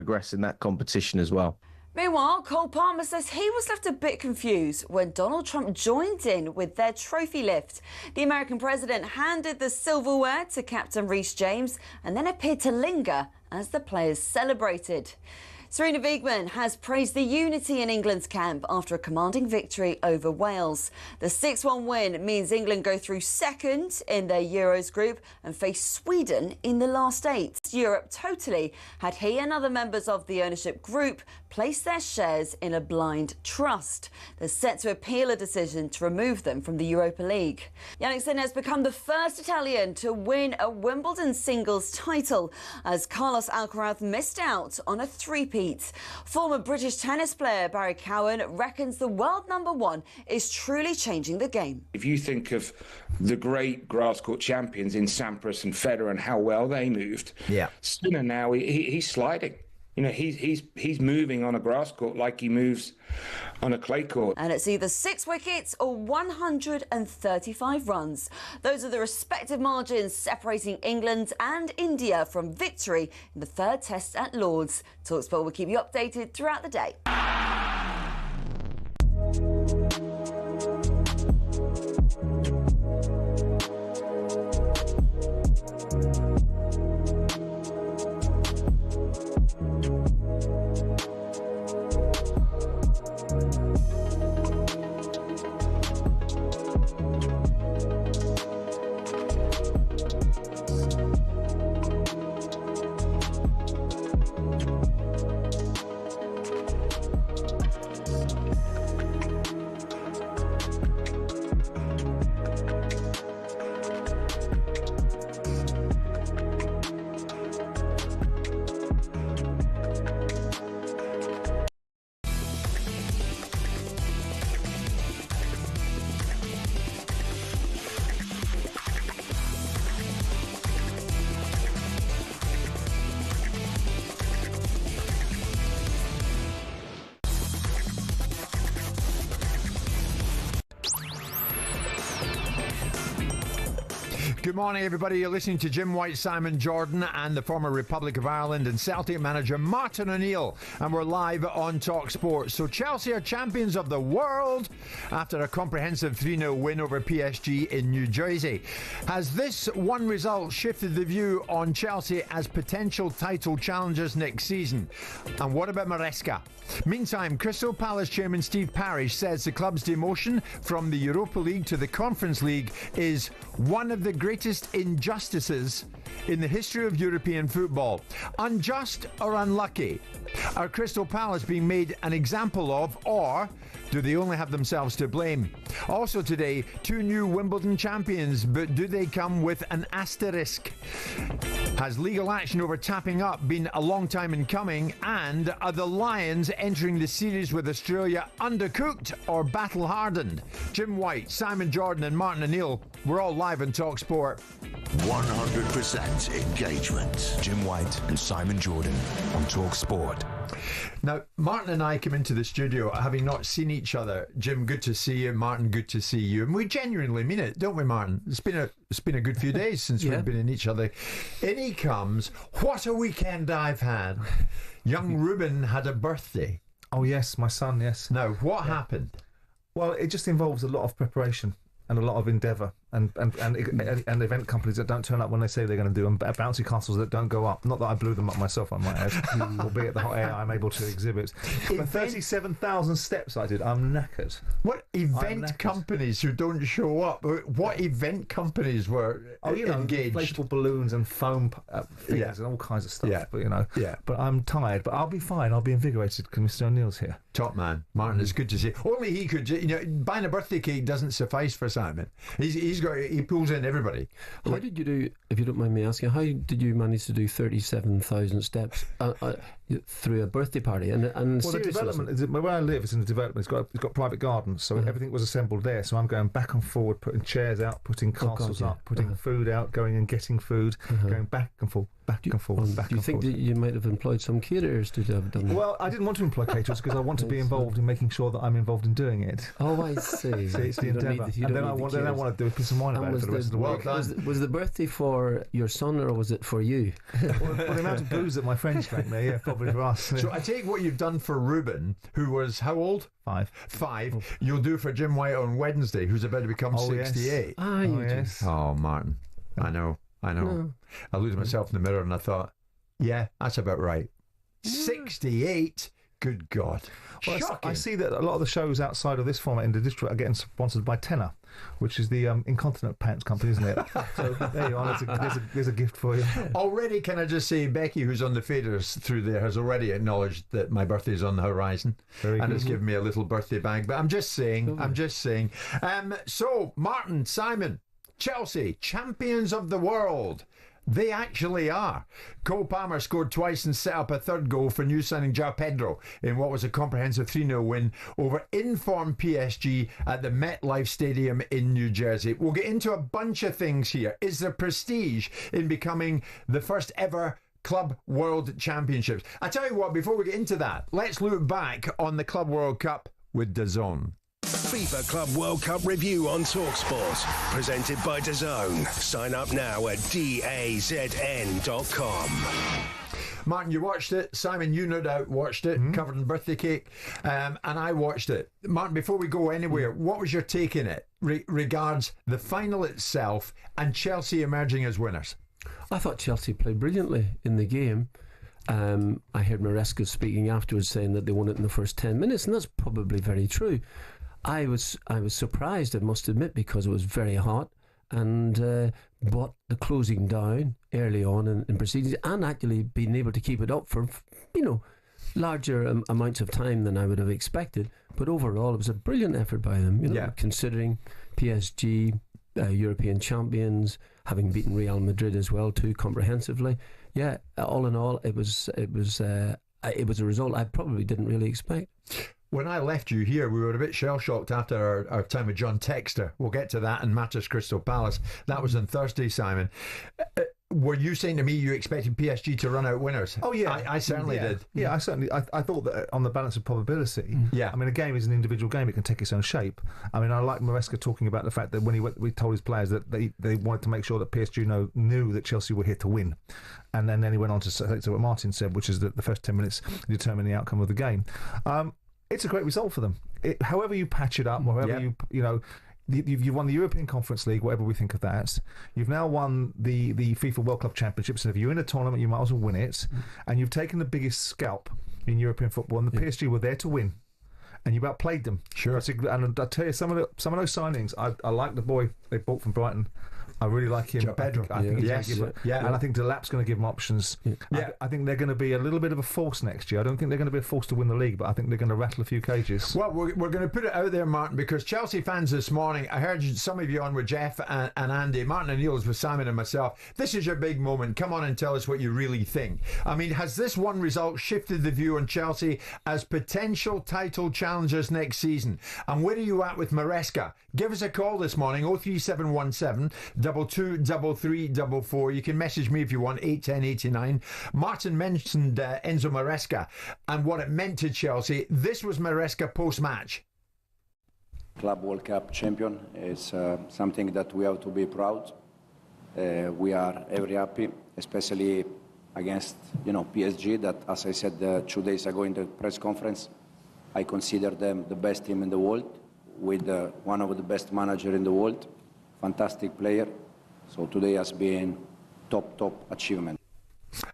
progress in that competition as well. Meanwhile, Cole Palmer says he was left a bit confused when Donald Trump joined in with their trophy lift. The American president handed the silverware to Captain Reece James and then appeared to linger as the players celebrated. Serena Wiegmann has praised the unity in England's camp after a commanding victory over Wales. The 6-1 win means England go through second in their Euros group and face Sweden in the last 8. Europe totally had he and other members of the ownership group place their shares in a blind trust. They're set to appeal a decision to remove them from the Europa League. Jannik Sinner has become the first Italian to win a Wimbledon singles title as Carlos Alcaraz missed out on a three-peat. Former British tennis player Barry Cowan reckons the world #1 is truly changing the game. If you think of the great grass court champions in Sampras and Federer and how well they moved, Sinner now he's sliding. You know, he's moving on a grass court like he moves on a clay court. And it's either 6 wickets or 135 runs. Those are the respective margins separating England and India from victory in the 3rd Test at Lord's. talkSPORT will keep you updated throughout the day. Good morning, everybody. You're listening to Jim White, Simon Jordan, and the former Republic of Ireland and Celtic manager Martin O'Neill. And we're live on talkSPORT. So Chelsea are champions of the world after a comprehensive 3-0 win over PSG in New Jersey. Has this one result shifted the view on Chelsea as potential title challengers next season? And what about Maresca? Meantime, Crystal Palace chairman Steve Parish says the club's demotion from the Europa League to the Conference League is one of the greatest injustices in the history of European football. Unjust or unlucky? Are Crystal Palace being made an example of, or do they only have themselves to blame? Also today, 2 new Wimbledon champions, but do they come with an asterisk? Has legal action over tapping up been a long time in coming? And are the Lions entering the series with Australia undercooked or battle-hardened? Jim White, Simon Jordan and Martin O'Neill, we're all live on talkSPORT. 100% engagement. Jim White and Simon Jordan on talkSPORT. Now, Martin and I came into the studio having not seen each other. Jim, good to see you. Martin, good to see you. And we genuinely mean it, don't we, Martin? It's been a good few days since we've been in each other. In he comes. What a weekend I've had. Young Ruben had a birthday. Oh, yes, my son, yes. Now, what happened? Well, it just involves a lot of preparation and a lot of endeavour and event companies that don't turn up when they say they're going to do, and bouncy castles that don't go up. Not that I blew them up myself, I might add, albeit the hot air I'm able to exhibit. But 37,000 steps I did. I'm knackered. What event companies who don't show up? What event companies were engaged? Inflatable balloons and foam things and all kinds of stuff. Yeah. But, but I'm tired. But I'll be fine. I'll be invigorated because Mr. O'Neill's here. Top man. Martin, it's good to see. Only he could. Buying a birthday cake doesn't suffice for Simon. He pulls in everybody. How did you do, if you don't mind me asking, how did you manage to do 37,000 steps through a birthday party? And well, the development, where I live is in the development. It's got private gardens, so everything was assembled there. So I'm going back and forward, putting chairs out, putting castles up, putting food out, going and getting food, going back and forth. Do you think that you might have employed some caterers to have done that? Well, I didn't want to employ caterers because I want to be involved in making sure that I'm involved in doing it. Oh, I see. See, it's the endeavour. And then I want to do it because and whine about it for the rest of the week. Was the birthday for your son or was it for you? Well, the amount of booze that my friends drank there, yeah, probably for us. So I take what you've done for Ruben, who was how old? 5. You'll do for Jim White on Wednesday, who's about to become 68. Yes. Oh, Martin. I know. No. I looked at myself in the mirror and I thought, yeah, that's about right. 68? Good God. Well, I see that a lot of the shows outside of this format in the district are getting sponsored by Tenor, which is the incontinent pants company, isn't it? So there you are. There's a gift for you. Already, can I just say, Becky, who's on the faders through there, has already acknowledged that my birthday is on the horizon. Very and good. has given me a little birthday bag. But I'm just saying. So, Martin, Simon, Chelsea, champions of the world. They actually are. Cole Palmer scored twice and set up a third goal for new signing João Pedro in what was a comprehensive 3-0 win over informed PSG at the MetLife Stadium in New Jersey. We'll get into a bunch of things here. Is there prestige in becoming the first ever Club World Championships? I tell you what, before we get into that, let's look back on the Club World Cup with DAZN. FIFA Club World Cup review on talkSPORT. Presented by DAZN. Sign up now at DAZN.com. Martin, you watched it. Simon, you no doubt watched it, covered in birthday cake. And I watched it. Martin, before we go anywhere, what was your take in it regards the final itself and Chelsea emerging as winners? I thought Chelsea played brilliantly in the game. I heard Maresca speaking afterwards saying that they won it in the first 10 minutes, and that's probably very true. I was surprised, I must admit, because it was very hot, and but the closing down early on in proceedings and actually being able to keep it up for larger amounts of time than I would have expected. But overall, it was a brilliant effort by them. Considering PSG, European champions, having beaten Real Madrid as well too comprehensively. Yeah, all in all, it was a result I probably didn't really expect. When I left you here, we were a bit shell-shocked after our time with John Textor. We'll get to that in Matters Crystal Palace. That was on Thursday, Simon. Were you saying to me you expected PSG to run out winners? Oh, yeah. I certainly did. Yeah, I thought that on the balance of probability. Yeah. I mean, a game is an individual game. It can take its own shape. I mean, I like Maresca talking about the fact that when we told his players that they wanted to make sure that PSG knew that Chelsea were here to win. And then he went on to say what Martin said, which is that the first 10 minutes determine the outcome of the game. It's a great result for them. However you patch it up, or however you've won the European Conference League, whatever we think of that. You've now won the FIFA World Club Championships, and if you're in a tournament, you might as well win it. And you've taken the biggest scalp in European football, and the PSG were there to win, and you've outplayed them. Sure. And I tell you, some of those signings, I like the boy they bought from Brighton. I really like him. Pedro. I think he's going to give and I think Delap's going to give him options. Yeah. I think they're going to be a little bit of a force next year. I don't think they're going to be a force to win the league, but I think they're going to rattle a few cages. Well, we're going to put it out there, Martin, because Chelsea fans this morning, I heard some of you on with Jeff and Andy, Martin and Neil's with Simon and myself. This is your big moment. Come on and tell us what you really think. I mean, has this one result shifted the view on Chelsea as potential title challengers next season? And where are you at with Maresca? Give us a call this morning, 03717 223344. You can message me if you want, 81089. Martin mentioned Enzo Maresca and what it meant to Chelsea. This was Maresca post-match. Club World Cup champion is something that we have to be proud. We are very happy, especially against PSG, that, as I said 2 days ago in the press conference, I consider them the best team in the world, with one of the best managers in the world, fantastic player. So today has been top achievement.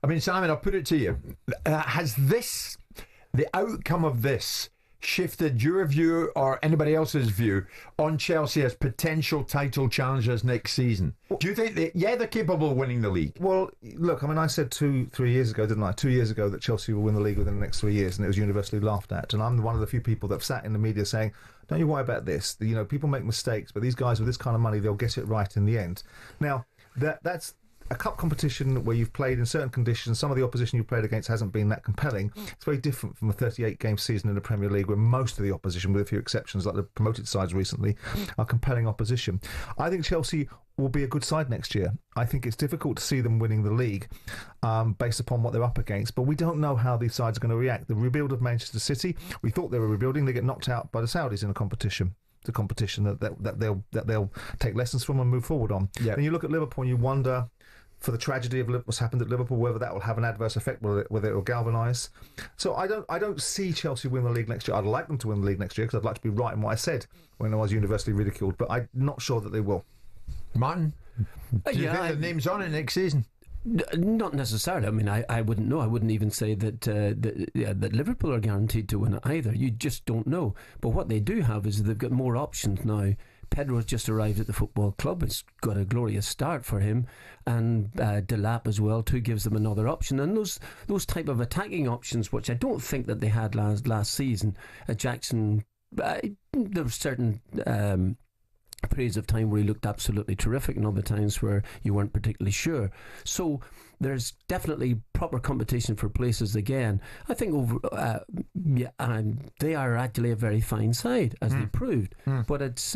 I mean, Simon, I'll put it to you. Has the outcome of this, shifted your view or anybody else's view on Chelsea as potential title challengers next season? Do you think they're capable of winning the league? Well, look, I mean, I said 2-3 years ago, didn't I? 2 years ago that Chelsea will win the league within the next 3 years, and it was universally laughed at. And I'm one of the few people that have sat in the media saying, don't you worry about this. People make mistakes, but these guys with this kind of money, they'll get it right in the end. Now, that's a cup competition where you've played in certain conditions. Some of the opposition you've played against hasn't been that compelling. It's very different from a 38-game season in the Premier League, where most of the opposition, with a few exceptions like the promoted sides recently, are compelling opposition. I think Chelsea will be a good side next year. I think it's difficult to see them winning the league based upon what they're up against, but we don't know how these sides are going to react. The rebuild of Manchester City, we thought they were rebuilding. They get knocked out by the Saudis in a competition. the competition that they'll take lessons from and move forward on. Yeah. And you look at Liverpool and you wonder, for the tragedy of what's happened at Liverpool, whether that will have an adverse effect, whether it will galvanise. So I don't see Chelsea win the league next year. I'd like them to win the league next year because I'd like to be right in what I said when I was universally ridiculed, but I'm not sure that they will. Martin, do you think the name's on it next season? Not necessarily. I mean, I wouldn't know. I wouldn't even say that Liverpool are guaranteed to win it either. You just don't know. But what they do have is they've got more options now. Pedro's just arrived at the football club. It's got a glorious start for him, and Delap as well too gives them another option. And those type of attacking options, which I don't think that they had last season. Jackson, there was certain periods of time where he looked absolutely terrific, and other times where you weren't particularly sure. So there's definitely proper competition for places again. I think they are actually a very fine side, as they proved. But that's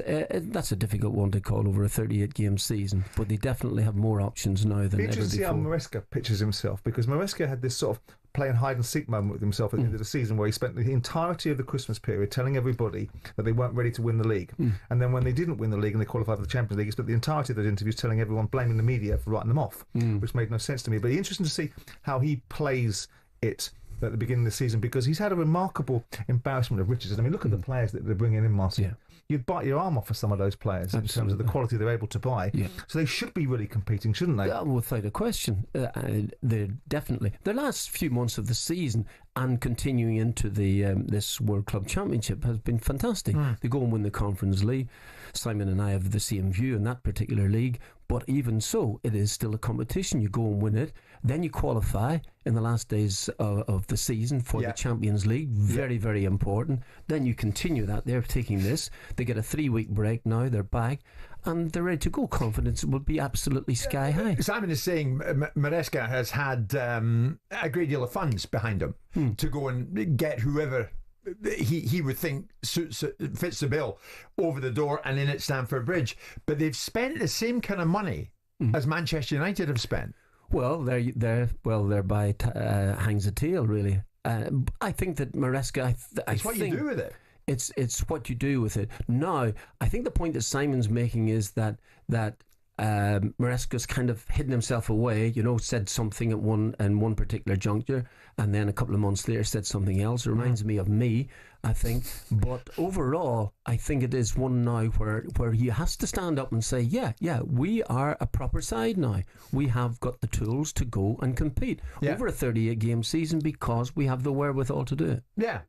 a difficult one to call over a 38-game season. But they definitely have more options now than ever before. Interesting to see how Maresca pictures himself, because Maresca had this sort of playing hide and seek moment with himself at the end of the season, where he spent the entirety of the Christmas period telling everybody that they weren't ready to win the league. And then when they didn't win the league and they qualified for the Champions League, he spent the entirety of those interviews telling everyone, blaming the media for writing them off, which made no sense to me. But it's interesting to see how he plays it at the beginning of the season, because he's had a remarkable embarrassment of riches. I mean, look at the players that they're bringing in, Martin. Yeah. You'd bite your arm off for some of those players in terms of the quality they're able to buy. Yeah. So they should be really competing, shouldn't they? Without a question. They're definitely. The last few months of the season and continuing into the this World Club Championship has been fantastic. They go and win the Conference League. Simon and I have the same view in that particular league, but even so, it is still a competition. You go and win it, then you qualify in the last days of the season for the Champions League. Very, very important. Then you continue that. They're taking this. They get a 3-week break now. They're back, and they're ready to go. Confidence will be absolutely sky high. Simon is saying Maresca has had a great deal of funds behind him to go and get whoever he would think fits the bill over the door and in at Stamford Bridge. But they've spent the same kind of money as Manchester United have spent. Well, thereby hangs a tail, really. I think that Maresca... It's what you do with it. It's what you do with it. Now, I think the point that Simon's making is that Maresca's kind of hidden himself away, said something at one particular juncture, and then a couple of months later said something else. It reminds me of me, I think. But overall, I think it is one now where he has to stand up and say, yeah, we are a proper side now. We have got the tools to go and compete over a 38-game season because we have the wherewithal to do it. Yeah.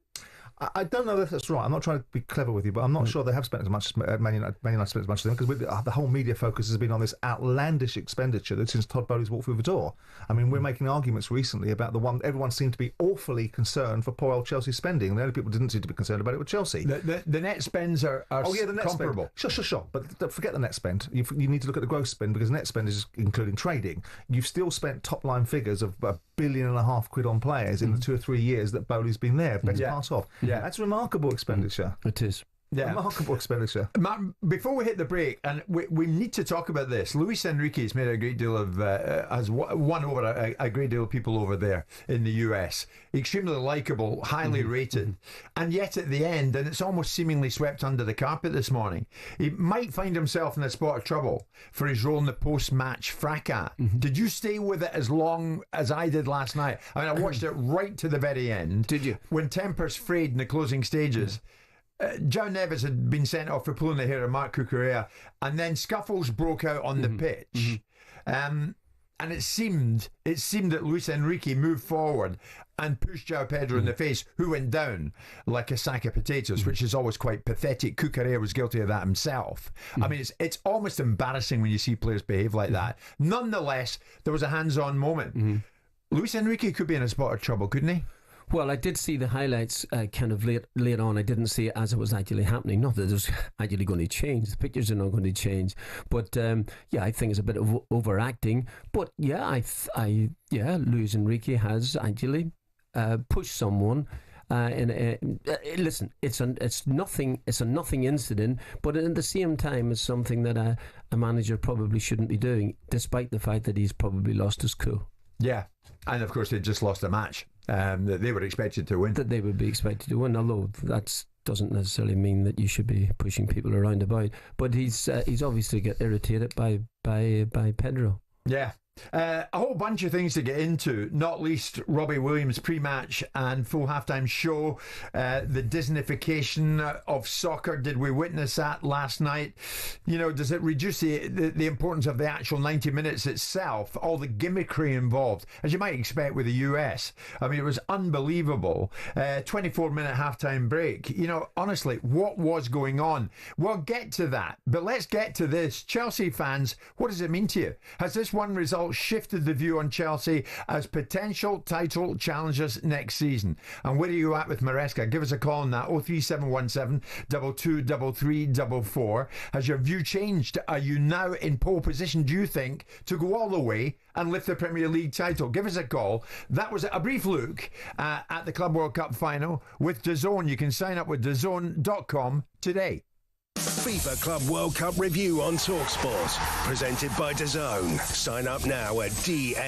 I don't know if that's right. I'm not trying to be clever with you, but I'm not sure they have spent as much as Man United spent as much as them, because the whole media focus has been on this outlandish expenditure that since Todd Bowley's walked through the door. I mean, we're making arguments recently about the one everyone seemed to be awfully concerned for poor old Chelsea spending. The only people who didn't seem to be concerned about it were Chelsea. The net spends are the net comparable. Spend. Sure. But don't forget the net spend. You need to look at the gross spend, because net spend is including trading. You've still spent top line figures of £1.5 billion on players in the 2 or 3 years that Bowley's been there. Best part of. Yeah. That's remarkable expenditure. It is. Yeah. Remarkable expenditure. Martin, before we hit the break, and we need to talk about this, Luis Enrique's made a great deal of has won over a great deal of people over there in the US. Extremely likeable, highly rated, and yet at the end, and it's almost seemingly swept under the carpet this morning, he might find himself in a spot of trouble for his role in the post-match fracas. Did you stay with it as long as I did last night? I mean, I watched it right to the very end. Did you? When tempers frayed in the closing stages. João Neves had been sent off for pulling the hair of Marc Cucurella, and then scuffles broke out on the pitch. And it seemed that Luis Enrique moved forward and pushed João Pedro in the face, who went down like a sack of potatoes, which is always quite pathetic. Cucurella was guilty of that himself. I mean, it's almost embarrassing when you see players behave like that. Nonetheless, there was a hands-on moment. Luis Enrique could be in a spot of trouble, couldn't he? Well, I did see the highlights kind of late on. I didn't see it as it was actually happening. Not that it was actually going to change. The pictures are not going to change. But I think it's a bit of overacting. But Luis Enrique has actually pushed someone. Listen, it's a nothing incident, but at the same time, it's something that a manager probably shouldn't be doing, despite the fact that he's probably lost his cool. Yeah, and of course they just lost a match that they were expected to win. That they would be expected to win, although that's doesn't necessarily mean that you should be pushing people around about. But he's obviously got irritated by Pedro. Yeah. A whole bunch of things to get into, not least Robbie Williams pre-match and full halftime show, the Disneyfication of soccer. Did we witness that last night? You know, does it reduce the importance of the actual 90 minutes itself, all the gimmickry involved, as you might expect with the US? I mean, it was unbelievable. 24-minute halftime break. You know, honestly, what was going on? We'll get to that, but let's get to this. Chelsea fans, what does it mean to you? Has this one result shifted the view on Chelsea as potential title challengers next season? And where are you at with Maresca? Give us a call on that, 03717 223344. Has your view changed? Are you now in pole position, do you think, to go all the way and lift the Premier League title? Give us a call. That was a brief look at the Club World Cup final with DAZN. You can sign up with DAZN.com today. FIFA Club World Cup review on talkSPORT, presented by DAZN. Sign up now at DAZN.com.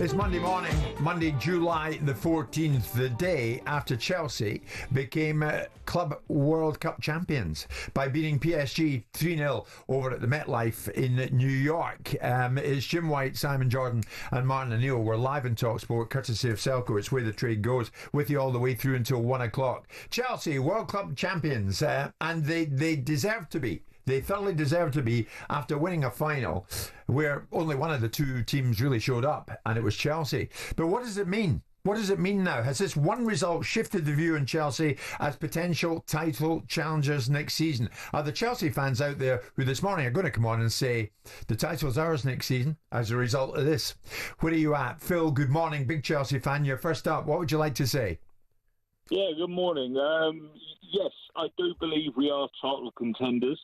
It's Monday morning, Monday, July the 14th, the day after Chelsea became Club World Cup champions by beating PSG 3-0 over at the MetLife in New York. It's Jim White, Simon Jordan and Martin O'Neill. We're live in talkSPORT, courtesy of Selco. It's where the trade goes, with you all the way through until 1 o'clock. Chelsea, World Cup champions, and they deserve to be. They thoroughly deserve to be, after winning a final where only one of the two teams really showed up, and it was Chelsea. But what does it mean? What does it mean now? Has this one result shifted the view on Chelsea as potential title challengers next season? Are the Chelsea fans out there who this morning are going to come on and say the title's ours next season as a result of this? Where are you at? Phil, good morning, big Chelsea fan. You're first up. What would you like to say? Yeah, good morning. Yes, I do believe we are title contenders.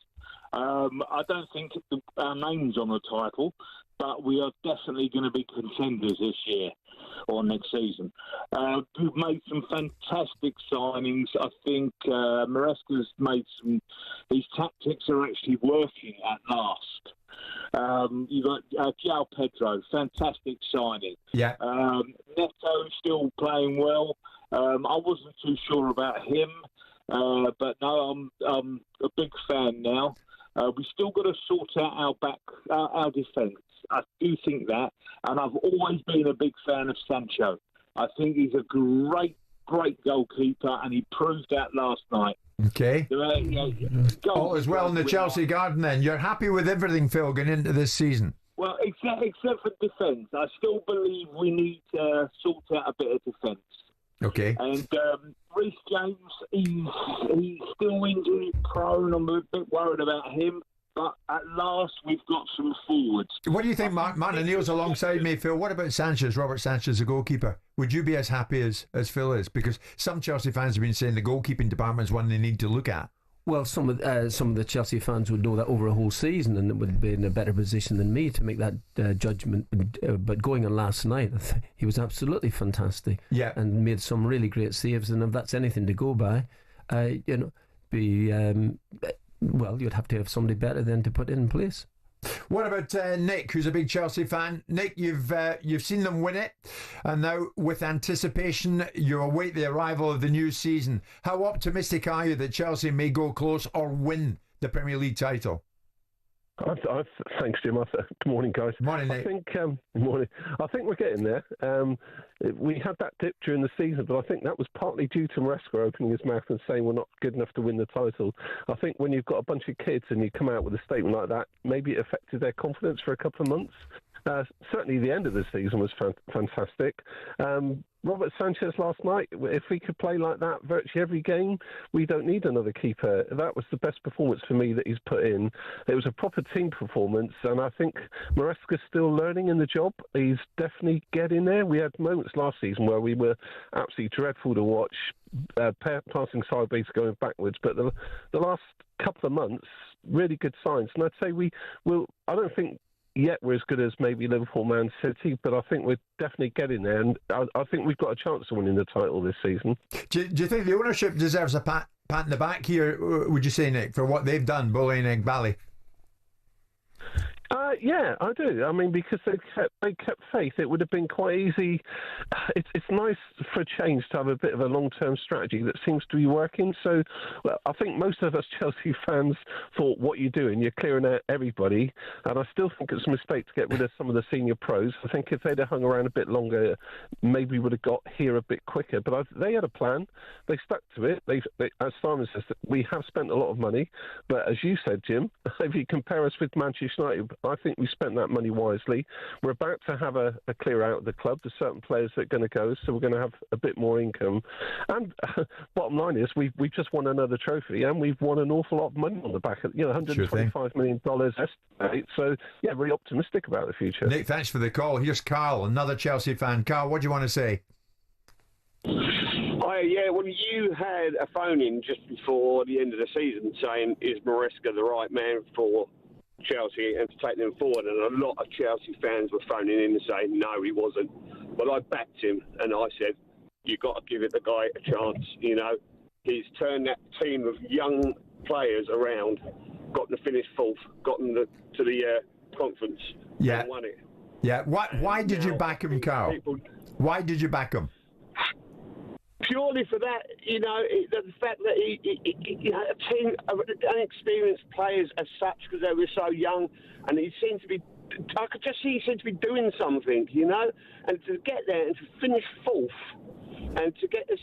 I don't think our name's on the title, but we are definitely going to be contenders this year or next season. We've made some fantastic signings. I think Maresca's made some... His tactics are actually working at last. You've got João Pedro, fantastic signing. Yeah. Neto still playing well. I wasn't too sure about him, but no, I'm a big fan now. We still got to sort out our defence. I do think that, and I've always been a big fan of Sancho. I think he's a great goalkeeper, and he proved that last night. Okay. All is well in the Chelsea garden then. You're happy with everything, Phil, going into this season? Well, except for defence. I still believe we need to sort out a bit of defence. Okay. And Reece James, he's still injury prone. I'm a bit worried about him. But at last, we've got some forwards. What do you think, Martin O'Neill's alongside me, Phil? What about Sanchez, Robert Sanchez, the goalkeeper? Would you be as happy as Phil is? Because some Chelsea fans have been saying the goalkeeping department is one they need to look at. Well, some of the Chelsea fans would know that over a whole season, and it would be in a better position than me to make that judgment. But going on last night, he was absolutely fantastic. Yeah, and made some really great saves. And if that's anything to go by, well, you'd have to have somebody better than to put in place. What about Nick, who's a big Chelsea fan? Nick, you've seen them win it, and now with anticipation you await the arrival of the new season. How optimistic are you that Chelsea may go close or win the Premier League title? Thanks, Jim. Good morning, guys. Morning, Nick. Morning. I think we're getting there. We had that dip during the season, but I think that was partly due to Maresca opening his mouth and saying we're not good enough to win the title. I think when you've got a bunch of kids and you come out with a statement like that, maybe it affected their confidence for a couple of months. Certainly the end of the season was fantastic. Robert Sanchez last night, if we could play like that virtually every game, we don't need another keeper. That was the best performance for me that he's put in. It was a proper team performance, and I think Maresca's still learning in the job. He's definitely getting there. We had moments last season where we were absolutely dreadful to watch, passing sideways, going backwards, but the last couple of months, really good signs. And I'd say I don't think yet we're as good as maybe Liverpool, Man City, but I think we're definitely getting there, and I think we've got a chance of winning the title this season. Do you think the ownership deserves a pat in the back here, would you say, Nick, for what they've done, bullying Egbali? Yeah, I do. I mean, because they kept faith. It would have been quite easy. It's nice for a change to have a bit of a long-term strategy that seems to be working. So, well, I think most of us Chelsea fans thought, what you're doing, you're clearing out everybody. And I still think it's a mistake to get rid of some of the senior pros. I think if they'd have hung around a bit longer, maybe we would have got here a bit quicker. But they had a plan. They stuck to it. They, as Simon says, we have spent a lot of money. But as you said, Jim, if you compare us with Manchester United, I think we spent that money wisely. We're about to have a clear out of the club. There's certain players that are going to go, so we're going to have a bit more income. And bottom line is, we've just won another trophy, and we've won an awful lot of money on the back of $125 million estimate. So, yeah, very optimistic about the future. Nick, thanks for the call. Here's Carl, another Chelsea fan. Carl, what do you want to say? Yeah, well, you had a phone-in just before the end of the season saying, is Maresca the right man for Chelsea and to take them forward? And a lot of Chelsea fans were phoning in and saying, no, he wasn't. Well, I backed him, and I said, you've got to give the guy a chance. You know, he's turned that team of young players around, got them to finish fourth, got them to the conference, and won it. Yeah. Why did you back him, Carl? Why did you back him? Purely for that, the fact that he a team of unexperienced players as such, because they were so young, and he seemed to be. I could just see he seemed to be doing something, and to get there and to finish fourth, and to get us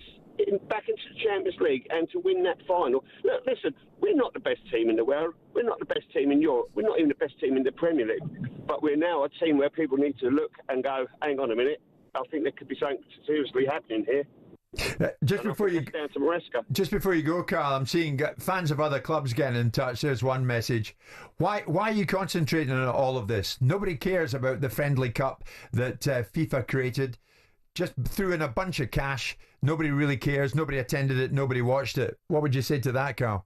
back into the Champions League and to win that final. Look, listen, we're not the best team in the world. We're not the best team in Europe. We're not even the best team in the Premier League. But we're now a team where people need to look and go, hang on a minute, I think there could be something seriously happening here. Just before you go, Carl, I'm seeing fans of other clubs getting in touch. There's one message. Why are you concentrating on all of this? Nobody cares about the friendly cup that FIFA created. Just threw in a bunch of cash. Nobody really cares. Nobody attended it. Nobody watched it. What would you say to that, Carl?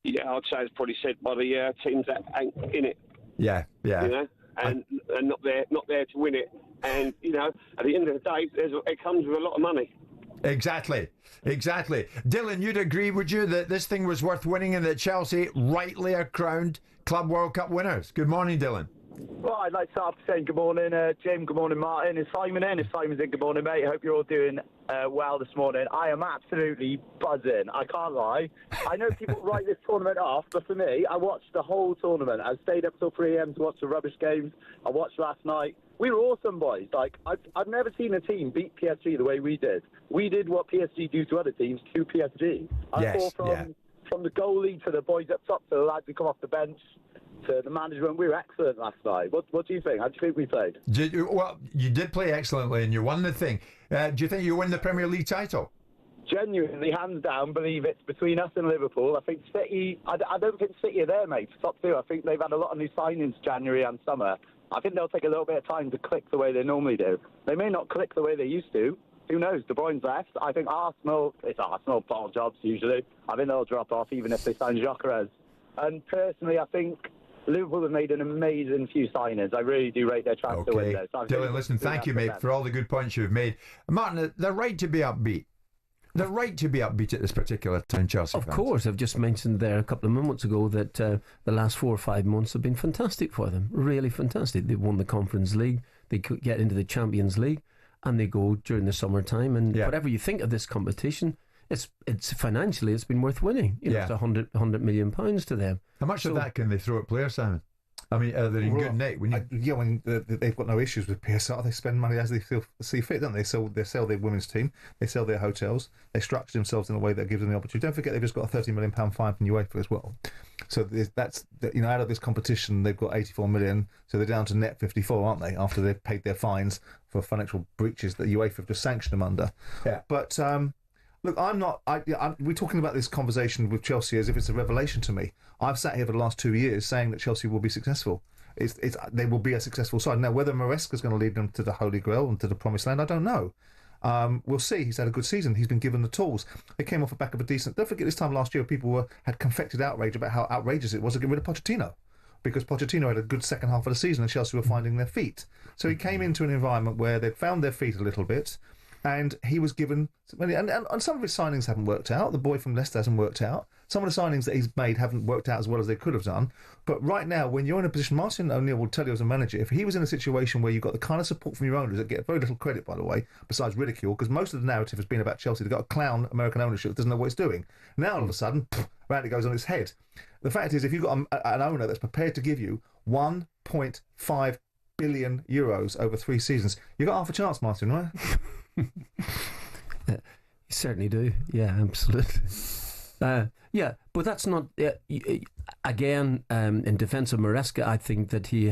Yeah, I'd say it's probably said by the teams that ain't in it. Yeah. And not there to win it. And, at the end of the day, it comes with a lot of money. Exactly. Dylan, you'd agree, would you, that this thing was worth winning and that Chelsea rightly are crowned Club World Cup winners? Good morning, Dylan. Well, I'd like to start off saying good morning, Jim. Good morning, Martin. Is Simon in? If Simon's in, good morning, mate. I hope you're all doing well this morning. I am absolutely buzzing. I can't lie. I know people write this tournament off, but for me, I watched the whole tournament. I stayed up till 3 a.m. to watch the rubbish games. I watched last night. We were awesome, boys. Like, I've never seen a team beat PSG the way we did. We did what PSG do to other teams to PSG. I thought from the goalie to the boys up top to the lads who come off the bench to the management, we were excellent last night. What do you think? How do you think we played? Well, you did play excellently and you won the thing. Do you think you win the Premier League title? Genuinely, hands down, believe it's between us and Liverpool. I think City, I don't think City are there, mate, top two. I think they've had a lot of new signings January and summer. I think they'll take a little bit of time to click the way they normally do. They may not click the way they used to. Who knows? De Bruyne's left. I think it's Arsenal bottle jobs usually. I think they'll drop off even if they sign Jota. And personally, I think Liverpool have made an amazing few signings. I really do rate their transfer window. So Dylan, listen, thank you, mate, for all the good points you've made. Martin, they're right to be upbeat. They're right to be upbeat at this particular time, Chelsea fans. Of course, I've just mentioned there a couple of moments ago that the last 4 or 5 months have been fantastic for them. Really fantastic. They won the Conference League, they could get into the Champions League, and they go during the summertime. And whatever you think of this competition, it's financially it's been worth winning. It's £100 million to them. How much of that can they throw at players, Simon? I mean, they're in good nick. When they've got no issues with PSR, they spend money as they see fit, don't they? They sell their women's team, they sell their hotels, they structure themselves in a way that gives them the opportunity. Don't forget, they've just got a £30 million fine from UEFA as well. So that's out of this competition, they've got 84 million. So they're down to net 54, aren't they? After they've paid their fines for financial breaches that UEFA have just sanctioned them under. Yeah, but. Look, we're talking about this conversation with Chelsea as if it's a revelation to me. I've sat here for the last 2 years saying that Chelsea will be successful. They will be a successful side. Now, whether Maresca's going to lead them to the Holy Grail and to the Promised Land, I don't know. We'll see. He's had a good season. He's been given the tools. They came off the back of a decent... Don't forget, this time last year, people had confected outrage about how outrageous it was to get rid of Pochettino, because Pochettino had a good second half of the season and Chelsea were finding their feet. So he came into an environment where they'd found their feet a little bit, and he was given... And some of his signings haven't worked out. The boy from Leicester hasn't worked out. Some of the signings that he's made haven't worked out as well as they could have done. But right now, when you're in a position... Martin O'Neill will tell you as a manager, if he was in a situation where you've got the kind of support from your owners that get very little credit, by the way, besides ridicule, because most of the narrative has been about Chelsea. They've got a clown American ownership that doesn't know what it's doing. Now, all of a sudden, it goes on its head. The fact is, if you've got an owner that's prepared to give you 1.5 billion euros over 3 seasons, you've got half a chance, Martin, right? You certainly do. Yeah, absolutely. But that's not again in defence of Maresca. I think that he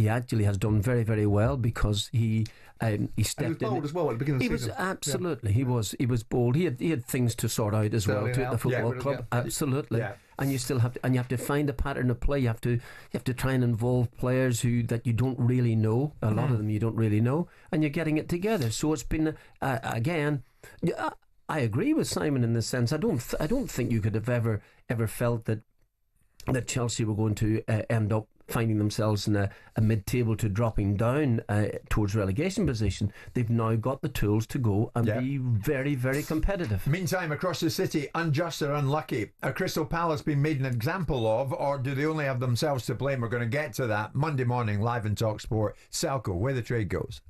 actually has done very, very well, because he stepped in. He was bold as well at the beginning of the season. Absolutely. He was bold. He had things to sort out as well to the football club. Absolutely. Yeah. And you still have to find a pattern of play. You have to try and involve players that you don't really know. A lot of them you don't really know, and you're getting it together. So it's been again. I agree with Simon in the sense I don't think you could have ever felt that Chelsea were going to end up finding themselves in a mid-table to dropping down towards relegation position, they've now got the tools to go and be very, very competitive. Meantime, across the city, unjust or unlucky, are Crystal Palace being made an example of, or do they only have themselves to blame? We're going to get to that Monday morning live in talkSPORT. Selco, where the trade goes.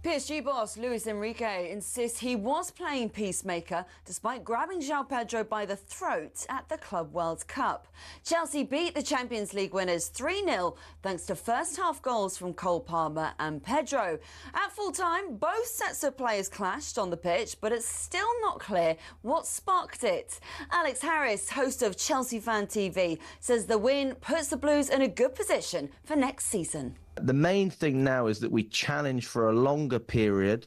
PSG boss Luis Enrique insists he was playing peacemaker despite grabbing João Pedro by the throat at the Club World Cup. Chelsea beat the Champions League winners 3-0 thanks to first-half goals from Cole Palmer and Pedro. At full-time, both sets of players clashed on the pitch, but it's still not clear what sparked it. Alex Harris, host of Chelsea Fan TV, says the win puts the Blues in a good position for next season. The main thing now is that we challenge for a longer period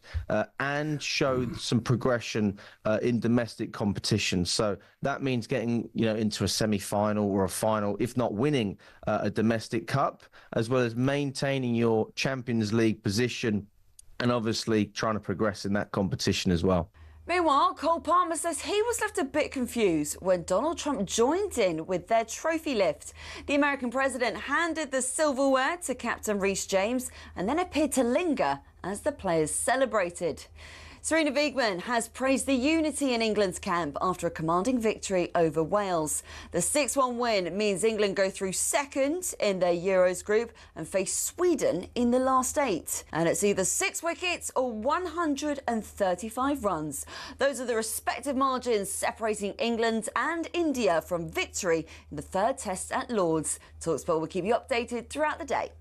and show some progression in domestic competition. So that means getting, into a semi-final or a final, if not winning a domestic cup, as well as maintaining your Champions League position and obviously trying to progress in that competition as well. Meanwhile, Cole Palmer says he was left a bit confused when Donald Trump joined in with their trophy lift. The American president handed the silverware to Captain Reece James and then appeared to linger as the players celebrated. Serena Wiegmann has praised the unity in England's camp after a commanding victory over Wales. The 6-1 win means England go through second in their Euros group and face Sweden in the last 8. And it's either 6 wickets or 135 runs. Those are the respective margins separating England and India from victory in the third test at Lord's. talkSPORT will keep you updated throughout the day.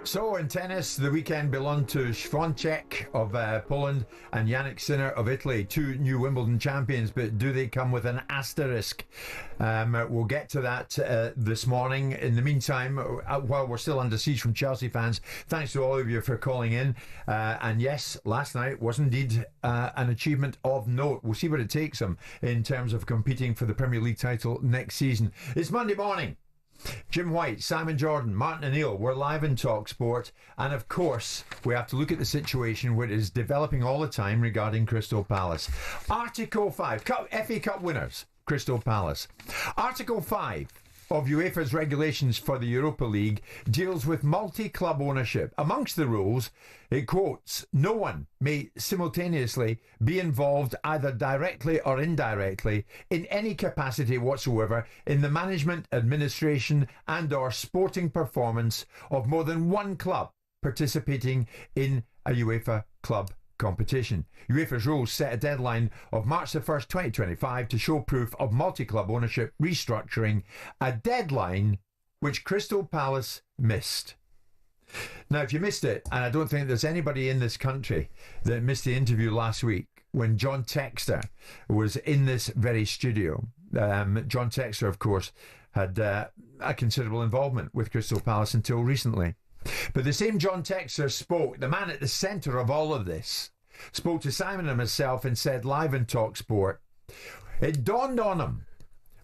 So in tennis, the weekend belonged to Świątek of Poland and Jannik Sinner of Italy, 2 new Wimbledon champions, but do they come with an asterisk? We'll get to that this morning. In the meantime, while we're still under siege from Chelsea fans, thanks to all of you for calling in. And yes, last night was indeed an achievement of note. We'll see what it takes them in terms of competing for the Premier League title next season. It's Monday morning. Jim White, Simon Jordan, Martin O'Neill, we're live in talkSPORT, and of course we have to look at the situation which is developing all the time regarding Crystal Palace. Article 5, FA Cup winners, Crystal Palace. Article 5 of UEFA's regulations for the Europa League deals with multi-club ownership. Amongst the rules, it quotes, no one may simultaneously be involved either directly or indirectly in any capacity whatsoever in the management, administration and or sporting performance of more than one club participating in a UEFA club competition. UEFA's rules set a deadline of March the 1st, 2025 to show proof of multi-club ownership restructuring, a deadline which Crystal Palace missed. Now, if you missed it, and I don't think there's anybody in this country that missed the interview last week when John Textor was in this very studio. John Textor, of course, had a considerable involvement with Crystal Palace until recently. But the same John Textor spoke, the man at the centre of all of this, spoke to Simon and myself and said live in talkSPORT, it dawned on him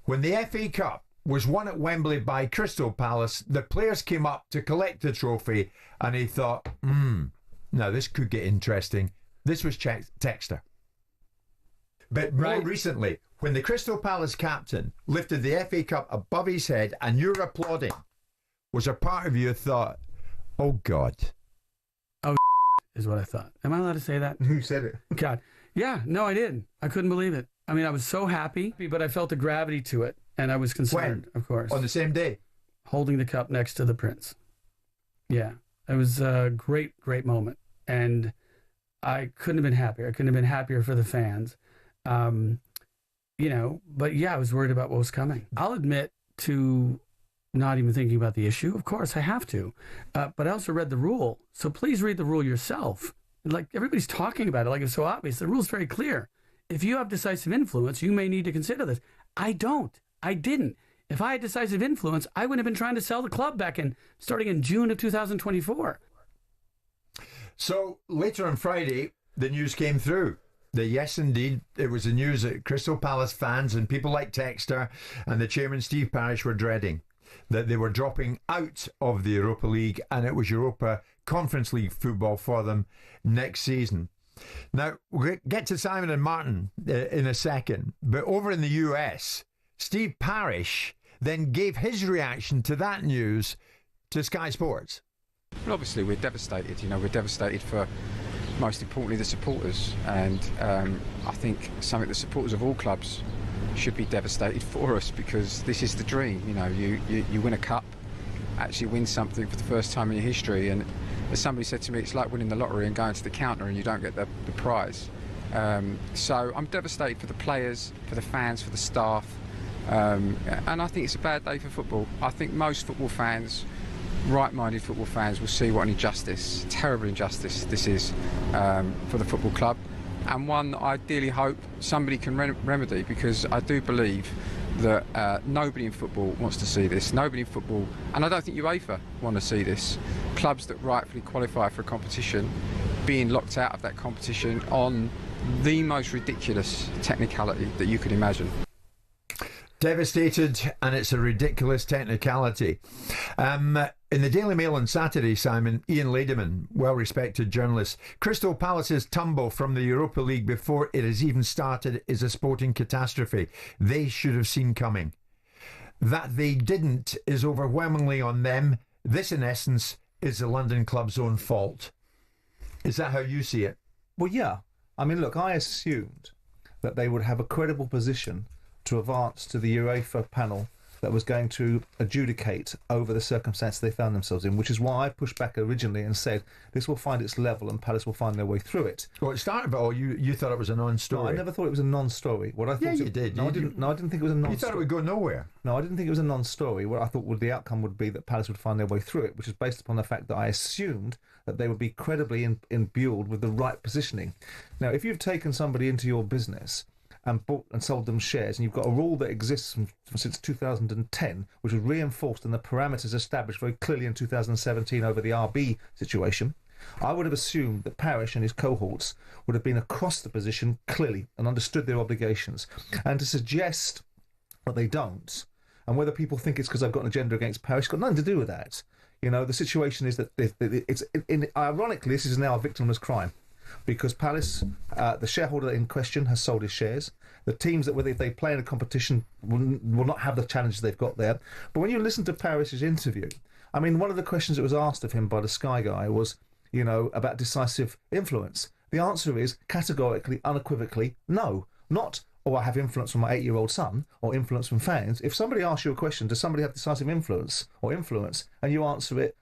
when the FA Cup was won at Wembley by Crystal Palace, the players came up to collect the trophy and he thought, now this could get interesting. This was Textor. But more recently, when the Crystal Palace captain lifted the FA Cup above his head and you're applauding, was a part of you thought, oh, God. Oh, is what I thought. Am I allowed to say that? Who said it? God. Yeah, no, I didn't. I couldn't believe it. I mean, I was so happy, but I felt the gravity to it. And I was concerned, of course. On the same day? Holding the cup next to the Prince. Yeah, it was a great, great moment. And I couldn't have been happier. I couldn't have been happier for the fans. You know, but yeah, I was worried about what was coming. I'll admit to not even thinking about the issue. Of course, I have to. But I also read the rule. So please read the rule yourself. Like, everybody's talking about it like it's so obvious. The rule's very clear. If you have decisive influence, you may need to consider this. I don't. I didn't. If I had decisive influence, I wouldn't have been trying to sell the club starting in June of 2024. So later on Friday, the news came through that yes, indeed, it was the news that Crystal Palace fans and people like Textor and the chairman Steve Parish were dreading, that they were dropping out of the Europa League and it was Europa Conference League football for them next season. Now, we'll get to Simon and Martin in a second, but over in the US, Steve Parish then gave his reaction to that news to Sky Sports. Well, obviously, we're devastated. You know, we're devastated for, most importantly, the supporters. And I think something the supporters of all clubs should be devastated for us, because this is the dream. You know, you win a cup, actually win something for the first time in your history. And as somebody said to me, it's like winning the lottery and going to the counter and you don't get the prize. So I'm devastated for the players, for the fans, for the staff. And I think it's a bad day for football. I think most football fans, right-minded football fans, will see what an injustice, terrible injustice this is for the football club, and one that I ideally hope somebody can remedy, because I do believe that nobody in football wants to see this. Nobody in football, and I don't think UEFA want to see this. Clubs that rightfully qualify for a competition being locked out of that competition on the most ridiculous technicality that you could imagine. Devastated, and it's a ridiculous technicality. In the Daily Mail on Saturday, Simon, Ian Lademan, well-respected journalist, Crystal Palace's tumble from the Europa League before it has even started is a sporting catastrophe they should have seen coming. That they didn't is overwhelmingly on them. This, in essence, is the London club's own fault. Is that how you see it? Well, yeah. I mean, look, I assumed that they would have a credible position to advance to the UEFA panel that was going to adjudicate over the circumstances they found themselves in, which is why I pushed back originally and said this will find its level and Palace will find their way through it. Well, it started, but you thought it was a non-story. No, I never thought it was a non-story. What I thought you did. No, I didn't. No, I didn't think it was a non-story. You thought it would go nowhere. No, I didn't think it was a non-story. What I thought the outcome would be that Palace would find their way through it, which is based upon the fact that I assumed that they would be credibly imbued with the right positioning. Now, if you've taken somebody into your business and bought and sold them shares, and you've got a rule that exists since 2010, which was reinforced and the parameters established very clearly in 2017 over the RB situation, I would have assumed that Parish and his cohorts would have been across the position clearly and understood their obligations. And to suggest that they don't, and whether people think it's because I've got an agenda against Parish, got nothing to do with that. You know, the situation is that ironically, this is now a victimless crime. Because Palace, the shareholder in question, has sold his shares. The teams that, whether if they play in a competition, will not have the challenges they've got there. But when you listen to Parish's interview, I mean, one of the questions that was asked of him by the Sky guy was, you know, about decisive influence. The answer is categorically, unequivocally, no. Not, I have influence from my 8-year-old son or influence from fans. If somebody asks you a question, does somebody have decisive influence or influence, and you answer it,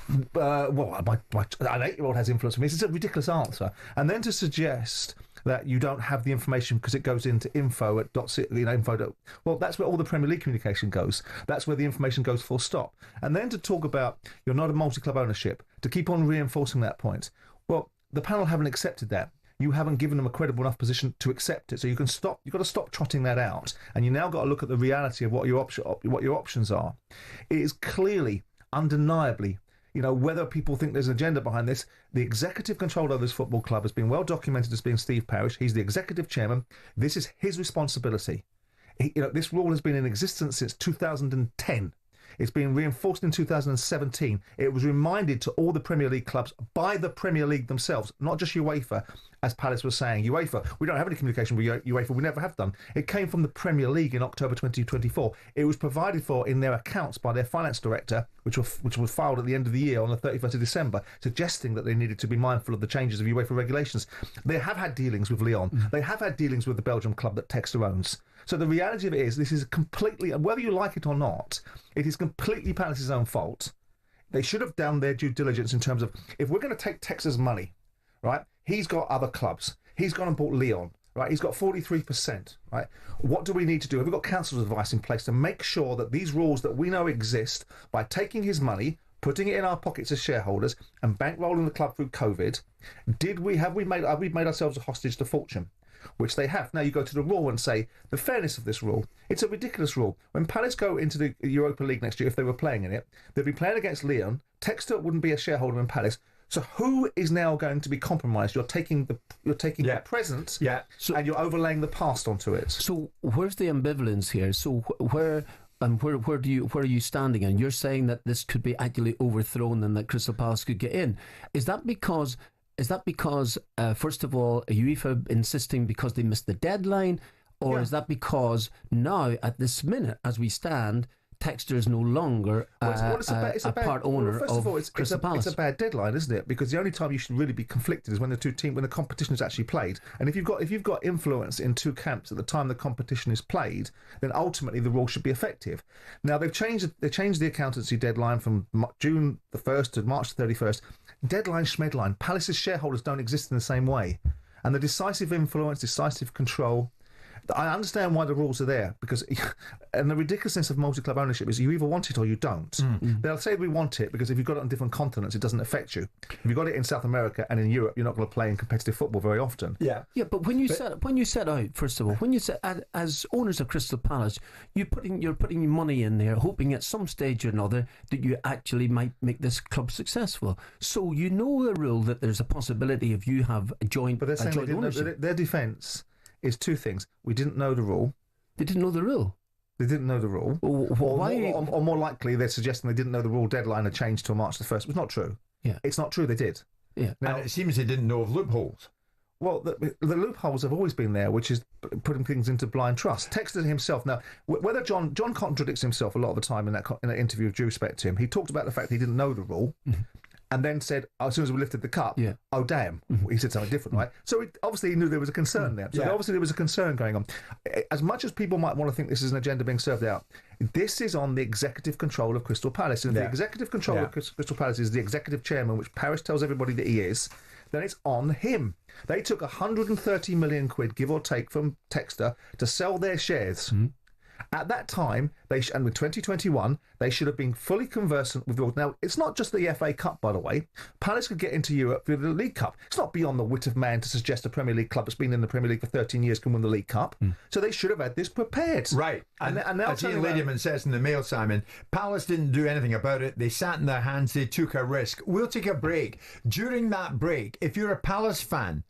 an 8-year-old has influence on me. It's a ridiculous answer. And then to suggest that you don't have the information because it goes into info at well, that's where all the Premier League communication goes. That's where the information goes full stop. And then to talk about you're not a multi-club ownership, to keep on reinforcing that point. Well, the panel haven't accepted that. You haven't given them a credible enough position to accept it. So you can stop. You've got to stop trotting that out. And you now got to look at the reality of what your options are. It is clearly, undeniably, you know, whether people think there's an agenda behind this, the executive control of this football club has been well documented as being Steve Parish. He's the executive chairman. This is his responsibility. This rule has been in existence since 2010. It's been reinforced in 2017. It was reminded to all the Premier League clubs by the Premier League themselves, not just UEFA, as Palace was saying. UEFA, we don't have any communication with UEFA, we never have done. It came from the Premier League in October 2024. It was provided for in their accounts by their finance director, which was filed at the end of the year on the 31st of December, suggesting that they needed to be mindful of the changes of UEFA regulations. They have had dealings with Lyon. They have had dealings with the Belgium club that Textor owns. So the reality of it is, this is completely, whether you like it or not, it is completely Palace's own fault. They should have done their due diligence in terms of, if we're going to take Textor's money, right, he's got other clubs. He's gone and bought Lyon, right? He's got 43%, right? What do we need to do? Have we got council's advice in place to make sure that these rules that we know exist, by taking his money, putting it in our pockets as shareholders, and bankrolling the club through COVID, have we made ourselves a hostage to fortune? Which they have. Now you go to the rule and say, the fairness of this rule, it's a ridiculous rule. When Palace go into the Europa League next year, if they were playing in it, they'd be playing against Lyon. Textor wouldn't be a shareholder in Palace. So who is now going to be compromised? You're taking the present, and you're overlaying the past onto it. So where's the ambivalence here? So where are you standing? And you're saying that this could be actually overthrown and that Crystal Palace could get in. Is that because first of all, are UEFA insisting because they missed the deadline, or is that because now at this minute, as we stand, Textor is no longer a part owner of Crystal Palace? It's a bad deadline, isn't it? Because the only time you should really be conflicted is when when the competition is actually played. And if you've got influence in two camps at the time the competition is played, then ultimately the rule should be effective. Now they've changed the accountancy deadline from June the 1st to March the 31st. Deadline schmedline. Palace's shareholders don't exist in the same way, and the decisive influence, decisive control. I understand why the rules are there, because, and the ridiculousness of multi-club ownership is you either want it or you don't. They'll say we want it because if you've got it on different continents, it doesn't affect you. If you've got it in South America and in Europe, you're not going to play in competitive football very often. Yeah, but when you set out, first of all, when you set as owners of Crystal Palace, you're putting money in there, hoping at some stage or another that you actually might make this club successful. So you know the rule that there's a possibility if you have a joint ownership. Their defence is two things. We didn't know the rule. They didn't know the rule? They didn't know the rule. Or more likely, they're suggesting they didn't know the rule deadline had changed till March the 1st. It was not true. Yeah. It's not true, they did. Yeah. Now, and it seems they didn't know of loopholes. Well, the loopholes have always been there, which is putting things into blind trust. Textor himself, now, whether John contradicts himself a lot of the time in that interview with due respect to him, he talked about the fact he didn't know the rule. and then said, as soon as we lifted the cup, oh, damn, he said something different, right? So obviously he knew there was a concern there. So obviously there was a concern going on. As much as people might want to think this is an agenda being served out, this is on the executive control of Crystal Palace. And if the executive control of Crystal Palace is the executive chairman, which Paris tells everybody that he is, then it's on him. They took 130 million quid, give or take, from Textor to sell their shares. At that time, and with 2021, they should have been fully conversant with the... Now, it's not just the FA Cup, by the way. Palace could get into Europe through the League Cup. It's not beyond the wit of man to suggest a Premier League club that's been in the Premier League for 13 years can win the League Cup. So they should have had this prepared. Right. And now as Ian Ladyman says in the Mail, Simon, Palace didn't do anything about it. They sat in their hands. They took a risk. We'll take a break. During that break, if you're a Palace fan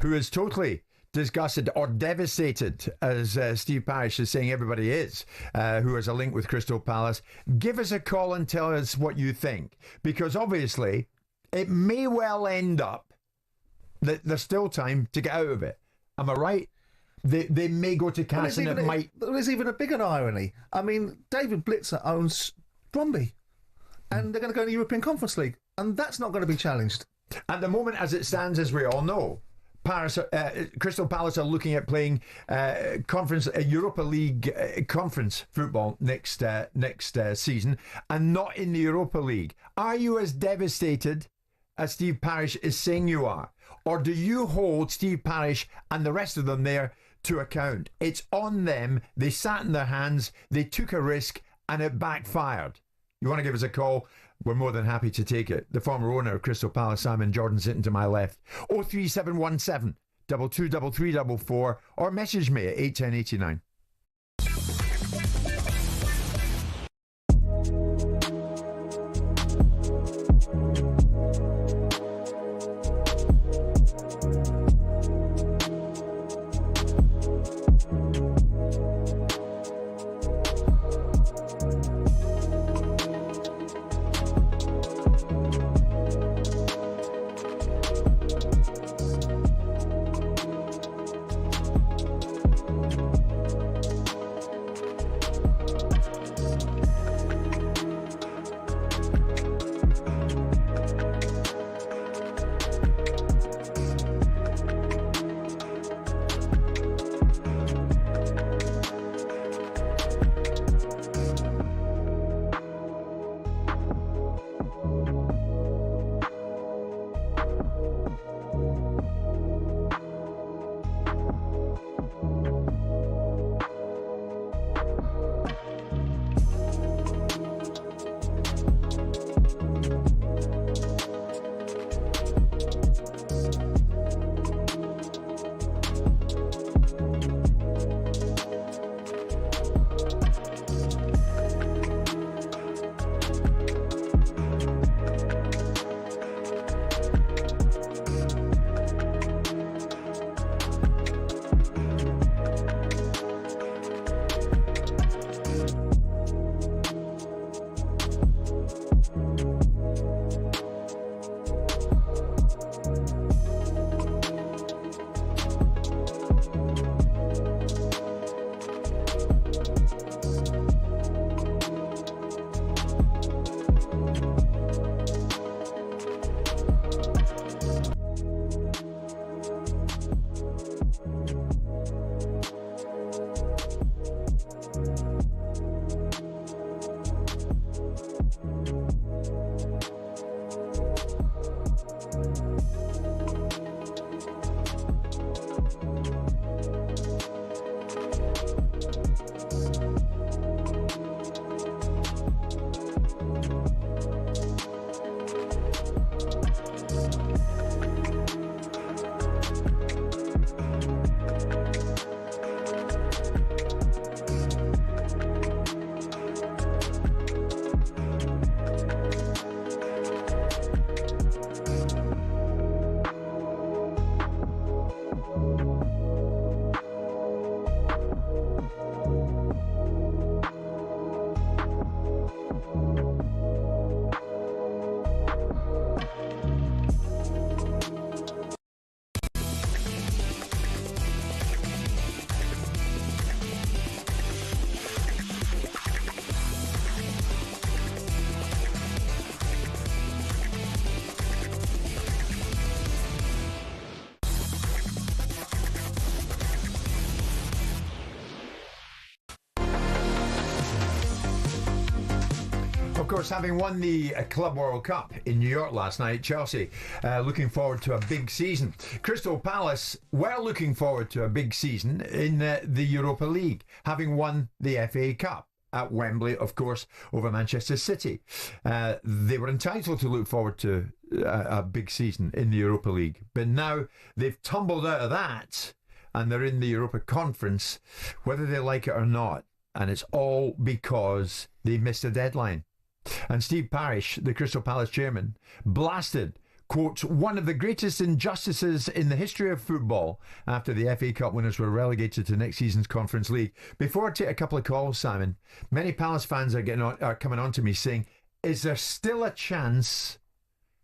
who is totally disgusted or devastated, as Steve Parish is saying everybody is, who has a link with Crystal Palace, give us a call and tell us what you think. Because obviously, it may well end up that there's still time to get out of it. Am I right? They may go to cash and it might... There's even a bigger irony. I mean, David Blitzer owns Bromby, and they're going to go in the European Conference League, and that's not going to be challenged. At the moment, as it stands, as we all know, Crystal Palace are looking at playing Europa League conference football next season, and not in the Europa League. Are you as devastated as Steve Parish is saying you are, or do you hold Steve Parish and the rest of them there to account? It's on them. They sat in their hands. They took a risk, and it backfired. You want to give us a call? We're more than happy to take it. The former owner of Crystal Palace, Simon Jordan, sitting to my left. 03717 223344, or message me at 81089. course, having won the Club World Cup in New York last night, Chelsea looking forward to a big season. Crystal Palace were looking forward to a big season in the Europa League, having won the FA Cup at Wembley, of course, over Manchester City. They were entitled to look forward to a big season in the Europa League, but now they've tumbled out of that and they're in the Europa Conference, whether they like it or not. And it's all because they missed a deadline. And Steve Parish, the Crystal Palace chairman, blasted, quote, one of the greatest injustices in the history of football after the FA Cup winners were relegated to next season's Conference League. Before I take a couple of calls, Simon, many Palace fans are coming on to me saying, is there still a chance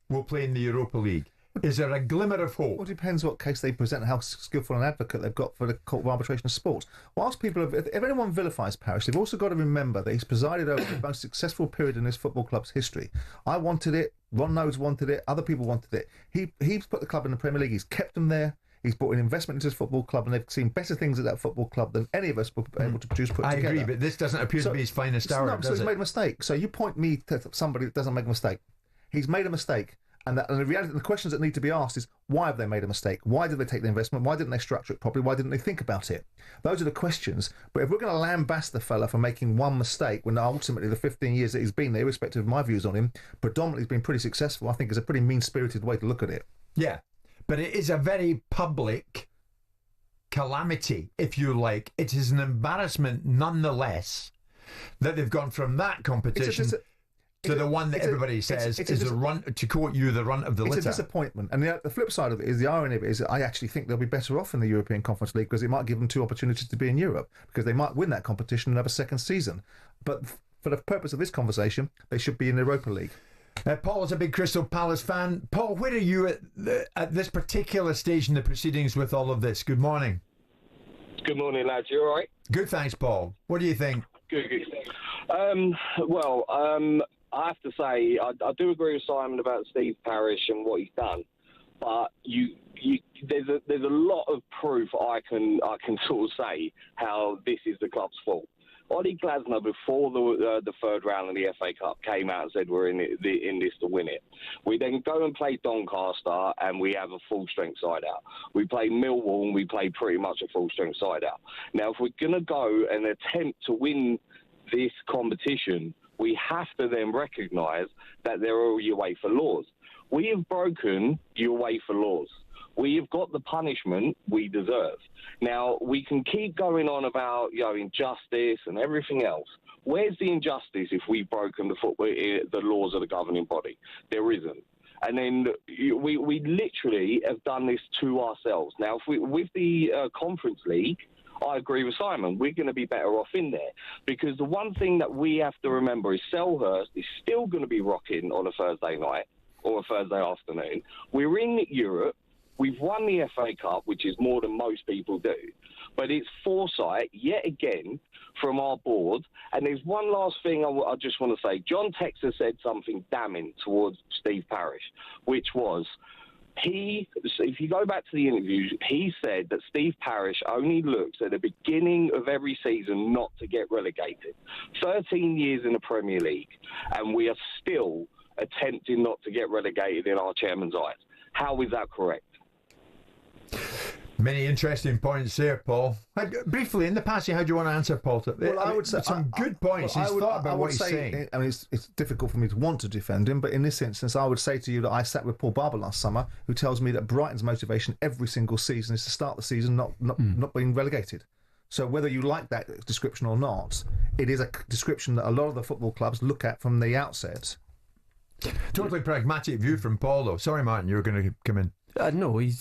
we'll play in the Europa League? Is there a glimmer of hope? Well, it depends what case they present and how skillful an advocate they've got for the Court of Arbitration of Sport. Whilst people have, if anyone vilifies Parish, they've also got to remember that he's presided over the most successful period in this football club's history. I wanted it, Ron Nodes wanted it, other people wanted it. He's put the club in the Premier League, he's kept them there, he's brought an investment into this football club, and they've seen better things at that football club than any of us were able to produce together. I agree, but this doesn't appear to be his finest hour, does it? So he's made a mistake. So you point me to somebody that doesn't make a mistake. He's made a mistake. And the reality, the questions that need to be asked is, why have they made a mistake? Why did they take the investment? Why didn't they structure it properly? Why didn't they think about it? Those are the questions. But if we're going to lambast the fella for making one mistake, when ultimately the 15 years that he's been there, irrespective of my views on him, predominantly he's been pretty successful, I think is a pretty mean-spirited way to look at it. Yeah, but it is a very public calamity, if you like. It is an embarrassment nonetheless that they've gone from that competition to the one that everybody says is the run, to quote you, the run of the litter. It's a disappointment. And the flip side of it is, the irony of it is that I actually think they'll be better off in the European Conference League because it might give them two opportunities to be in Europe, because they might win that competition and have a second season. But for the purpose of this conversation, they should be in the Europa League. Paul is a big Crystal Palace fan. Paul, where are you at this particular stage in the proceedings with all of this? Good morning. Good morning, lads. You all right? Good, thanks, Paul. What do you think? Good. I have to say, I do agree with Simon about Steve Parish and what he's done, but there's a lot of proof I can sort of say how this is the club's fault. Ollie Glasner, before the third round of the FA Cup, came out and said we're in this to win it. We then go and play Doncaster and we have a full-strength side out. We play Millwall and we play pretty much a full-strength side out. Now, if we're going to go and attempt to win this competition, we have to then recognise that there are UEFA laws. We have broken UEFA laws. We have got the punishment we deserve. Now, we can keep going on about injustice and everything else. Where's the injustice if we've broken the laws of the governing body? There isn't. And then we literally have done this to ourselves. Now, with the Conference League, I agree with Simon. We're going to be better off in there, because the one thing that we have to remember is Selhurst is still going to be rocking on a Thursday night or a Thursday afternoon. We're in Europe. We've won the FA Cup, which is more than most people do. But it's foresight, yet again, from our board. And there's one last thing I just want to say. John Texer said something damning towards Steve Parish, which was, if you go back to the interviews, he said that Steve Parish only looks at the beginning of every season not to get relegated. 13 years in the Premier League, and we are still attempting not to get relegated in our chairman's eyes. How is that correct? Many interesting points there, Paul. Briefly, in the passing, how do you want to answer, Paul? Well, I would say some good points. He's thought about what he's saying. I mean, it's difficult for me to want to defend him, but in this instance, I would say to you that I sat with Paul Barber last summer, who tells me that Brighton's motivation every single season is to start the season not being relegated. So whether you like that description or not, it is a description that a lot of the football clubs look at from the outset. Totally pragmatic view from Paul, though. Sorry, Martin, you were going to come in. No, he's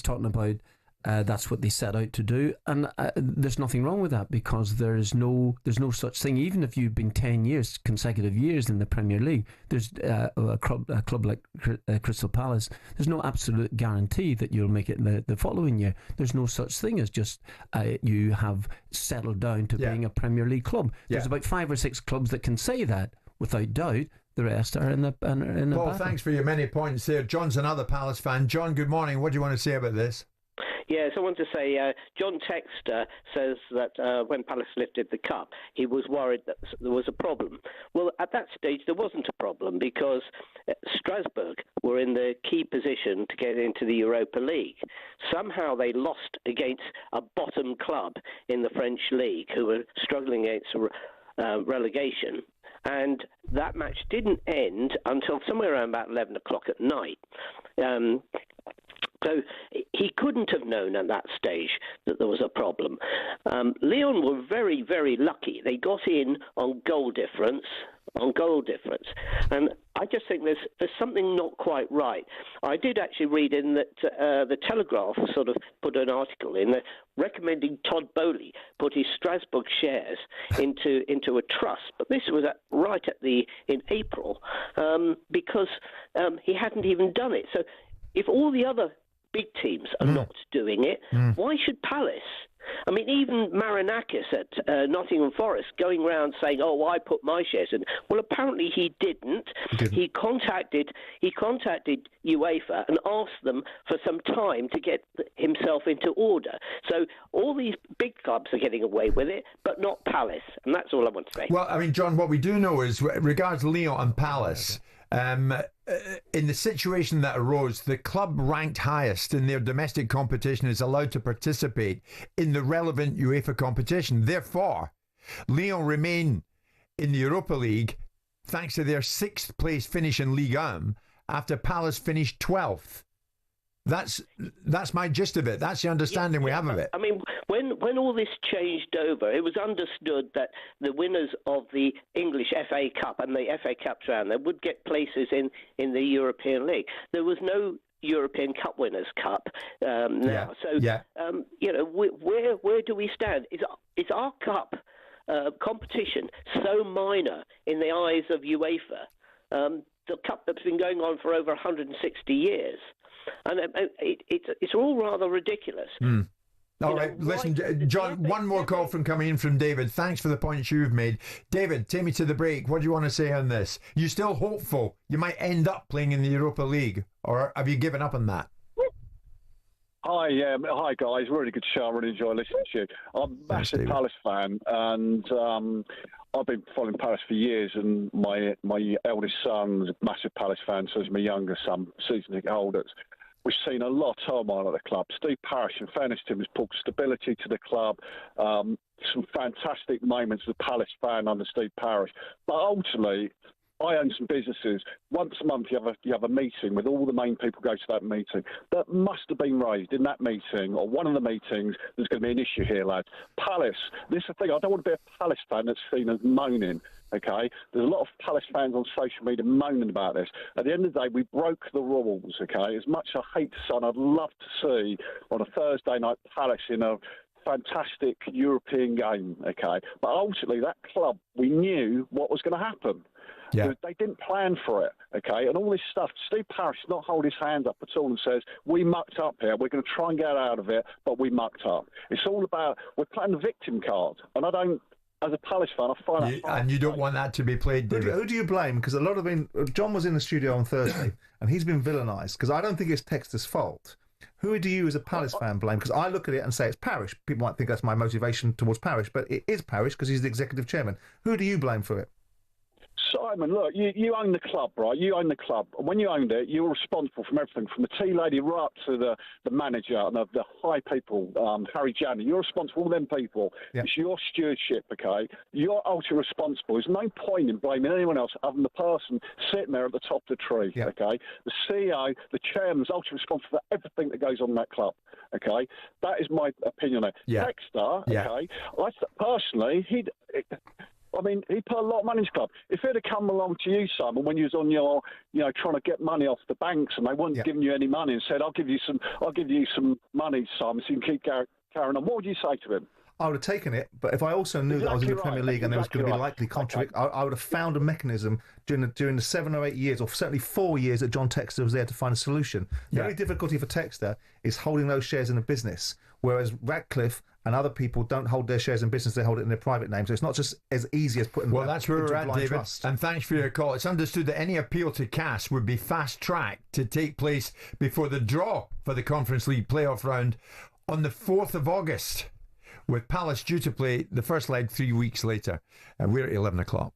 talking about that's what they set out to do, and there's nothing wrong with that, because there's no such thing. Even if you've been 10 years, consecutive years in the Premier League, there's a club like Crystal Palace. There's no absolute guarantee that you'll make it the following year. There's no such thing as just you have settled down to being a Premier League club. There's about 5 or 6 clubs that can say that without doubt. The rest are in the Paul, thanks for your many points there. John's another Palace fan. John, good morning. What do you want to say about this? Yes, I want to say John Textor says that when Palace lifted the cup, he was worried that there was a problem. Well, at that stage, there wasn't a problem because Strasbourg were in the key position to get into the Europa League. Somehow they lost against a bottom club in the French league who were struggling against relegation. And that match didn't end until somewhere around about 11 o'clock at night. So he couldn't have known at that stage that there was a problem. Lyon were very, very lucky. They got in on goal difference. And I just think there's something not quite right. I did actually read in that the Telegraph sort of put an article in there recommending Todd Bowley put his Strasbourg shares into a trust. But this was in April because he hadn't even done it. So if all the other big teams are not doing it, why should Palace? I mean, even Marinakis at Nottingham Forest going around saying, "Oh, I put my shares in." Well, apparently he didn't. He contacted UEFA and asked them for some time to get himself into order. So all these big clubs are getting away with it, but not Palace, and that's all I want to say. Well, I mean, John, what we do know is, regards Lyon and Palace, in the situation that arose, the club ranked highest in their domestic competition is allowed to participate in the relevant UEFA competition. Therefore, Lyon remain in the Europa League thanks to their 6th place finish in Ligue 1 after Palace finished 12th. That's my gist of it. That's the understanding we have of it. I mean, when all this changed over, it was understood that the winners of the English FA Cup and the FA Cup round they would get places in the European League. There was no European Cup Winners' Cup now. Where do we stand? Is our cup competition so minor in the eyes of UEFA? The cup that's been going on for over 160 years. And it's all rather ridiculous. All right, listen, John, one more call coming in from David. Thanks for the points you've made. David, take me to the break. What do you want to say on this? You still hopeful you might end up playing in the Europa League, or have you given up on that? Hi guys, really good show. I really enjoy listening to you. I'm a massive Palace fan, and I've been following Palace for years, and my eldest son's a massive Palace fan, so is my younger son, season ticket holders. We've seen a lot of turmoil at the club. Steve Parish, in fairness to him, has brought stability to the club. Some fantastic moments as a Palace fan under Steve Parish. But ultimately, I own some businesses. Once a month, you have a meeting with all the main people who go to that meeting. That must have been raised in that meeting, or one of the meetings. There's going to be an issue here, lads. Palace. This is the thing. I don't want to be a Palace fan that's seen as moaning. Okay, there's a lot of Palace fans on social media moaning about this. At the end of the day, we broke the rules. Okay, as much as I hate Son, I'd love to see on a Thursday night Palace in a fantastic European game. Okay, but ultimately that club, we knew what was going to happen. Yeah. They didn't plan for it, okay? And all this stuff, Steve Parish does not hold his hand up at all and says, we mucked up here, we're going to try and get out of it, but we mucked up. It's all about, we're playing the victim card. And I don't, as a Palace fan, I find that... And you don't want that to be played, David. Who do you blame? Because a lot of... John was in the studio on Thursday, and he's been villainised, because I don't think it's Texter's fault. Who do you, as a Palace fan, blame? Because I look at it and say it's Parish. People might think that's my motivation towards Parish, but it is Parish because he's the executive chairman. Who do you blame for it? Simon, look, you own the club, right? You own the club. And when you owned it, you were responsible from everything, from the tea lady right up to the manager and the high people, Harry Janney. You're responsible for them people. Yeah. It's your stewardship, okay? You're ultimately responsible. There's no point in blaming anyone else other than the person sitting there at the top of the tree, okay? The CEO, the chairman's ultimately responsible for everything that goes on in that club, okay? That is my opinion on it. Yeah. Texter, okay? Personally, he put a lot of money in his club. If he'd have come along to you, Simon, when you was on your, trying to get money off the banks, and they weren't giving you any money, and said, "I'll give you some money, Simon, so you can keep carrying on," what would you say to him? I would have taken it, but if I also knew that I was in the Premier League and there was going to be likely contract, I would have found a mechanism during the 7 or 8 years, or certainly 4 years that John Texter was there to find a solution. The only difficulty for Texter is holding those shares in a business, whereas Radcliffe and other people don't hold their shares in business, they hold it in their private name. So it's not just as easy as putting Well, that's where we're at, David. Trust. And thanks for your call. It's understood that any appeal to CAS would be fast-tracked to take place before the draw for the Conference League playoff round on the 4th of August, with Palace due to play the first leg 3 weeks later. And we're at 11 o'clock.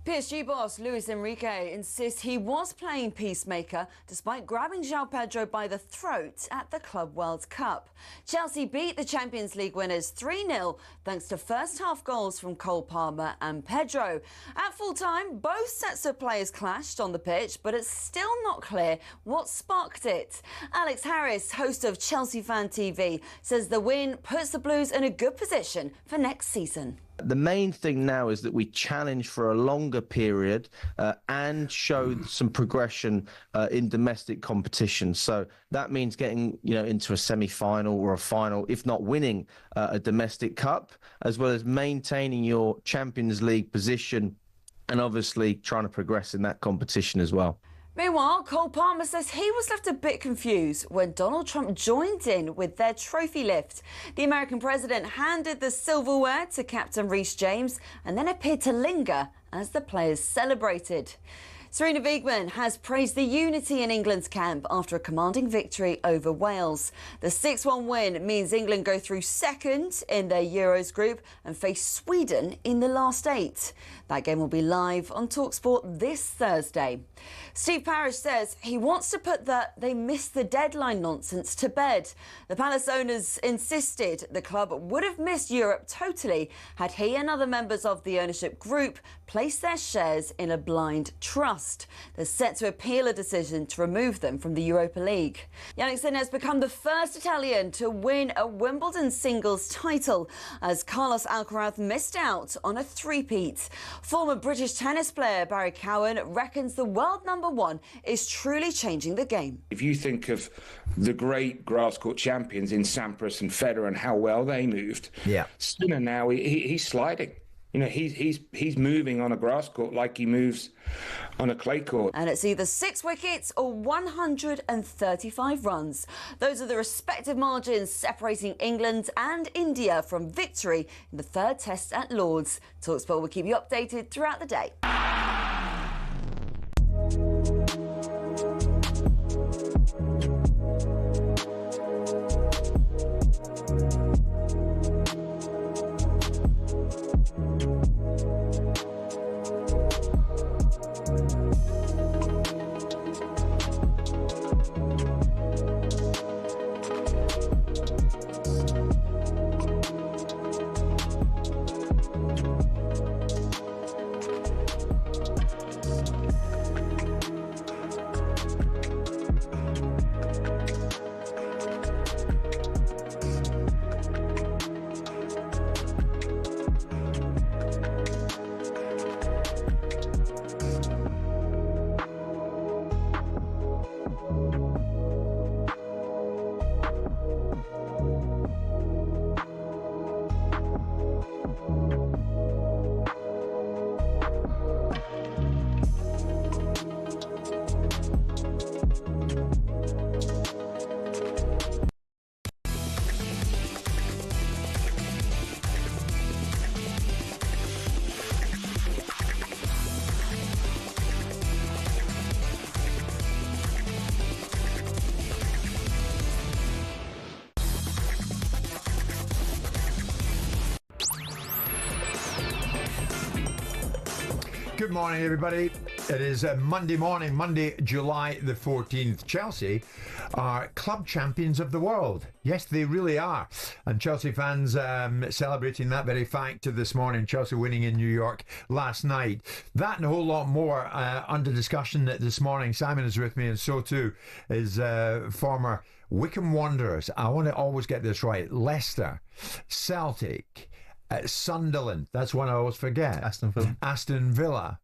PSG boss Luis Enrique insists he was playing peacemaker despite grabbing João Pedro by the throat at the Club World Cup. Chelsea beat the Champions League winners 3-0 thanks to first-half goals from Cole Palmer and Pedro. At full-time, both sets of players clashed on the pitch, but it's still not clear what sparked it. Alex Harris, host of Chelsea Fan TV, says the win puts the Blues in a good position for next season. The main thing now is that we challenge for a longer period and show some progression in domestic competition. So that means getting, into a semi-final or a final, if not winning a domestic cup, as well as maintaining your Champions League position and obviously trying to progress in that competition as well. Meanwhile, Cole Palmer says he was left a bit confused when Donald Trump joined in with their trophy lift. The American president handed the silverware to Captain Reece James and then appeared to linger as the players celebrated. Serena Wiegman has praised the unity in England's camp after a commanding victory over Wales. The 6-1 win means England go through second in their Euros group and face Sweden in the last 8. That game will be live on talkSPORT this Thursday. Steve Parish says he wants to put the "they missed the deadline" nonsense to bed. The Palace owners insisted the club would have missed Europe totally had he and other members of the ownership group placed their shares in a blind trust. They're set to appeal a decision to remove them from the Europa League. Yannick Sinner has become the first Italian to win a Wimbledon singles title as Carlos Alcaraz missed out on a three-peat. Former British tennis player Barry Cowan reckons the world #1 is truly changing the game. If you think of the great grass court champions in Sampras and Federer and how well they moved, Sinner now he's sliding. He's moving on a grass court like he moves on a clay court. And it's either 6 wickets or 135 runs. Those are the respective margins separating England and India from victory in the third test at Lord's. talkSPORT will keep you updated throughout the day. Good morning, everybody. It is Monday morning, Monday, July the 14th. Chelsea are club champions of the world. Yes, they really are. And Chelsea fans celebrating that very fact this morning. Chelsea winning in New York last night. That and a whole lot more under discussion this morning. Simon is with me, and so too is former Wycombe Wanderers. I want to always get this right. Leicester, Celtic, Sunderland, that's one I always forget. Aston Villa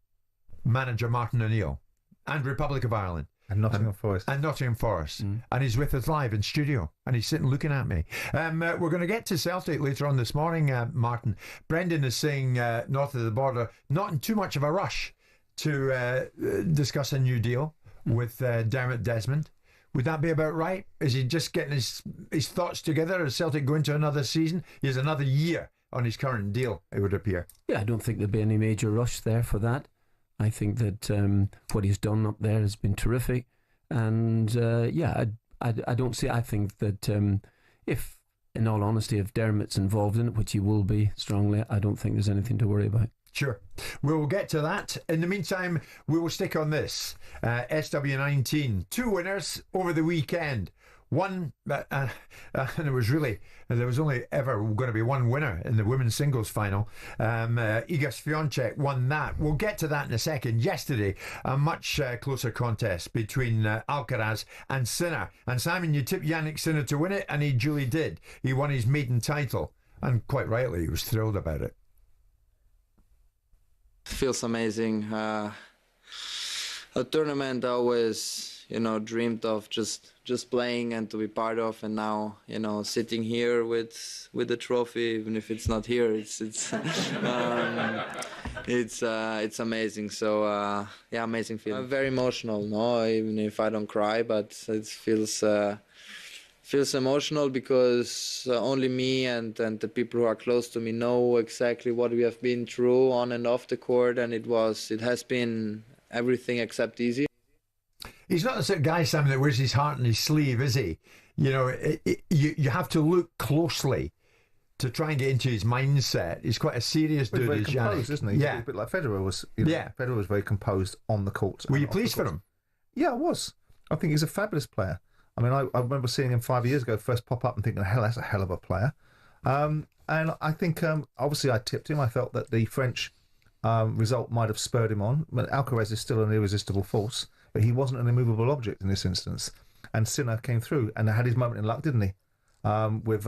manager Martin O'Neill, and Republic of Ireland. And Nottingham Forest. And Nottingham Forest. And he's with us live in studio. And he's sitting looking at me. We're going to get to Celtic later on this morning, Martin. Brendan is saying north of the border, not in too much of a rush to discuss a new deal with Dermot Desmond. Would that be about right? Is he just getting his thoughts together as Celtic go into another season? He has another year on his current deal, it would appear. Yeah, I don't think there'd be any major rush there for that. I think that what he's done up there has been terrific. And I don't see, I think that if, in all honesty, if Dermot's involved in it, which he will be strongly, I don't think there's anything to worry about. Sure. We'll get to that. In the meantime, we will stick on this. SW19, 2 winners over the weekend. One, and it was really, there was only ever going to be one winner in the women's singles final. Iga Swiatek won that. We'll get to that in a second. Yesterday, a much closer contest between Alcaraz and Sinner. And Simon, you tipped Yannick Sinner to win it, and he duly did. He won his maiden title, and quite rightly, he was thrilled about it. Feels amazing. A tournament I always, dreamed of just playing and to be part of, and now, sitting here with the trophy, even if it's not here, it's amazing. So amazing feeling. I'm very emotional, no, even if I don't cry, but it feels emotional because only me and the people who are close to me know exactly what we have been through on and off the court, and it has been everything except easy. He's not the sort of guy, Simon, that wears his heart on his sleeve, is he? You have to look closely to try and get into his mindset. He's quite a serious dude. Very composed, isn't he? Yeah. A bit like Federer was. Federer was very composed on the court. Were you pleased for him? Yeah, I was. I think he's a fabulous player. I mean, I remember seeing him 5 years ago first pop up and thinking, hell, that's a hell of a player. And I think, obviously, I tipped him. I felt that the French result might have spurred him on. But Alcaraz is still an irresistible force. But he wasn't an immovable object in this instance. And Sinner came through and had his moment in luck, didn't he? With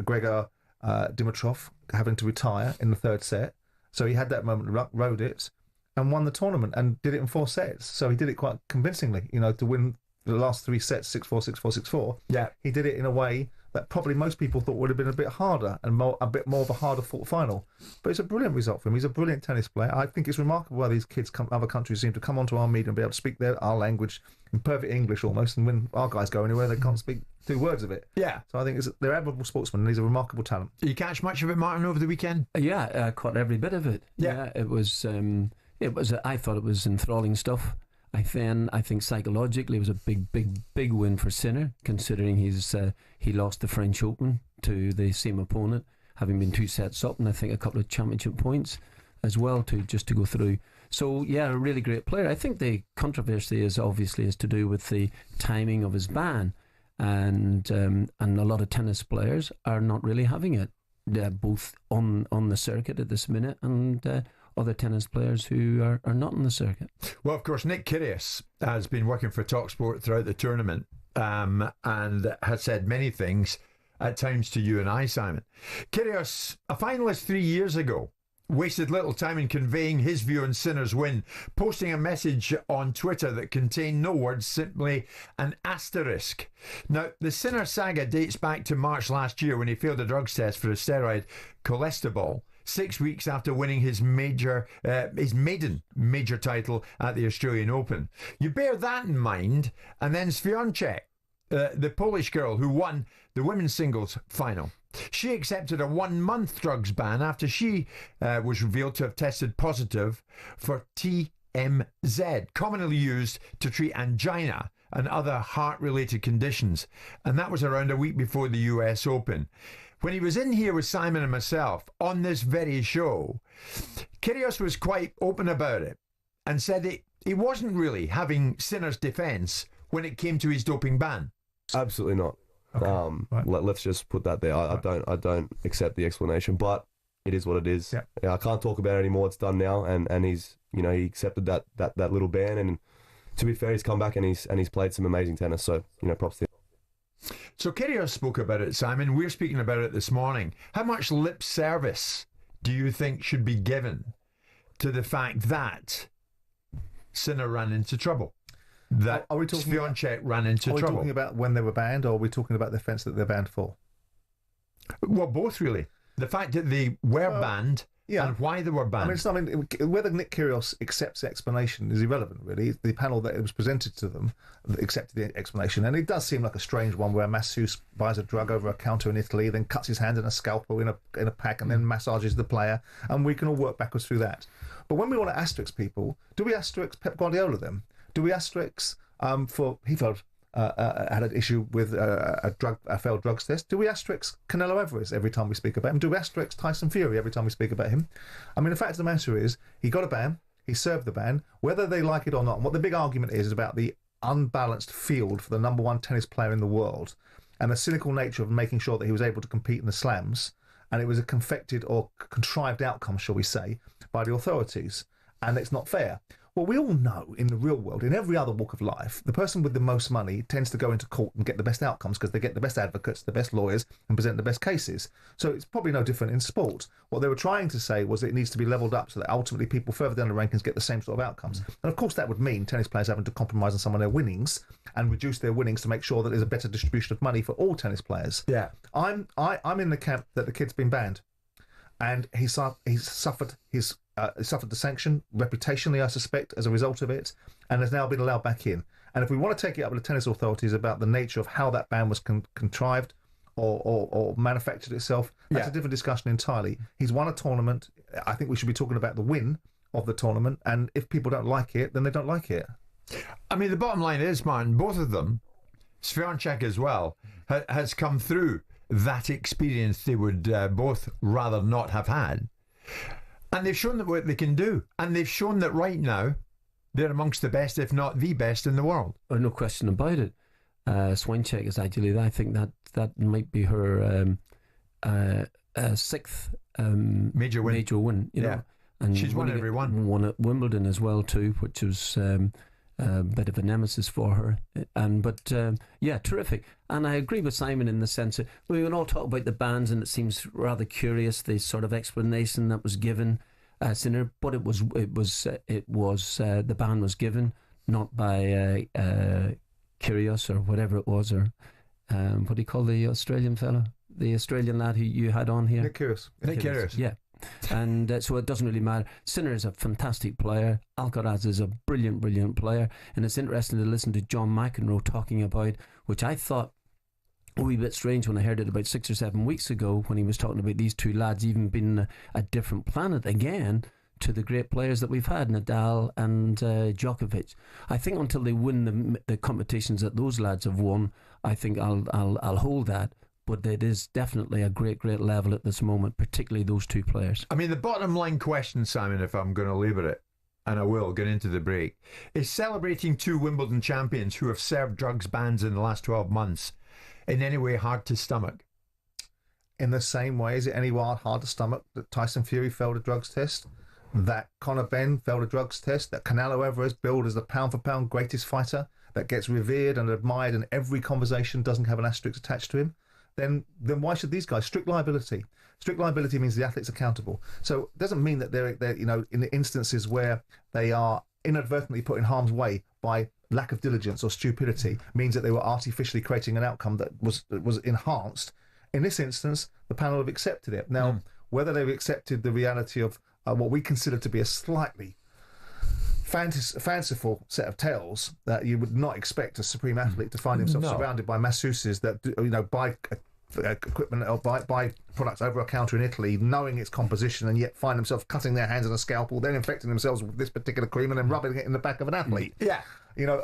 Gregor Dimitrov having to retire in the third set. So he had that moment in luck, rode it, and won the tournament and did it in 4 sets. So he did it quite convincingly, to win the last 3 sets, 6-4, 6-4, 6-4. Yeah. He did it in a way that probably most people thought would have been a bit harder and a bit more of a harder fought final. But it's a brilliant result for him. He's a brilliant tennis player. I think it's remarkable how these kids other countries seem to come onto our media and be able to speak our language in perfect English almost, and when our guys go anywhere, they can't speak 2 words of it. Yeah. So I think they're admirable sportsmen, and he's a remarkable talent. Did you catch much of it, Martin, over the weekend? Yeah, caught every bit of it. Yeah, it was. I thought it was enthralling stuff. I think psychologically it was a big win for Sinner, considering he lost the French Open to the same opponent, having been 2 sets up, and I think a couple of championship points as well to go through. So yeah, a really great player. I think the controversy is to do with the timing of his ban, and a lot of tennis players are not really having it, both on the circuit at this minute and other tennis players who are not on the circuit. Well, of course, Nick Kyrgios has been working for talkSPORT throughout the tournament and has said many things at times to you and I, Simon. Kyrgios, a finalist 3 years ago, wasted little time in conveying his view on Sinner's win, posting a message on Twitter that contained no words, simply an asterisk. Now, the Sinner saga dates back to March last year when he failed a drugs test for a steroid, cholesterol, 6 weeks after winning his maiden major title at the Australian Open. You bear that in mind, and then Swiatek, the Polish girl who won the women's singles final. She accepted a 1-month drugs ban after she was revealed to have tested positive for TMZ, commonly used to treat angina and other heart-related conditions. And that was around a week before the US Open. When he was in here with Simon and myself on this very show, Kyrgios was quite open about it. and said he wasn't really having Sinner's defence when it came to his doping ban. Absolutely not. Okay. Let's just put that there. I don't accept the explanation, but it is what it is. Yeah, I can't talk about it anymore. It's done now, and he's he accepted that little ban, and to be fair, he's come back and he's played some amazing tennis. So props to him. So Kyrgios spoke about it, Simon. We're speaking about it this morning. How much lip service do you think should be given to the fact that Sinner ran into trouble? That are we talking Swiatek ran into trouble? Are we talking about when they were banned, or are we talking about the offence that they're banned for? Well, both really. The fact that they were banned and why they were banned. Whether Nick Kyrgios accepts the explanation is irrelevant, really. The panel that it was presented to them accepted the explanation, and it does seem like a strange one where masseuse buys a drug over a counter in Italy, then cuts his hand in a scalpel in a pack, and then massages the player, and we can all work backwards through that. But when we want to asterisk people, do we asterisk Pep Guardiola then? Do we asterisk he had an issue with a failed drugs test? Do we asterisk Canelo Alvarez every time we speak about him? Do we asterisk Tyson Fury every time we speak about him? I mean, the fact of the matter is, he got a ban, he served the ban, whether they like it or not. And what the big argument is about the unbalanced field for the number one tennis player in the world, and the cynical nature of making sure that he was able to compete in the slams, and it was a confected or contrived outcome, shall we say, by the authorities, and it's not fair. Well, we all know in the real world, in every other walk of life, the person with the most money tends to go into court and get the best outcomes because they get the best advocates, the best lawyers, and present the best cases. So it's probably no different in sport. What they were trying to say was that it needs to be levelled up so that ultimately people further down the rankings get the same sort of outcomes. And of course that would mean tennis players having to compromise on some of their winnings and reduce their winnings to make sure that there's a better distribution of money for all tennis players. Yeah, I'm in the camp that the kid's been banned, and he's suffered the sanction reputationally, I suspect, as a result of it, and has now been allowed back in. And if we want to take it up with the tennis authorities about the nature of how that ban was contrived or manufactured itself, that's a different discussion entirely. He's won a tournament. I think we should be talking about the win of the tournament, and if people don't like it, then they don't like it. I mean, the bottom line is, man, both of them, Swiatek as well, has come through that experience they would both rather not have had. And they've shown that what they can do. And they've shown that right now, they're amongst the best, if not the best in the world. Oh, no question about it. Swiatek is actually, I think that might be her sixth major win. You know? And she's won every one. Won at Wimbledon as well too, which was a bit of a nemesis for her. But terrific. And I agree with Simon in the sense that we can all talk about the bans, and it seems rather curious the sort of explanation that was given, Sinner. But it was the ban was given not by Kyrgios or whatever it was, or what do you call the Australian fellow, the Australian lad who you had on here, Nick Kyrgios. Yeah. And so it doesn't really matter. Sinner is a fantastic player. Alcaraz is a brilliant player. And it's interesting to listen to John McEnroe talking about, which I thought a wee bit strange when I heard it about 6 or 7 weeks ago, when he was talking about these two lads even being a different planet again to the great players that we've had, Nadal and Djokovic. I think until they win the competitions that those lads have won, I think I'll hold that. But it is definitely a great level at this moment, particularly those two players. I mean, the bottom line question, Simon, if I'm going to labour it, and I will get into the break, is celebrating two Wimbledon champions who have served drugs bans in the last 12 months in any way hard to stomach? In the same way, is it any way hard to stomach that Tyson Fury failed a drugs test, that Conor Benn failed a drugs test, that Canelo Alvarez billed as the pound-for-pound greatest fighter that gets revered and admired and every conversation doesn't have an asterisk attached to him? Then why should these guys? Strict liability. Strict liability means the athlete's accountable. So it doesn't mean that they're in the instances where they are inadvertently put in harm's way by lack of diligence or stupidity, means that they were artificially creating an outcome that was enhanced. In this instance, the panel have accepted it. Now, whether they've accepted the reality of what we consider to be a slightly fanciful set of tales, that you would not expect a supreme athlete to find himself surrounded by masseuses that buy equipment or buy products over a counter in Italy, knowing its composition, and yet find themselves cutting their hands on a scalpel, then infecting themselves with this particular cream and then rubbing it in the back of an athlete. Yeah,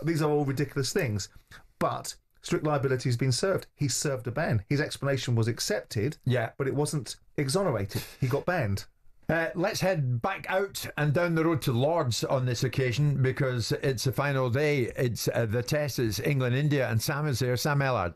these are all ridiculous things. But strict liability has been served. He served a ban. His explanation was accepted. Yeah, but it wasn't exonerated. He got banned. Let's head back out and down the road to Lords on this occasion, because it's the final day. It's the test is England-India, and Sam is there. Sam Ellard.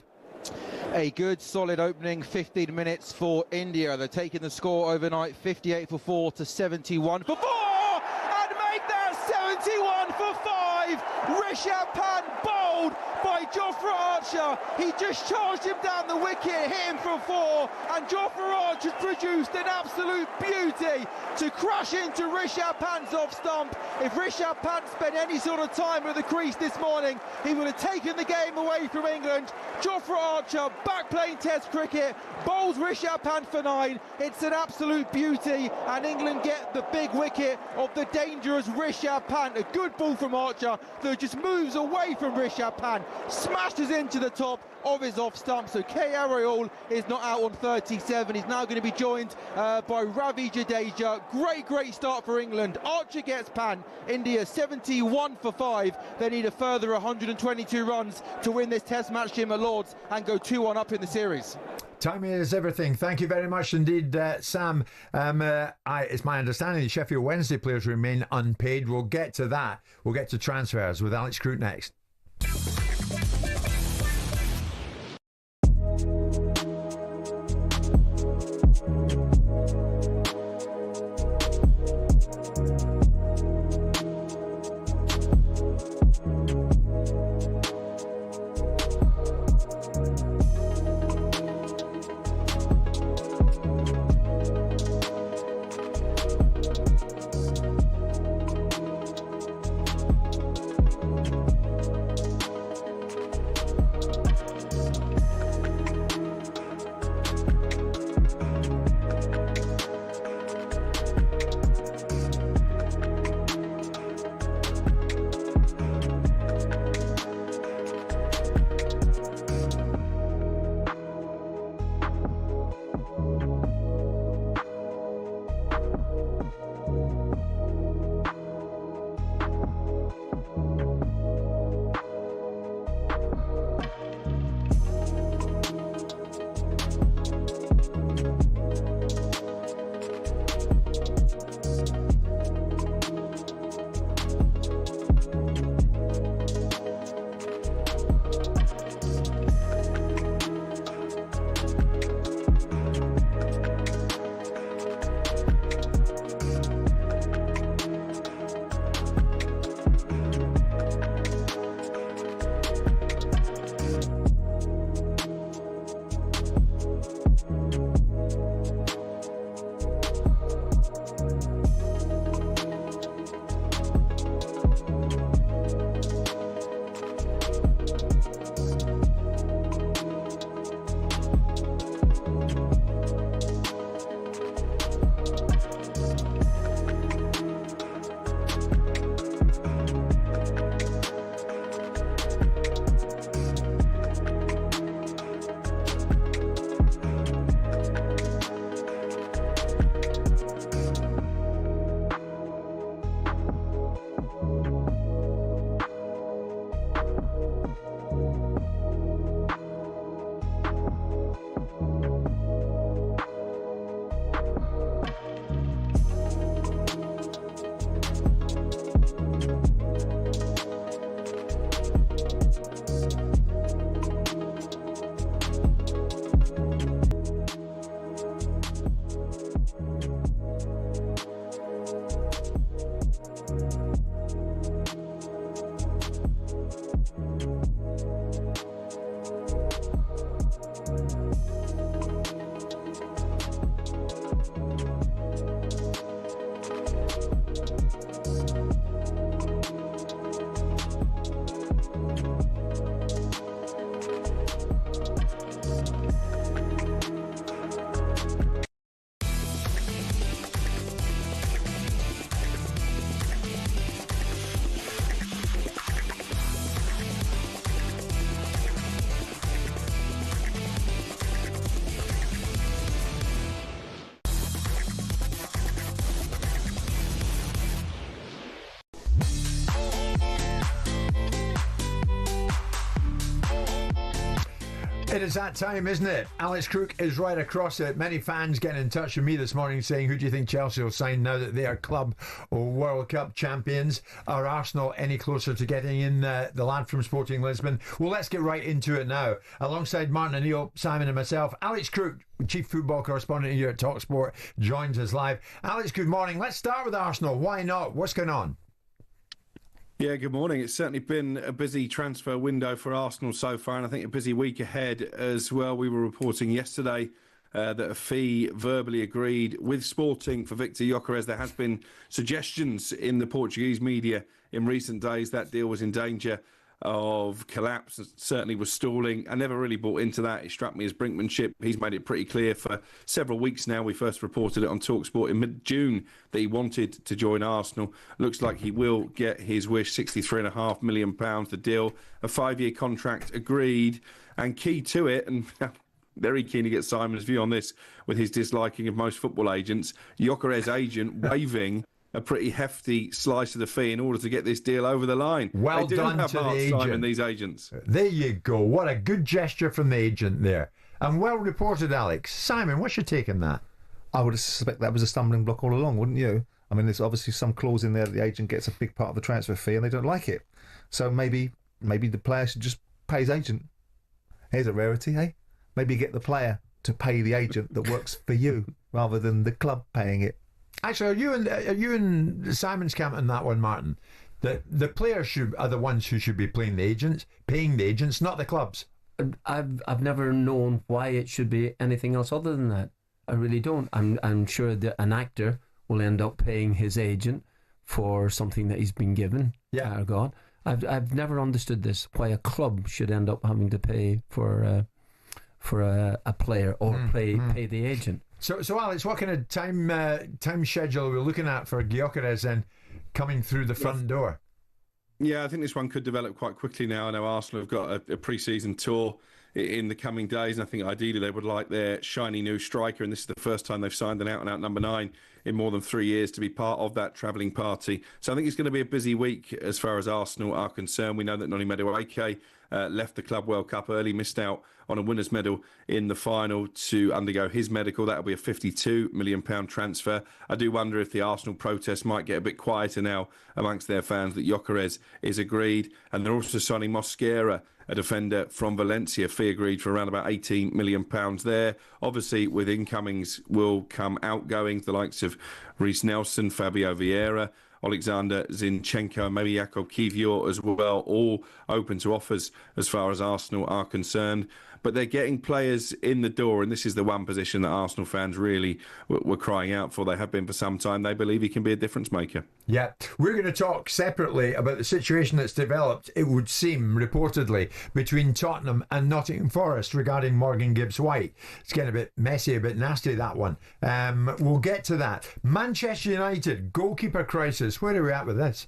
A good solid opening 15 minutes for India. They're taking the score overnight 58 for 4 to 71 for 4, and make that 71 for 5. Rishabh Pant bowled by Jofra Archer. He just charged him down the wicket, hit him for 4, and Jofra Archer's produced an absolute beauty to crash into Rishabh Pant's off stump. If Rishabh Pant spent any sort of time at the crease this morning, he would have taken the game away from England. Jofra Archer back playing Test cricket, bowls Rishabh Pant for 9. It's an absolute beauty, and England get the big wicket of the dangerous Rishabh Pant. A good ball from Archer that just moves away from Rishabh Pant, smashes into the top of his off stump. So KR Rahul is not out on 37. He's now going to be joined by Ravi Jadeja. Great start for England. Archer gets Pant. India 71 for 5. They need a further 122 runs to win this Test match game at Lords and go 2-1 up in the series. Time is everything. Thank you very much indeed, Sam. It's my understanding the Sheffield Wednesday players remain unpaid. We'll get to that. We'll get to transfers with Alex Croot next. It is that time, isn't it? Alex Crook is right across it. Many fans getting in touch with me this morning saying, who do you think Chelsea will sign now that they are Club or World Cup champions? Are Arsenal any closer to getting in the lad from Sporting Lisbon? Well, let's get right into it now. Alongside Martin O'Neill, Simon and myself, Alex Crook, Chief Football Correspondent here at talkSPORT, joins us live. Alex, good morning. Let's start with Arsenal. Why not? What's going on? Yeah, good morning. It's certainly been a busy transfer window for Arsenal so far, and I think a busy week ahead as well. We were reporting yesterday that a fee verbally agreed with Sporting for Victor Gyökeres. There has been suggestions in the Portuguese media in recent days that deal was in danger of collapse. It certainly was stalling. I never really bought into that. It struck me as brinkmanship. He's made it pretty clear for several weeks now. We first reported it on talkSPORT in mid-June that he wanted to join Arsenal. Looks like he will get his wish, £63.5 million, the deal. A 5-year contract agreed. And key to it, and very keen to get Simon's view on this with his disliking of most football agents, Gyökeres' agent waiving a pretty hefty slice of the fee in order to get this deal over the line. Well done to the agent. Simon, these agents. There you go. What a good gesture from the agent there. And well reported, Alex. Simon, what's your take on that? I would suspect that was a stumbling block all along, wouldn't you? I mean, there's obviously some clause in there that the agent gets a big part of the transfer fee and they don't like it. So maybe the player should just pay his agent. Here's a rarity, eh? Maybe get the player to pay the agent that works for you rather than the club paying it. Actually, are you in Simon's camp on that one, Martin? That the players are the ones who should be paying the agents, not the clubs. I've never known why it should be anything else other than that. I really don't. I'm sure that an actor will end up paying his agent for something that he's been given. Yeah. God, I've never understood this. Why a club should end up having to pay for a player or pay the agent. So Alex, what kind of time schedule are we looking at for Gyökeres then coming through the front door? Yeah, I think this one could develop quite quickly now. I know Arsenal have got a pre-season tour in the coming days, and I think ideally they would like their shiny new striker, and this is the first time they've signed an out-and-out number 9 in more than 3 years to be part of that travelling party. So I think it's going to be a busy week as far as Arsenal are concerned. We know that Noni Madueke left the Club World Cup early, missed out on a winner's medal in the final to undergo his medical. That'll be a £52 million transfer. I do wonder if the Arsenal protest might get a bit quieter now amongst their fans that Gyökeres is agreed. And they're also signing Mosquera, a defender from Valencia, fee agreed for around about £18 million there. Obviously, with incomings will come outgoings, the likes of Reece Nelson, Fabio Vieira, Alexander Zinchenko and maybe Jakub Kiwior as well, all open to offers as far as Arsenal are concerned. But they're getting players in the door, and this is the one position that Arsenal fans really were crying out for. They have been for some time. They believe he can be a difference maker. Yeah, we're going to talk separately about the situation that's developed, it would seem, reportedly, between Tottenham and Nottingham Forest regarding Morgan Gibbs-White. It's getting a bit messy, a bit nasty, that one. We'll get to that. Manchester United, goalkeeper crisis. Where are we at with this?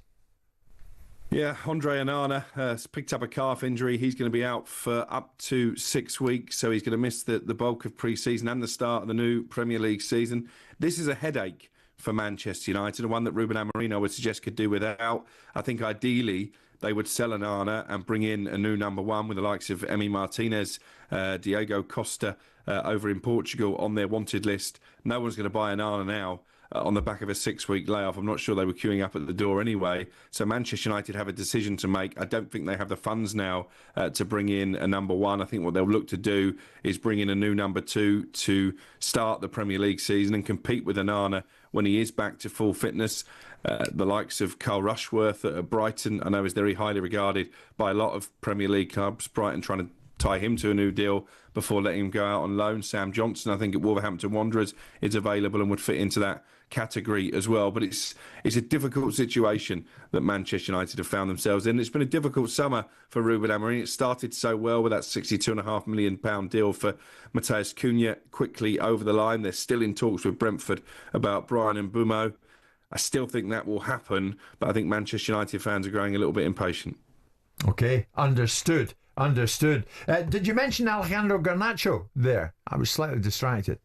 Yeah, Andre Onana has picked up a calf injury. He's going to be out for up to 6 weeks, so he's going to miss the bulk of pre-season and the start of the new Premier League season. This is a headache for Manchester United, and one that Ruben Amorim would suggest could do without. I think ideally they would sell Onana and bring in a new number 1 with the likes of Emi Martinez, Diogo Costa over in Portugal on their wanted list. No one's going to buy Onana now. On the back of a 6-week layoff. I'm not sure they were queuing up at the door anyway. So Manchester United have a decision to make. I don't think they have the funds now to bring in a number 1. I think what they'll look to do is bring in a new number 2 to start the Premier League season and compete with Onana when he is back to full fitness. The likes of Carl Rushworth at Brighton, I know is very highly regarded by a lot of Premier League clubs. Brighton trying to tie him to a new deal before letting him go out on loan. Sam Johnson, I think at Wolverhampton Wanderers, is available and would fit into that category as well. But it's a difficult situation that Manchester United have found themselves in. It's been a difficult summer for Ruben Amorim. It started so well with that £62.5 million deal for Mateus Cunha, quickly over the line. They're still in talks with Brentford about Brian Mbeumo. I still think that will happen, but I think Manchester United fans are growing a little bit impatient. Okay, understood. Did you mention Alejandro Garnacho there? I was slightly distracted.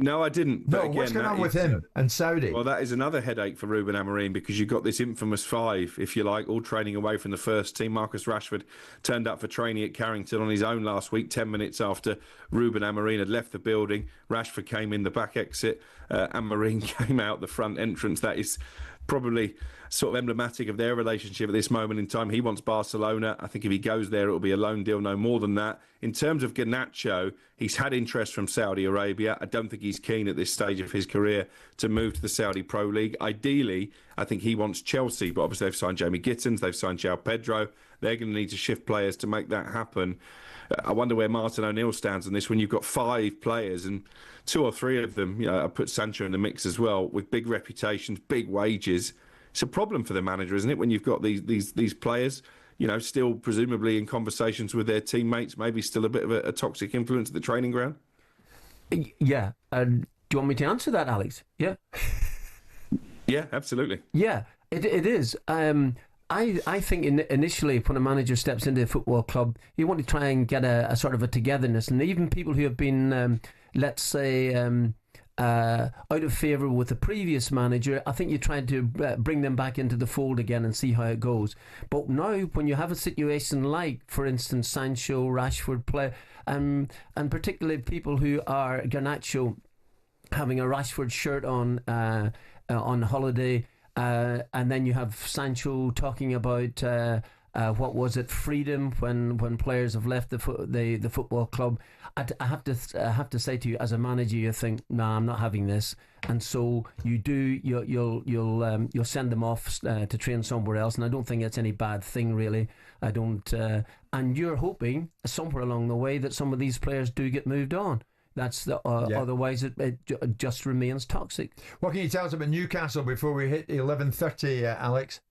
No, I didn't. But again, what's going on with him and Saudi? Well, that is another headache for Ruben Amorim, because you've got this infamous five, if you like, all training away from the first team. Marcus Rashford turned up for training at Carrington on his own last week, 10 minutes after Ruben Amorim had left the building. Rashford came in the back exit. Amorim came out the front entrance. That is probably sort of emblematic of their relationship at this moment in time. He wants Barcelona. I think if he goes there, it'll be a loan deal, no more than that. In terms of Garnacho, he's had interest from Saudi Arabia. I don't think he's keen at this stage of his career to move to the Saudi Pro League. Ideally, I think he wants Chelsea, but obviously they've signed Jamie Gittins, they've signed João Pedro. They're going to need to shift players to make that happen. I wonder where Martin O'Neill stands on this when you've got 5 players and 2 or 3 of them, I put Sancho in the mix as well, with big reputations, big wages. It's a problem for the manager, isn't it, when you've got these players, still presumably in conversations with their teammates, maybe still a bit of a toxic influence at the training ground? Yeah. Do you want me to answer that, Alex? Yeah. Yeah, absolutely. Yeah, it is. I think initially when a manager steps into a football club, you want to try and get a sort of a togetherness. And even people who have been, let's say, out of favour with the previous manager, I think you try to bring them back into the fold again and see how it goes. But now, when you have a situation like, for instance, Sancho, Rashford play, and particularly people who are Garnacho having a Rashford shirt on holiday, and then you have Sancho talking about what was it, freedom when players have left the football club. I have to say to you, as a manager, you think, nah, I'm not having this, and so you'll send them off to train somewhere else, and I don't think it's any bad thing, really. I don't, and you're hoping somewhere along the way that some of these players do get moved on. That's otherwise it just remains toxic. What can you tell us about Newcastle before we hit 11:30, Alex?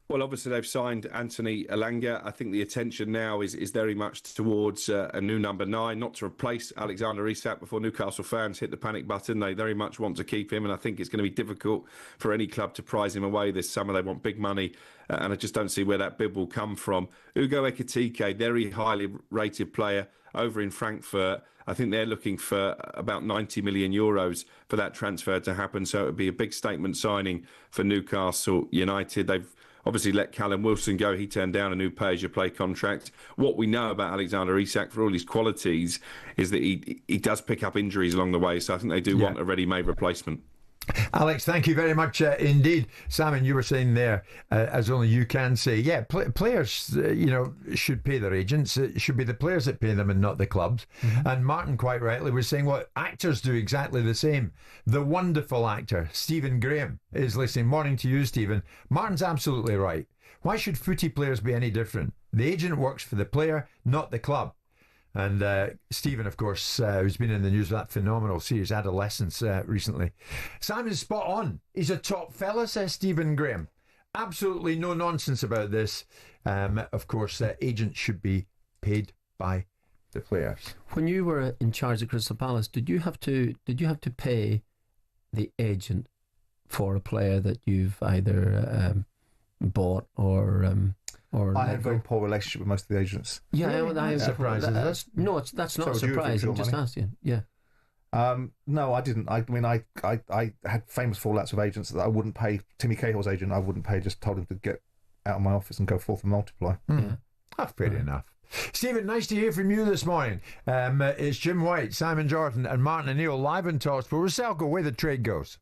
Well, obviously they've signed Anthony Elanga. I think the attention now is very much towards a new number 9, not to replace Alexander Isak before Newcastle fans hit the panic button. They very much want to keep him, and I think it's going to be difficult for any club to prize him away this summer. They want big money, and I just don't see where that bid will come from. Ugo Ekitike, very highly rated player over in Frankfurt. I think they're looking for about 90 million euros for that transfer to happen, so it would be a big statement signing for Newcastle United. They've obviously let Callum Wilson go. He turned down a new pay-as-you-play contract. What we know about Alexander Isak, for all his qualities, is that he does pick up injuries along the way, so I think they do want a ready-made replacement. Alex, thank you very much indeed. Simon, you were saying there, as only you can say, players, should pay their agents. It should be the players that pay them and not the clubs. Mm-hmm. And Martin, quite rightly, was saying, well, actors do exactly the same. The wonderful actor, Stephen Graham, is listening. Morning to you, Stephen. Martin's absolutely right. Why should footy players be any different? The agent works for the player, not the club. And Stephen, of course, who's been in the news with that phenomenal series Adolescence recently. Simon's spot on. He's a top fella, says Stephen Graham. Absolutely no nonsense about this. Of course, agents should be paid by the players. When you were in charge of Crystal Palace, did you have to pay the agent for a player that you've either bought or I had a very poor relationship with most of the agents. Yeah, really? I am surprised. that's not a surprise. I'm just asking. Yeah. No, I didn't. I mean, I had famous fallouts with agents that I wouldn't pay. Timmy Cahill's agent, I wouldn't pay. Just told him to get out of my office and go forth and multiply. Yeah. Fair enough. Stephen, nice to hear from you this morning. It's Jim White, Simon Jordan, and Martin O'Neill live on talkSPORT. Roselco, where the trade goes.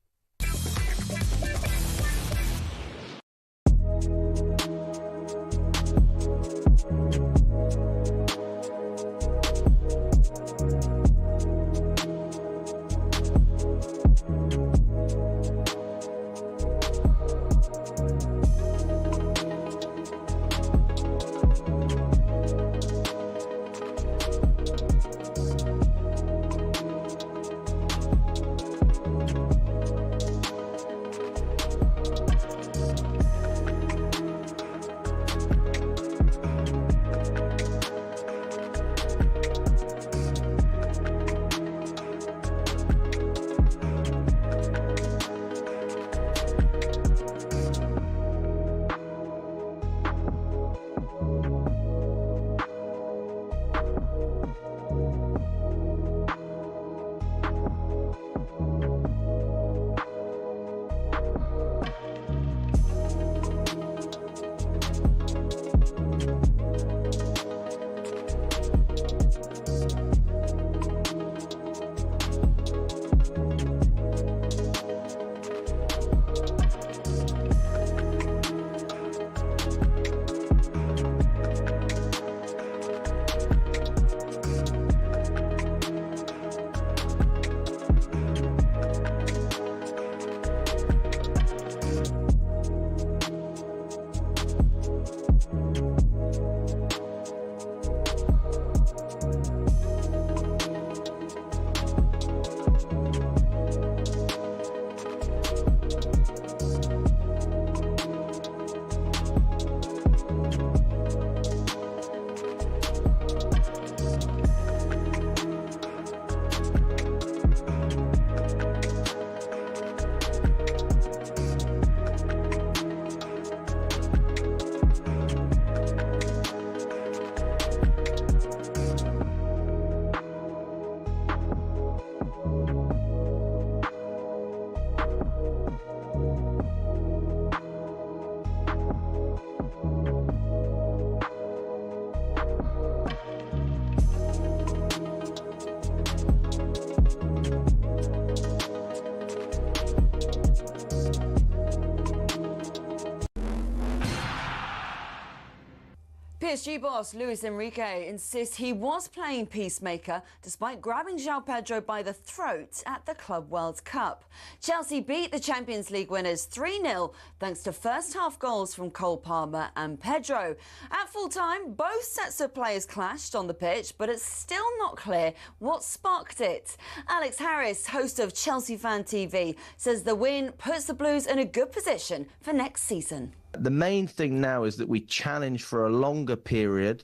PSG boss Luis Enrique insists he was playing peacemaker despite grabbing João Pedro by the throat at the Club World Cup. Chelsea beat the Champions League winners 3-0 thanks to first-half goals from Cole Palmer and Pedro. At full-time, both sets of players clashed on the pitch, but it's still not clear what sparked it. Alex Harris, host of Chelsea Fan TV, says the win puts the Blues in a good position for next season. The main thing now is that we challenge for a longer period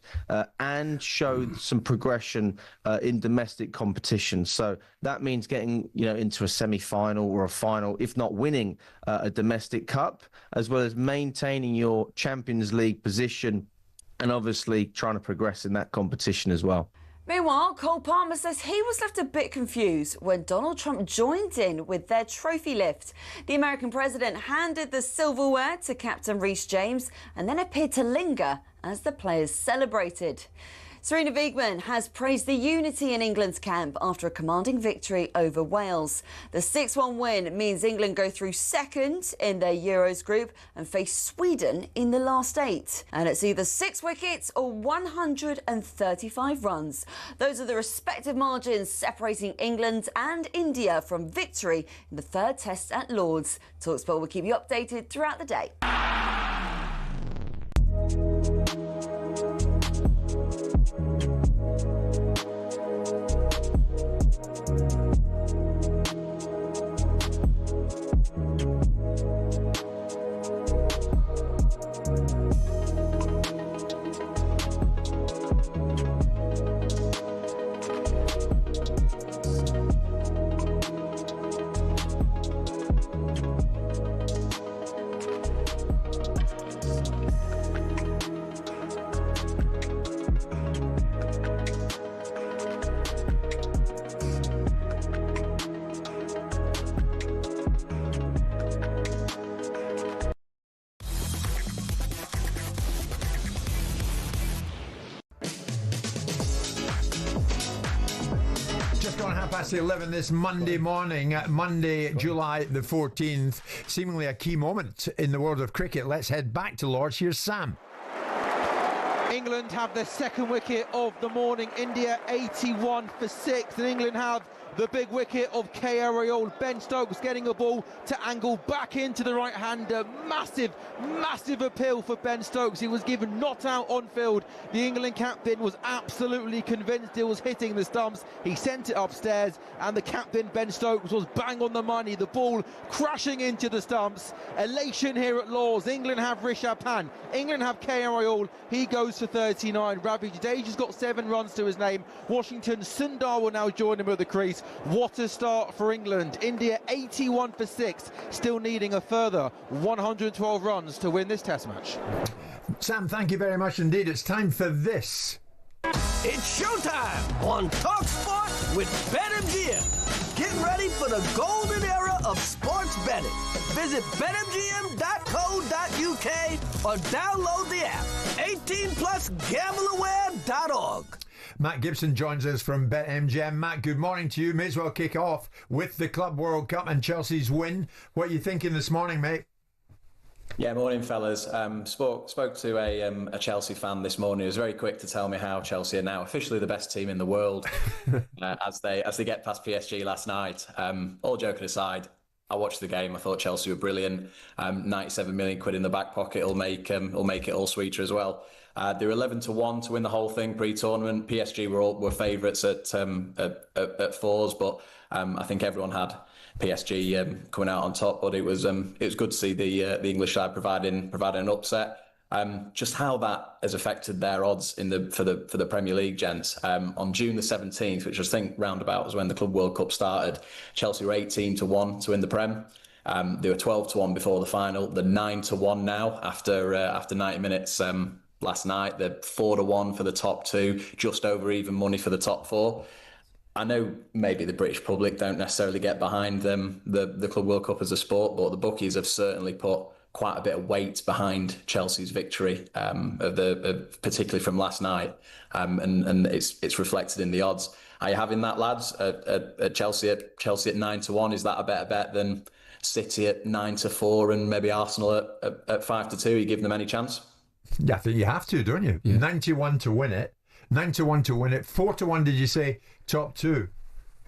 and show some progression in domestic competition. So that means getting, into a semi-final or a final, if not winning a domestic cup, as well as maintaining your Champions League position and obviously trying to progress in that competition as well. Meanwhile, Cole Palmer says he was left a bit confused when Donald Trump joined in with their trophy lift. The American president handed the silverware to Captain Reece James and then appeared to linger as the players celebrated. Serena Wiegman has praised the unity in England's camp after a commanding victory over Wales. The 6-1 win means England go through second in their Euros group and face Sweden in the last 8. And it's either 6 wickets or 135 runs. Those are the respective margins separating England and India from victory in the third test at Lord's. talkSPORT will keep you updated throughout the day. Past 11 this Monday morning, Monday, July the 14th. Seemingly a key moment in the world of cricket. Let's head back to Lord's. Here's Sam. England have their second wicket of the morning. India 81 for 6, and England have the big wicket of KO. Ben Stokes getting a ball to angle back into the right-hander. Massive appeal for Ben Stokes. He was given not out on field. The England captain was absolutely convinced it was hitting the stumps. He sent it upstairs, and the captain, Ben Stokes, was bang on the money. The ball crashing into the stumps. Elation here at Lord's. England have Rishabh Pant. England have KO. He goes for 39. Ravi Jadeja's got 7 runs to his name. Washington Sundar will now join him at the crease. What a start for England. India 81 for 6, still needing a further 112 runs to win this test match. Sam, thank you very much indeed. It's time for this. It's showtime on talkSPORT with BetMGM. Get ready for the golden era of sports betting. Visit betmgm.co.uk or download the app. 18+gambleaware.org. Matt Gibson joins us from BetMGM. Matt, good morning to you. May as well kick off with the Club World Cup and Chelsea's win. What are you thinking this morning, mate? Yeah, morning, fellas. Spoke to a Chelsea fan this morning. He was very quick to tell me how Chelsea are now officially the best team in the world as they get past PSG last night. All joking aside, I watched the game. I thought Chelsea were brilliant. 97 million quid in the back pocket will make it all sweeter as well. They were 11-1 to win the whole thing pre-tournament. PSG were favourites at 4s, but I think everyone had PSG coming out on top. But it was good to see the English side providing an upset. Just how that has affected their odds for the Premier League, gents. On June the 17th, which I think roundabout was when the Club World Cup started, Chelsea were 18-1 to win the Prem. They were 12-1 before the final. They're 9-1 now after 90 minutes. Last night, they're 4-1 for the top 2, just over even money for the top 4. I know maybe the British public don't necessarily get behind the Club World Cup as a sport, but the bookies have certainly put quite a bit of weight behind Chelsea's victory, particularly from last night, and it's reflected in the odds. Are you having that, lads, at Chelsea at 9-1? Is that a better bet than City at 9-4 and maybe Arsenal at 5-2? Are you giving them any chance? Yeah, I think you have to, don't you? Yeah. 9-1 to win it. 9-1 to win it. 4-1, did you say? Top 2.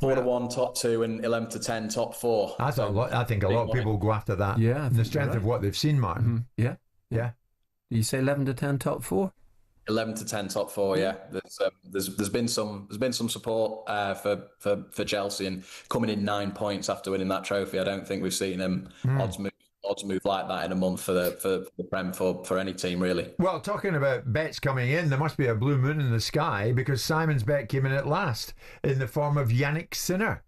4-1 top 2 and 11-10 top 4. I think a lot of people will go after that. Yeah, the strength of what they've seen, Martin. Mm-hmm. Yeah. You say 11-10 top 4? 11-10 top 4. Yeah. There's been some support for Chelsea, and coming in 9 points after winning that trophy. I don't think we've seen odds move like that in a month for the Prem for any team, really. Well, talking about bets coming in, there must be a blue moon in the sky, because Simon's bet came in at last in the form of Yannick Sinner.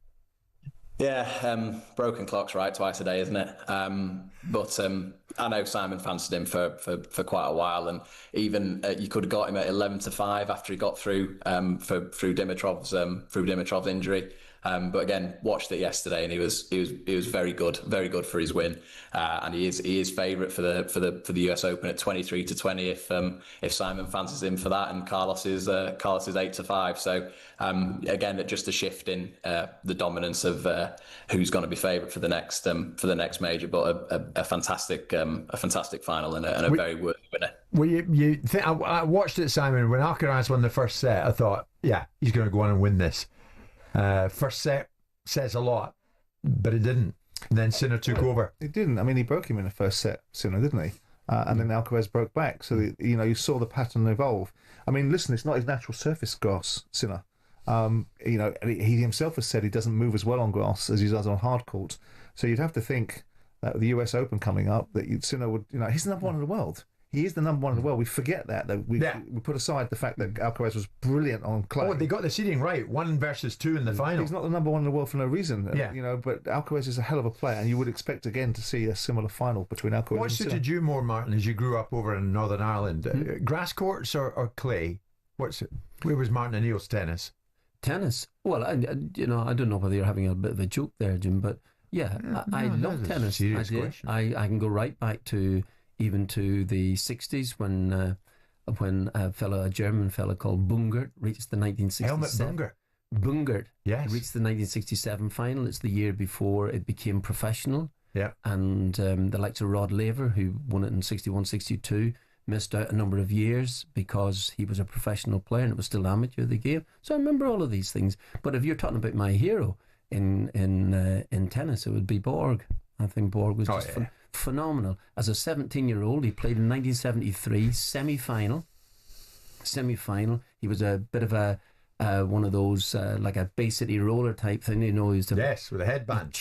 Yeah, broken clock's right twice a day, isn't it? But I know Simon fancied him for quite a while, and even you could have got him at 11-5 after he got through through Dimitrov's injury. But again, watched it yesterday, and he was very good for his win, and he is favourite for the US Open at 23-20 if Simon fancies him for that, and Carlos is 8-5. So again, just a shift in the dominance of who's going to be favourite for the next major, but a fantastic final and a very worthy winner. Well, I watched it, Simon, when Alcaraz won the first set. I thought, yeah, he's going to go on and win this. First set says a lot, but it didn't. And then Sinner took over. It didn't. I mean, he broke him in the first set, Sinner, didn't he? And then Alcaraz broke back. So, you saw the pattern evolve. I mean, listen, it's not his natural surface grass, Sinner. He himself has said he doesn't move as well on grass as he does on hard court. So you'd have to think that the US Open coming up, that Sinner would, he's the number one in the world. He is the number one in the world. We forget that, though. We put aside the fact that Alcaraz was brilliant on clay. Oh, they got the seeding right. 1 versus 2 in the final. He's not the number one in the world for no reason. But Alcaraz is a hell of a player, and you would expect, again, to see a similar final between Alcaraz and Sinner. What suited you more, Martin, as you grew up over in Northern Ireland? Grass courts or clay? Where was Martin O'Neill's tennis? Tennis? Well, I don't know whether you're having a bit of a joke there, Jim, but I love tennis. I can go right back to even to the 60s when a German fella called Bungert reached the 1967. Helmut Bungert. Yes. Reached the 1967 final. It's the year before it became professional. Yeah. And the likes of Rod Laver, who won it in 61, 62, missed out a number of years because he was a professional player and it was still amateur, the game. So I remember all of these things. But if you're talking about my hero in tennis, it would be Borg. I think Borg was phenomenal. As a 17-year-old, he played in 1973 semi-final. He was a bit of a one of those like a Bay City roller type thing, with a headband.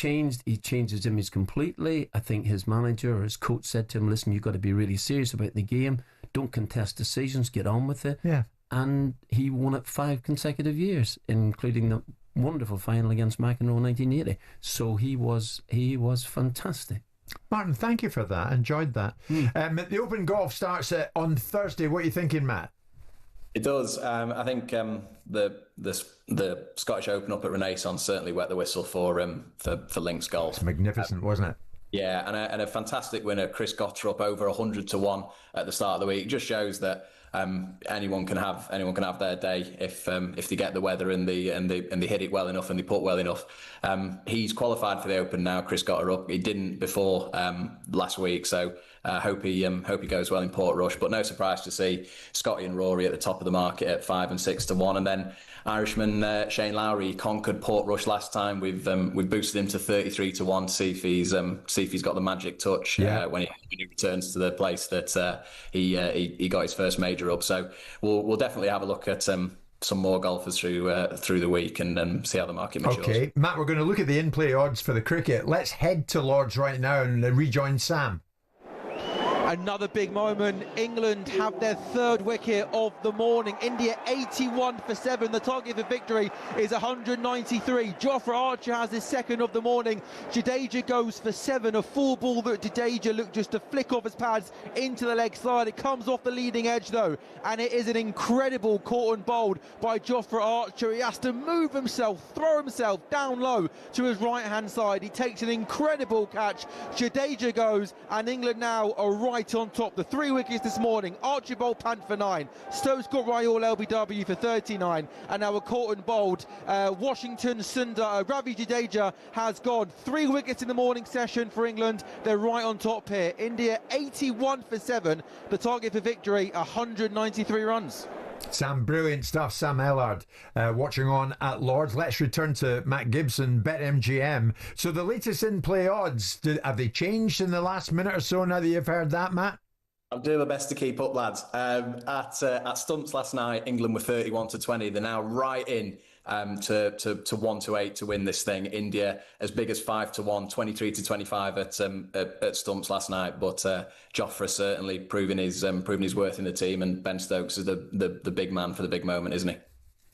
He changed his image completely. I think his manager or his coach said to him, "Listen, you've got to be really serious about the game. Don't contest decisions. Get on with it." Yeah. And he won it 5 consecutive years, including the wonderful final against McEnroe in 1980. So he was fantastic. Martin, thank you for that. Enjoyed that. The Open Golf starts on Thursday. What are you thinking, Matt? It does. I think the Scottish Open up at Renaissance certainly wet the whistle for links golf. It's magnificent, wasn't it? Yeah, and a fantastic winner, Chris Gottrup, over 100-1 at the start of the week. It just shows that anyone can have their day if they get the weather and they hit it well enough and they putt well enough. He's qualified for the Open now. Chris Gottrup. He didn't before last week, so hope he goes well in Portrush. But no surprise to see Scotty and Rory at the top of the market at 5 and 6-1, and then Irishman Shane Lowry conquered Portrush last time. We've boosted him to 33-1 to see if he's got the magic touch when he returns to the place that he got his first major up. So we'll definitely have a look at some more golfers through the week and see how the market matures. Okay, Matt, we're going to look at the in-play odds for the cricket. Let's head to Lord's right now and rejoin Sam. Another big moment. England have their 3rd wicket of the morning. India 81 for 7. The target for victory is 193. Jofra Archer has his 2nd of the morning. Jadeja goes for 7. A full ball that Jadeja looked just to flick off his pads into the leg side. It comes off the leading edge though, and it is an incredible caught and bowled by Jofra Archer. He has to move himself, throw himself down low to his right hand side. He takes an incredible catch. Jadeja goes, and England now are right right on top. The 3 wickets this morning, Archibald Pant for 9, Stokes got Rahul LBW for 39, and our caught and bowled Washington Sundar Ravi Jadeja has gone. 3 wickets in the morning session for England. They're right on top here. India 81 for 7. The target for victory, 193 runs. Sam, brilliant stuff. Sam Ellard watching on at Lord's. Let's return to Matt Gibson, BetMGM. So the latest in-play odds, have they changed in the last minute or so now that you've heard that, Matt? I'm doing my best to keep up, lads. At Stumps last night, England were 31 to 20. They're now right in to 1 to 8 to win this thing. India as big as 5 to 1, 23 to 25 at Stumps last night. But Jofra certainly proving his worth in the team, and Ben Stokes is the big man for the big moment, isn't he?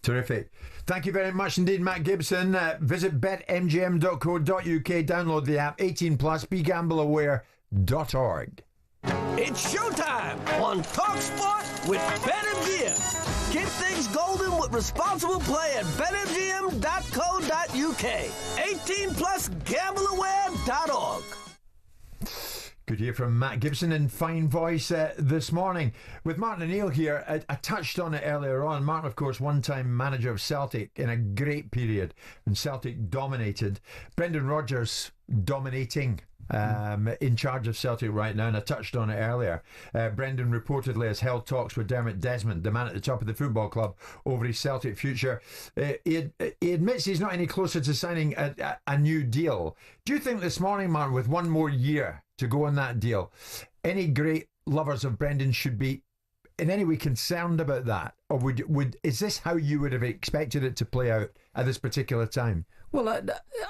Terrific. Thank you very much indeed, Matt Gibson. Visit betmgm.co.uk, download the app, 18 plus, begambleaware.org. It's showtime on talkSPORT with BetMGM. Keep things golden with responsible play at betmgm.co.uk. 18 plus, gambleaware.org. Good to hear from Matt Gibson in fine voice this morning. With Martin O'Neill here, I touched on it earlier on. Martin, of course, one-time manager of Celtic in a great period when Celtic dominated. Brendan Rodgers dominating in charge of Celtic right now, and I touched on it earlier. Brendan reportedly has held talks with Dermot Desmond, the man at the top of the football club, over his Celtic future. He admits he's not any closer to signing a new deal. Do you think this morning, Martin, with one more year to go on that deal, any great lovers of Brendan should be in any way concerned about that? Or is this how you would have expected it to play out at this particular time? Well,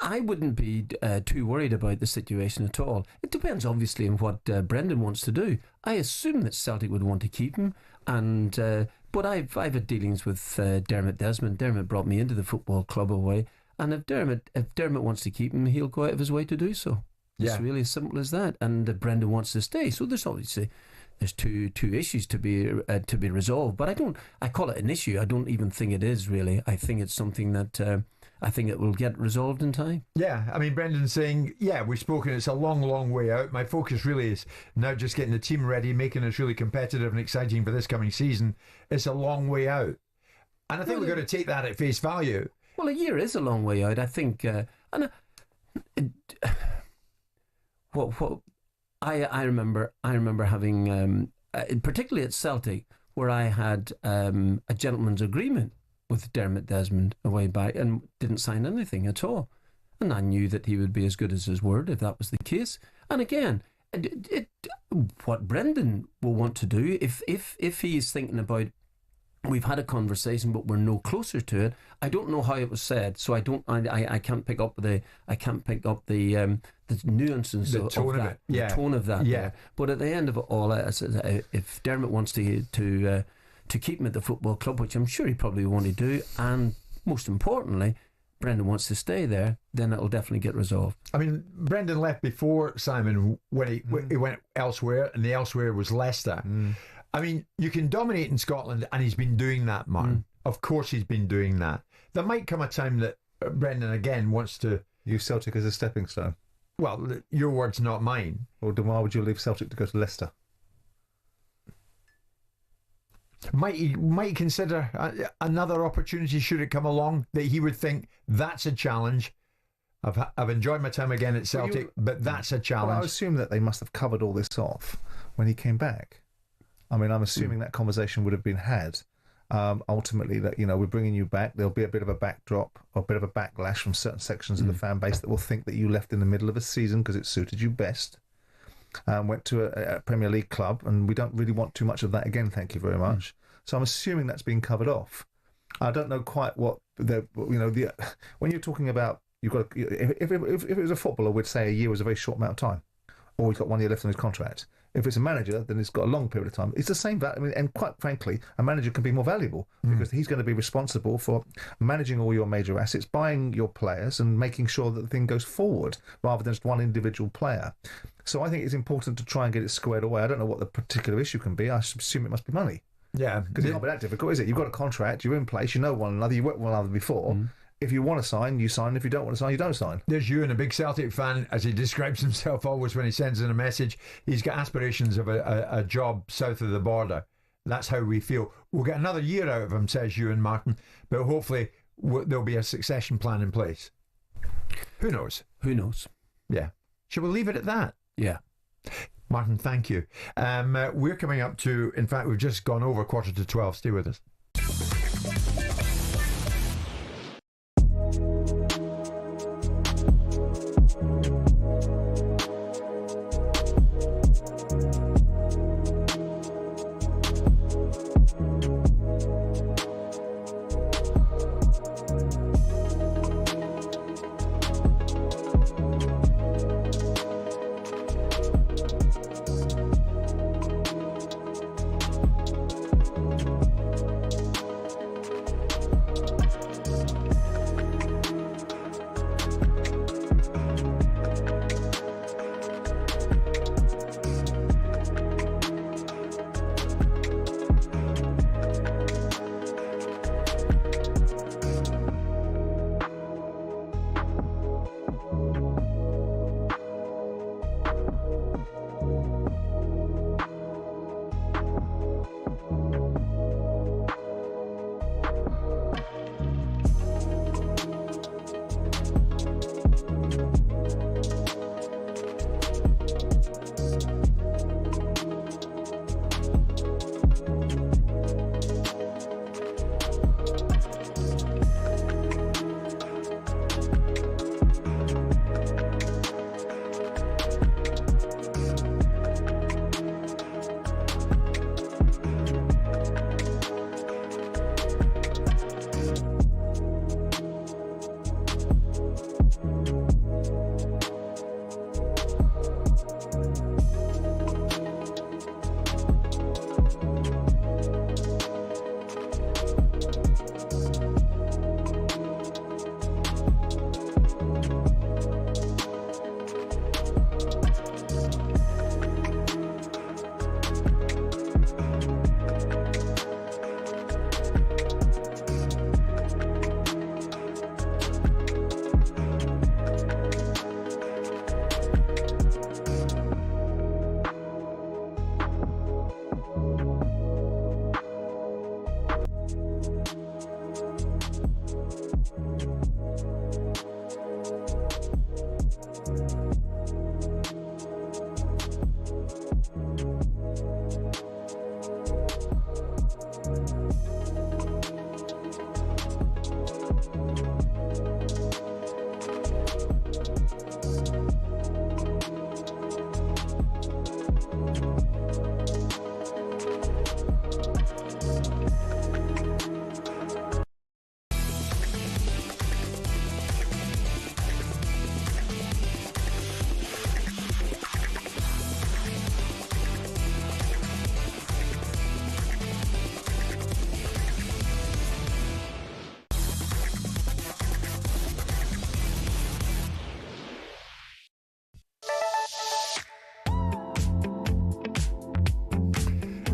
I wouldn't be too worried about the situation at all. It depends, obviously, on what Brendan wants to do. I assume that Celtic would want to keep him, but I've had dealings with Dermot Desmond. Dermot brought me into the football club away, and if Dermot wants to keep him, he'll go out of his way to do so. It's really as simple as that. And Brendan wants to stay, so there's obviously two issues to be resolved. But I call it an issue. I don't even think it is really. I think it's something that I think it will get resolved in time. Yeah, I mean, Brendan's saying, we've spoken, it's a long, long way out. My focus really is now just getting the team ready, making us really competitive and exciting for this coming season. It's a long way out. And I think we've got to take that at face value. Well, a year is a long way out, I think. I remember having, particularly at Celtic, where I had a gentleman's agreement with Dermot Desmond a way back and didn't sign anything at all. And I knew that he would be as good as his word if that was the case. And again, what Brendan will want to do, if he is thinking about, we've had a conversation but we're no closer to it. I don't know how it was said, so I can't pick up the nuances the tone of that, it. Yeah. The tone of that. Yeah. There. But at the end of it all, if Dermot wants to keep him at the football club, which I'm sure he probably want to do, and most importantly, Brendan wants to stay there, then it'll definitely get resolved. I mean, Brendan left before Simon when he went elsewhere, and the elsewhere was Leicester. I mean, you can dominate in Scotland, and he's been doing that, Martin. Of course he's been doing that. There might come a time that Brendan again wants to use Celtic as a stepping stone. Well, your words, not mine. Well, then why would you leave Celtic to go to Leicester? Might he consider another opportunity should it come along that he would think that's a challenge? I've enjoyed my time again at Celtic, but that's a challenge. Well, I assume that they must have covered all this off when he came back. I mean, I'm assuming that conversation would have been had. Ultimately, that we're bringing you back. There'll be a bit of a backdrop or a bit of a backlash from certain sections of the fan base that will think that you left in the middle of a season because it suited you best. Went to a Premier League club, and we don't really want too much of that again. Thank you very much. So I'm assuming that's been covered off. I don't know quite what when you're talking about you've got if it was a footballer, we'd say a year was a very short amount of time, or he's got 1 year left on his contract. If it's a manager, then it's got a long period of time. It's the same. I mean, and quite frankly, a manager can be more valuable because he's going to be responsible for managing all your major assets, buying your players, and making sure that the thing goes forward rather than just one individual player. So I think it's important to try and get it squared away. I don't know what the particular issue can be. I assume it must be money. Yeah, because it's not that difficult, is it? You've got a contract, you're in place, you know one another, you worked with one another before. If you want to sign, you sign. If you don't want to sign, you don't sign. There's Ewan, a big Celtic fan, as he describes himself always when he sends in a message. He's got aspirations of a job south of the border. That's how we feel. We'll get another year out of him, says Ewan Martin, but hopefully there'll be a succession plan in place. Who knows? Who knows? Yeah. Shall we leave it at that? Yeah. Martin, thank you. We're coming up to, in fact, we've just gone over 11:45. Stay with us.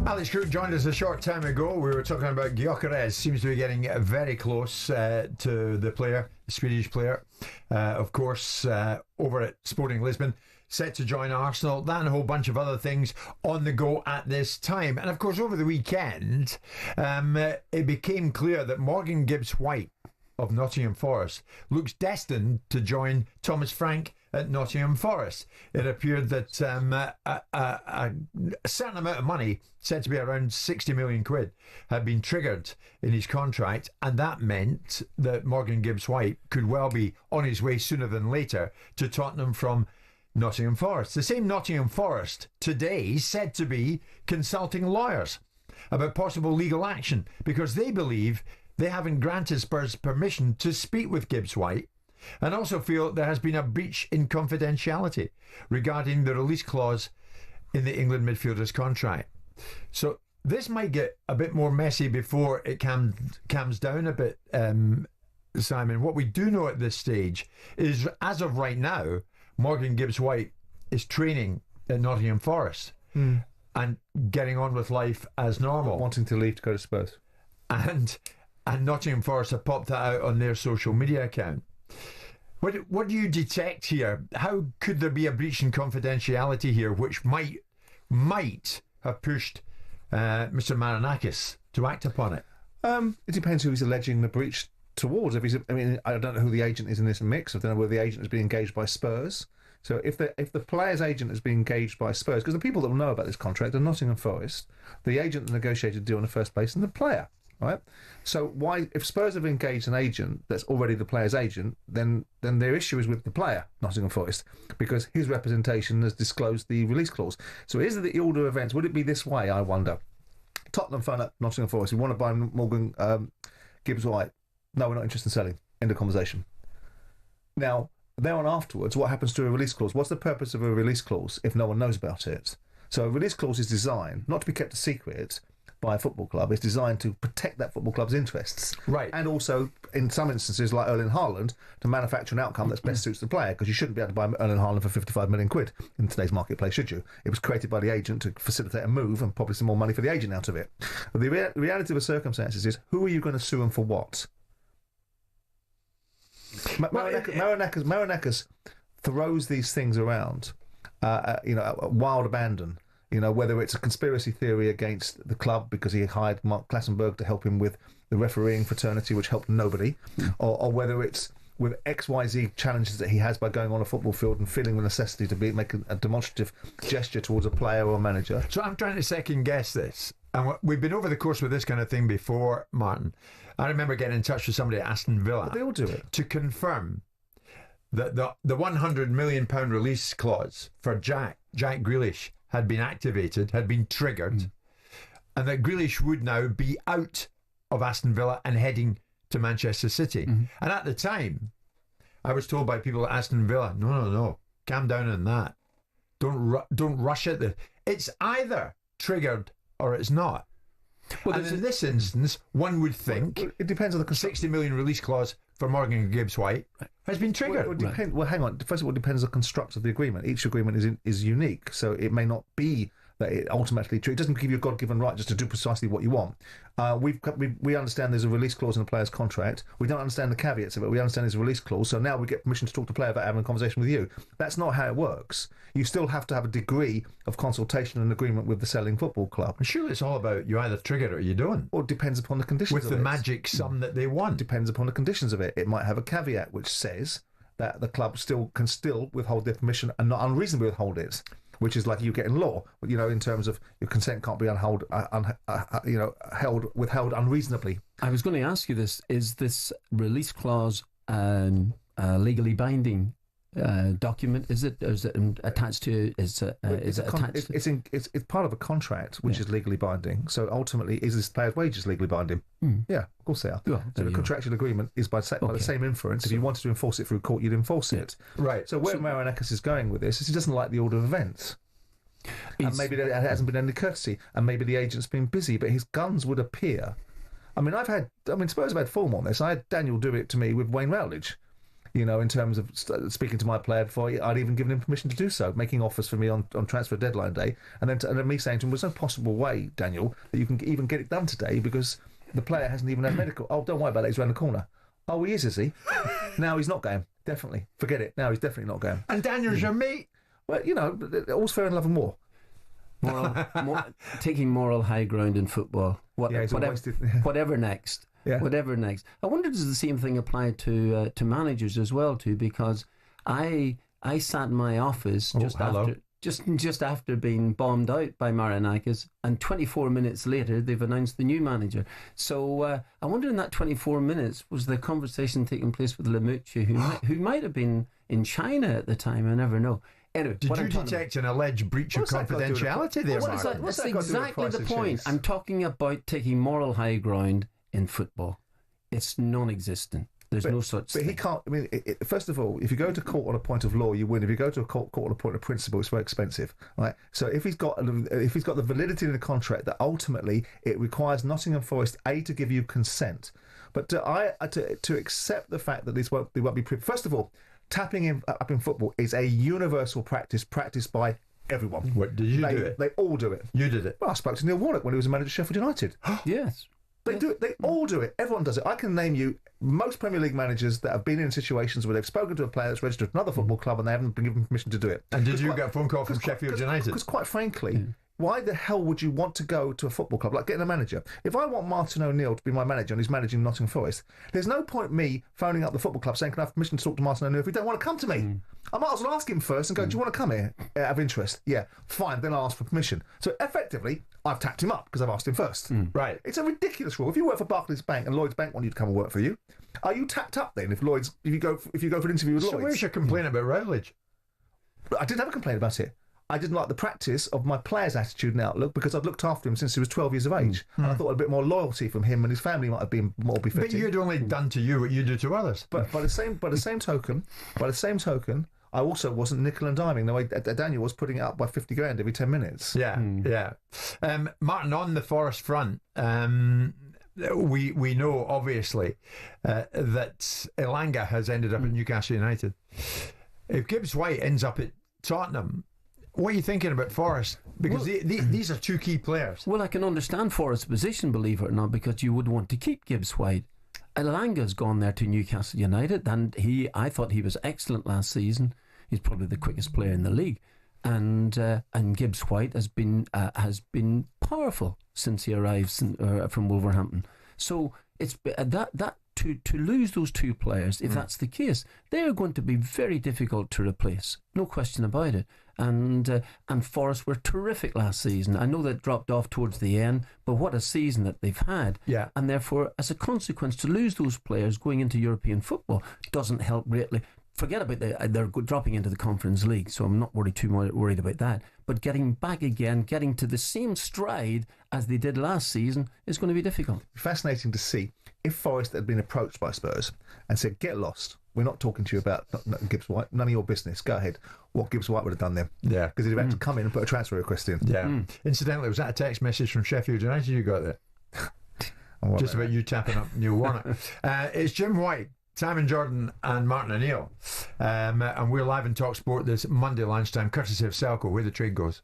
Alex Crook joined us a short time ago. We were talking about Gyökeres. Seems to be getting very close to the player, the Swedish player. Of course, over at Sporting Lisbon, set to join Arsenal. That and a whole bunch of other things on the go at this time. And of course, over the weekend, it became clear that Morgan Gibbs-White of Nottingham Forest looks destined to join Thomas Frank at Nottingham Forest. It appeared that a certain amount of money, said to be around 60 million quid, had been triggered in his contract, and that meant that Morgan Gibbs-White could well be on his way sooner than later to Tottenham from Nottingham Forest. The same Nottingham Forest today said to be consulting lawyers about possible legal action because they believe they haven't granted Spurs permission to speak with Gibbs-White, and also feel there has been a breach in confidentiality regarding the release clause in the England midfielder's contract. So this might get a bit more messy before it calms down a bit, Simon. What we do know at this stage is, as of right now, Morgan Gibbs-White is training at Nottingham Forest and getting on with life as normal. Wanting to leave to go to Spurs. And And Nottingham Forest have popped that out on their social media account. What do you detect here? How could there be a breach in confidentiality here, which might have pushed Mr. Marinakis to act upon it? It depends who he's alleging the breach towards. I don't know who the agent is in this mix. I don't know whether the agent has been engaged by Spurs. So if the player's agent has been engaged by Spurs, because the people that will know about this contract are Nottingham Forest, the agent that negotiated the deal in the first place, and the player. Right. So why, if Spurs have engaged an agent that's already the player's agent, then their issue is with the player, Nottingham Forest, because his representation has disclosed the release clause. So is it the order of events? Would it be this way? I wonder. Tottenham phone up Nottingham Forest. We want to buy Morgan Gibbs-White. No, we're not interested in selling. End of conversation. Now, there on afterwards, what happens to a release clause? What's the purpose of a release clause if no one knows about it? So a release clause is designed not to be kept a secret by a football club. It's designed to protect that football club's interests. Right. And also, in some instances, like Erling Haaland, to manufacture an outcome that best suits the player, because you shouldn't be able to buy Erling Haaland for 55 million quid in today's marketplace, should you? It was created by the agent to facilitate a move and probably some more money for the agent out of it. But the reality of the circumstances is, who are you going to sue and for what? Marinakis throws these things around, wild abandon. Whether it's a conspiracy theory against the club because he hired Mark Klassenberg to help him with the refereeing fraternity, which helped nobody, or whether it's with XYZ challenges that he has by going on a football field and feeling the necessity to make a demonstrative gesture towards a player or a manager. So I'm trying to second guess this. And we've been over the course with this kind of thing before, Martin. I remember getting in touch with somebody at Aston Villa. But they all do it. To confirm that the £100 million release clause for Jack Grealish had been activated, had been triggered, and that Grealish would now be out of Aston Villa and heading to Manchester City. And at the time, I was told by people at Aston Villa, no, calm down on that. Don't rush it. It's either triggered or it's not. Well, and in this instance, one would think it depends on the £60 million release clause for Morgan Gibbs-White has been triggered. Well, hang on. First of all, it depends on the construct of the agreement. Each agreement is unique, so it may not be that it ultimately true. It doesn't give you a God-given right just to do precisely what you want. We understand there's a release clause in a player's contract. We don't understand the caveats of it. We understand there's a release clause, so now we get permission to talk to the player about having a conversation with you. That's not how it works. You still have to have a degree of consultation and agreement with the selling football club. I'm sure it's all about you either trigger it or you don't. Or it depends upon the conditions with of the it. magic sum that they want. Depends upon the conditions of it. It might have a caveat which says that the club can still withhold their permission and not unreasonably withhold it, which is like you get in law, in terms of your consent can't be withheld unreasonably. I was going to ask you this: is this release clause legally binding document? Is it attached to? It's part of a contract which is legally binding. So ultimately, is this player's wages legally binding? Yeah, of course they are. Well, so the contractual agreement is by the same inference. If you wanted to enforce it through court, you'd enforce it. Right. So where Marinakis is going with this is he doesn't like the order of events. And maybe there hasn't been any courtesy, and maybe the agent's been busy, but his guns would appear. Spurs have had form on this. I had Daniel do it to me with Wayne Routledge. In terms of speaking to my player before I'd even given him permission to do so, making offers for me on transfer deadline day, and then me saying to him, there's no possible way, Daniel, that you can even get it done today because the player hasn't even had medical. Oh, don't worry about it, he's around the corner. Oh, he is he? Now he's not going. Definitely. Forget it. Now he's definitely not going. And Daniel's your mate. Well, all's fair in love and war. Taking moral high ground in football. Whatever next. Yeah. Whatever next. I wonder, does the same thing apply to managers as well too? Because I sat in my office just after being bombed out by Marinakis, and 24 minutes later they've announced the new manager. So I wonder, in that 24 minutes, was the conversation taking place with Lemucci, who might have been in China at the time? I never know. Anyway, did you detect an alleged breach of confidentiality there, Mark? That's exactly the point. I'm talking about taking moral high ground in football. It's non-existent. There's no such thing. But he can't. First of all, if you go to court on a point of law, you win. If you go to a court on a point of principle, it's very expensive, right? So if he's got the validity in the contract that ultimately it requires Nottingham Forest to give you consent, but to accept the fact that they won't be. First of all, tapping up in football is a universal practiced by everyone. What did you do it? They all do it. You did it. Well, I spoke to Neil Warnock when he was a manager at Sheffield United. Yes. They do it. They all do it. Everyone does it. I can name you most Premier League managers that have been in situations where they've spoken to a player that's registered at another football club and they haven't been given permission to do it. And did you get a phone call from Sheffield United? Because quite frankly, why the hell would you want to go to a football club like getting a manager? If I want Martin O'Neill to be my manager and he's managing Nottingham Forest, there's no point me phoning up the football club saying, can I have permission to talk to Martin O'Neill if he don't want to come to me? I might as well ask him first and go, do you want to come here out of interest? Yeah, fine, then I'll ask for permission. So effectively, I've tapped him up because I've asked him first. Right. It's a ridiculous rule. If you work for Barclays Bank and Lloyds Bank want you to come and work for you, are you tapped up then if you go for an interview with Lloyds? So where's your complaint about Rowledge? I didn't have a complaint about it. I didn't like the practice of my player's attitude and outlook because I'd looked after him since he was 12 years of age. And I thought a bit more loyalty from him and his family might have been more befitting. But you'd only done to you what you do to others. But by the same token, I also wasn't nickel and diming the way Daniel was putting it up by 50 grand every 10 minutes. Yeah. Martin, on the Forest front, we know obviously that Elanga has ended up at Newcastle United. If Gibbs White ends up at Tottenham, what are you thinking about Forest? Because these are two key players. Well, I can understand Forest's position, believe it or not, because you would want to keep Gibbs White. Elanga's gone there to Newcastle United, and I thought he was excellent last season. He's probably the quickest player in the league, and Gibbs White has been powerful since he arrived from Wolverhampton. So it's that to lose those two players, if that's the case, they are going to be very difficult to replace. No question about it. And Forest were terrific last season. I know they dropped off towards the end, but what a season that they've had. Yeah. And therefore, as a consequence, to lose those players going into European football doesn't help greatly. Forget about they're dropping into the Conference League, so I'm not too worried about that. But getting back again, getting to the same stride as they did last season is going to be difficult. Fascinating to see if Forest had been approached by Spurs and said, get lost. We're not talking to you about Gibbs White. None of your business. Go ahead. What Gibbs White would have done then? Yeah. Because he'd have had to come in and put a transfer request in. Yeah. Incidentally, was that a text message from Sheffield United you got there? Just about you tapping up Neil Warnock. It's Jim White, Simon Jordan and Martin O'Neill. And we're live in talkSPORT this Monday lunchtime, courtesy of Selco, where the trade goes.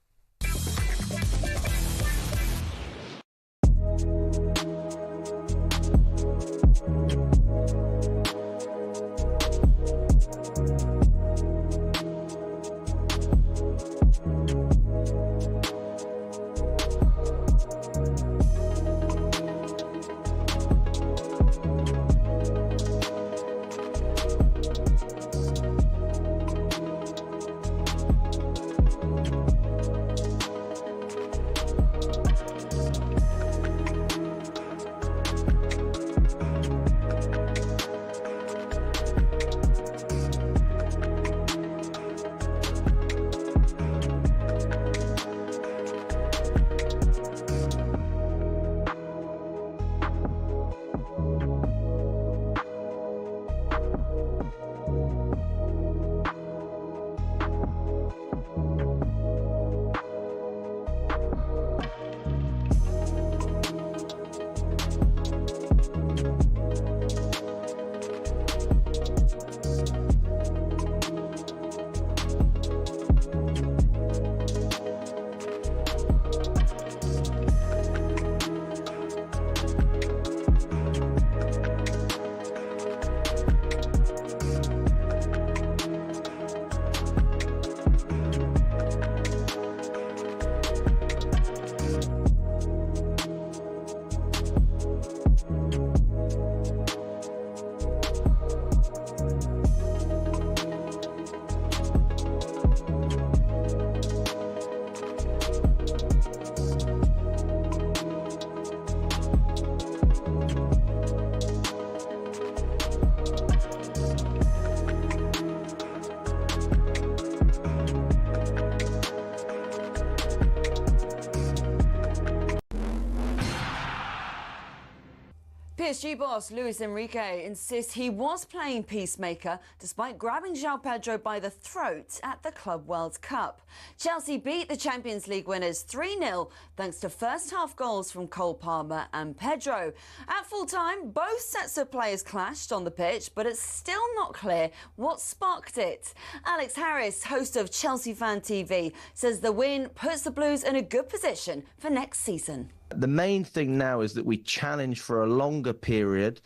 PSG boss Luis Enrique insists he was playing peacemaker despite grabbing João Pedro by the throat at the Club World Cup. Chelsea beat the Champions League winners 3-0 thanks to first-half goals from Cole Palmer and Pedro. At full-time, both sets of players clashed on the pitch, but it's still not clear what sparked it. Alex Harris, host of Chelsea Fan TV, says the win puts the Blues in a good position for next season. The main thing now is that we challenge for a longer period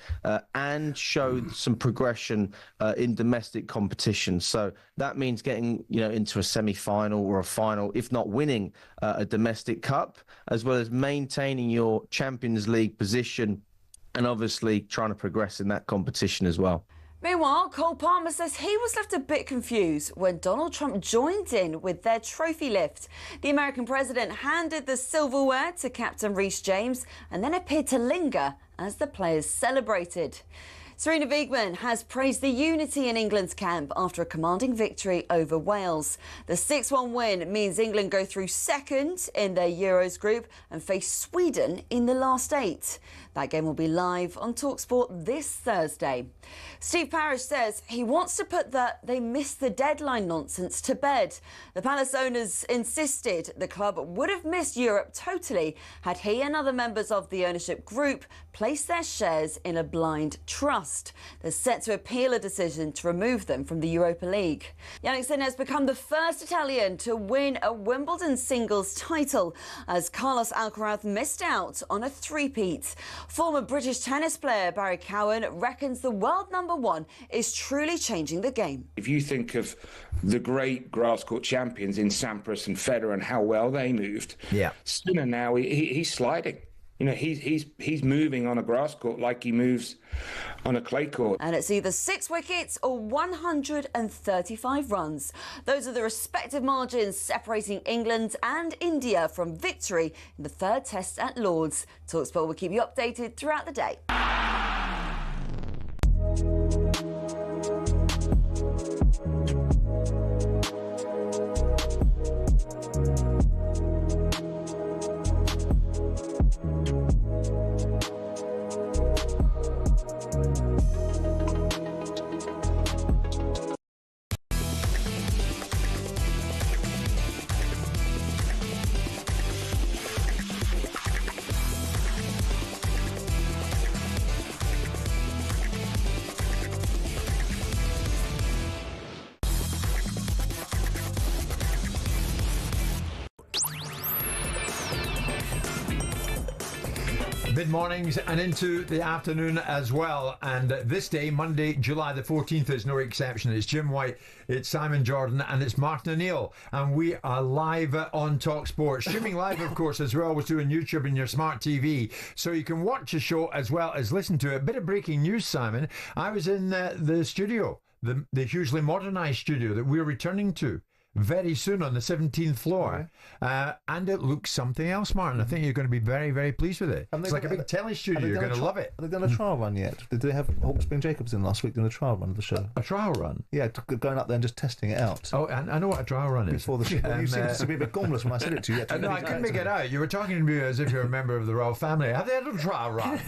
and show some progression in domestic competition. So that means getting, into a semi-final or a final, if not winning a domestic cup, as well as maintaining your Champions League position and obviously trying to progress in that competition as well. Meanwhile, Cole Palmer says he was left a bit confused when Donald Trump joined in with their trophy lift. The American president handed the silverware to Captain Reece James and then appeared to linger as the players celebrated. Serena Wiegman has praised the unity in England's camp after a commanding victory over Wales. The 6-1 win means England go through second in their Euros group and face Sweden in the last 8. That game will be live on talkSPORT this Thursday. Steve Parish says he wants to put the "they missed the deadline" nonsense to bed. The Palace owners insisted the club would have missed Europe totally had he and other members of the ownership group placed their shares in a blind trust. They're set to appeal a decision to remove them from the Europa League. Yannick Sinner has become the first Italian to win a Wimbledon singles title as Carlos Alcaraz missed out on a three-peat. Former British tennis player Barry Cowan reckons the world #1 is truly changing the game. If you think of the great grass court champions in Sampras and Federer and how well they moved, Sinner now he's sliding. He's moving on a grass court like he moves on a clay court. And it's either 6 wickets or 135 runs. Those are the respective margins separating England and India from victory in the third test at Lord's. talkSPORT will keep you updated throughout the day. Mid-mornings and into the afternoon as well. And this day, Monday, July the 14th, is no exception. It's Jim White, it's Simon Jordan, and it's Martin O'Neill. And we are live on talkSPORT. Streaming live, of course, as we always do on YouTube and your smart TV. So you can watch the show as well as listen to it. Bit of breaking news, Simon. I was in the studio, the hugely modernised studio that we're returning to very soon on the 17th floor, and it looks something else, Martin. I think you're going to be very, very pleased with it. It's like a big telly studio. You're going to love it. Have they done a trial run yet? Did they have Hawksby and Jacobs in last week doing a trial run of the show? A trial run? Yeah, going up there and just testing it out. Oh, I know what a trial run is. Before the show. You seemed to be a bit gormless when I said it to you. No, I couldn't make it out. You were talking to me as if you're a member of the royal family. Have they had a trial run?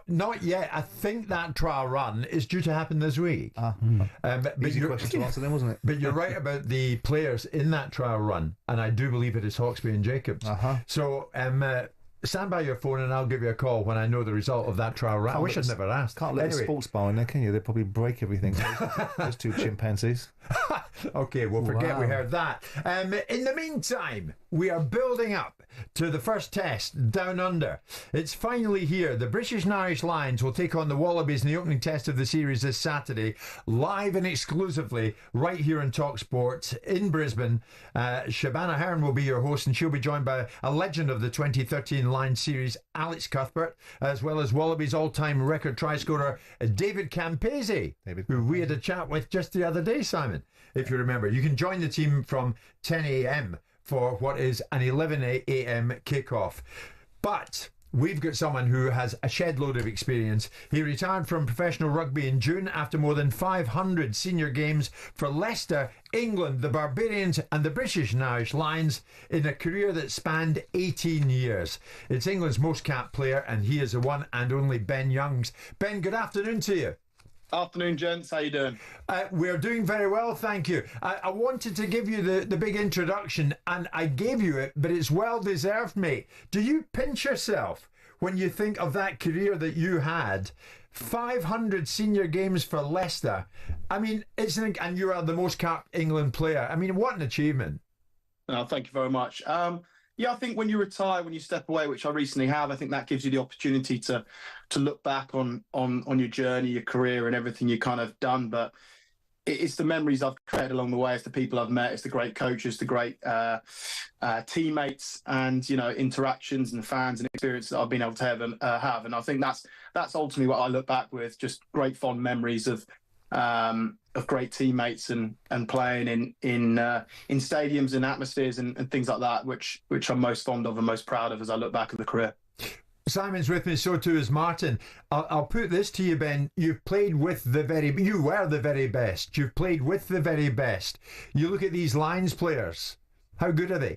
Not yet. I think that trial run is due to happen this week. Easy question to answer then, wasn't it? But you're right about the players in that trial run, and I do believe it is Hawksby and Jacobs. So stand by your phone and I'll give you a call when I know the result of that trial run. I wish I'd never asked. Can't let the sports bar in there, can you? They'd probably break everything. Those two chimpanzees. Okay, we'll forget we heard that. In the meantime, we are building up to the first test down under. It's finally here. The British and Irish Lions will take on the Wallabies in the opening test of the series this Saturday, live and exclusively right here on talkSPORT in Brisbane. Shabana Hearn will be your host, and she'll be joined by a legend of the 2013 Lions series, Alex Cuthbert, as well as Wallabies all-time record try scorer David Campese, who we had a chat with just the other day, Simon, if you remember. You can join the team from 10 a.m. for what is an 11 a.m. kickoff. But we've got someone who has a shed load of experience. He retired from professional rugby in June after more than 500 senior games for Leicester, England, the Barbarians and the British and Irish Lions in a career that spanned 18 years. It's England's most capped player, and he is the one and only Ben Youngs. Ben, good afternoon to you. Afternoon, gents. How you doing? We're doing very well, thank you. I wanted to give you the big introduction, and I gave you it, but it's well deserved, mate. Do you pinch yourself when you think of that career that you had? 500 senior games for Leicester. I mean, and you are the most capped England player. I mean, what an achievement. Thank you very much. Yeah, I think when you retire, when you step away, which I recently have, I think that gives you the opportunity to look back on your journey, your career, and everything you kind of done. But it's the memories I've created along the way. It's the people I've met. It's the great coaches, the great teammates, and interactions and the fans and experience that I've been able to have. And I think that's ultimately what I look back with. Just great fond memories of great teammates and playing in stadiums and atmospheres and things like that, which I'm most fond of and most proud of as I look back at the career. Simon's with me, so too is Martin. I'll put this to you, Ben. You were the very best. You've played with the very best. You look at these Lions players. How good are they?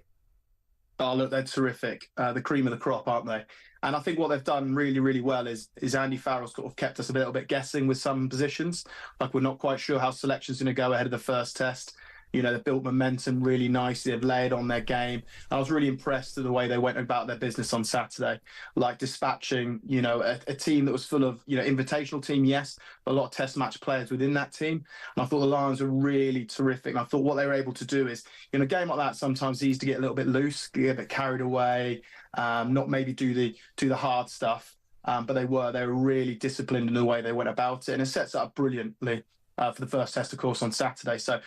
Oh, look, they're terrific. The cream of the crop, aren't they? And I think what they've done really, really well is Andy Farrell's sort of kept us a little bit guessing with some positions. Like, we're not quite sure how selection's going to go ahead of the first test. They've built momentum really nicely. They've layered on their game. I was really impressed with the way they went about their business on Saturday, like dispatching, a team that was full of, invitational team, yes, but a lot of test match players within that team. And I thought the Lions were really terrific. And I thought what they were able to do is, in a game like that, sometimes it's easy to get a little bit loose, get a bit carried away, not maybe do the hard stuff. But they were really disciplined in the way they went about it. And it sets it up brilliantly for the first test, of course, on Saturday. So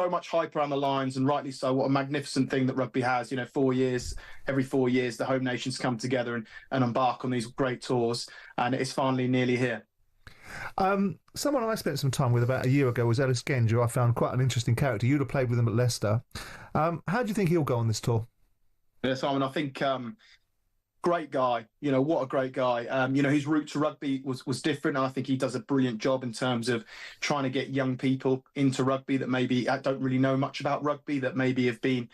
much hype around the Lions, and rightly so. What a magnificent thing that rugby has. 4 years, every 4 years, the home nations come together and embark on these great tours, and it's finally nearly here. Someone I spent some time with about a year ago was Ellis Genge, who I found quite an interesting character. You'd have played with him at Leicester. How do you think he'll go on this tour? Yeah, Simon, I think great guy. What a great guy. His route to rugby was different. I think he does a brilliant job in terms of trying to get young people into rugby that maybe don't really know much about rugby, that maybe have been,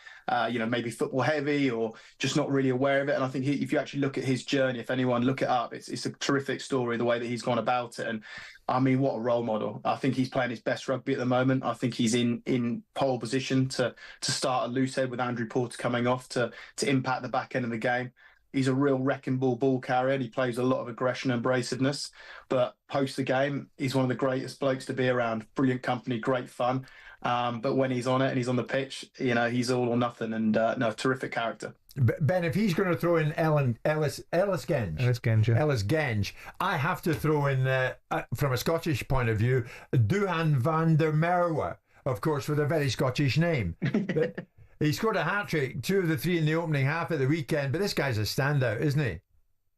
maybe football heavy or just not really aware of it. And I think if you actually look at his journey, if anyone look it up, it's a terrific story, the way that he's gone about it. And I mean, what a role model. I think he's playing his best rugby at the moment. I think he's in pole position to start a loose head with Andrew Porter coming off to impact the back end of the game. He's a real wrecking ball carrier, and he plays a lot of aggression and abrasiveness. But post the game, he's one of the greatest blokes to be around. Brilliant company, great fun. But when he's on it and he's on the pitch, he's all or nothing. And terrific character. Ben, if he's going to throw in Ellis Genge, I have to throw in, from a Scottish point of view, Duhan van der Merwe, of course, with a very Scottish name. But he scored a hat-trick, 2 of the 3 in the opening half at the weekend, but this guy's a standout, isn't he?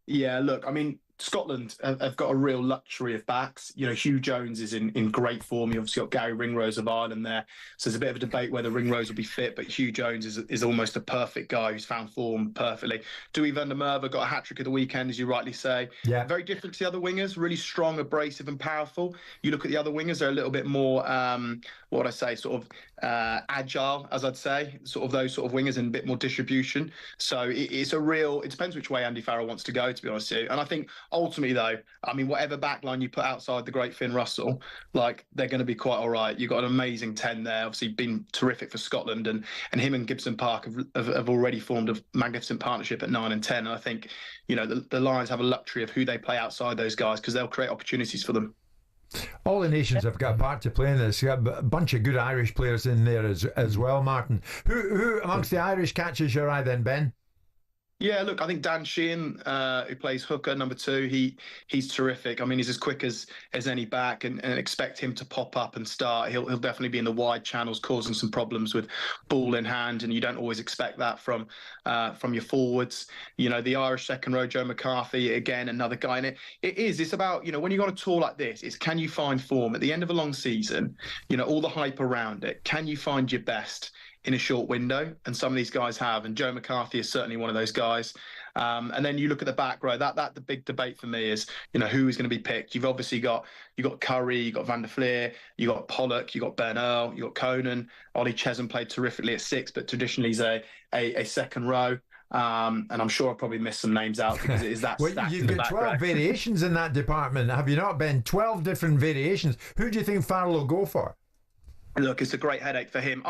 Yeah, look, I mean, Scotland have got a real luxury of backs. Hugh Jones is in great form. You obviously got Gary Ringrose of Ireland there. So there's a bit of a debate whether Ringrose will be fit, but Hugh Jones is almost a perfect guy who's found form perfectly. Dewey van der Merwe got a hat-trick at the weekend, as you rightly say. Yeah. Very different to the other wingers, really strong, abrasive and powerful. You look at the other wingers, they're a little bit more, what would I say, sort of agile, as I'd say, sort of those sort of wingers and a bit more distribution. So it depends which way Andy Farrell wants to go, to be honest with you. And I think ultimately, though, I mean, whatever backline you put outside the great Finn Russell, like, they're going to be quite all right. You've got an amazing 10 there, obviously been terrific for Scotland, and him and Gibson Park have already formed a magnificent partnership at 9 and 10. And I think, the Lions have a luxury of who they play outside those guys, because they'll create opportunities for them. All the nations have got a part to play in this. You got a bunch of good Irish players in there as well, Martin. Who amongst the Irish catches your eye then, Ben? Yeah, look, I think Dan Sheehan, who plays hooker, number 2, he's terrific. I mean, he's as quick as any back, and expect him to pop up and start. He'll definitely be in the wide channels, causing some problems with ball in hand, and you don't always expect that from your forwards. The Irish second row, Joe McCarthy, again, another guy in it. It's about, when you got a tour like this, it's can you find form at the end of a long season, all the hype around it, can you find your best in a short window? And some of these guys have, and Joe McCarthy is certainly one of those guys. And then you look at the back row, that the big debate for me is, who is going to be picked. You've obviously got Curry, you've got Van der Fleer, you've got Pollock, you've got Ben Earl, you've got Conan. Ollie Chesham played terrifically at 6, but traditionally he's a second row. And I'm sure I'll probably miss some names out, because it is that well, stacked. You've got 12 variations in that department, have you not, Ben? 12 different variations. Who do you think Farrell will go for? Look, it's a great headache for him.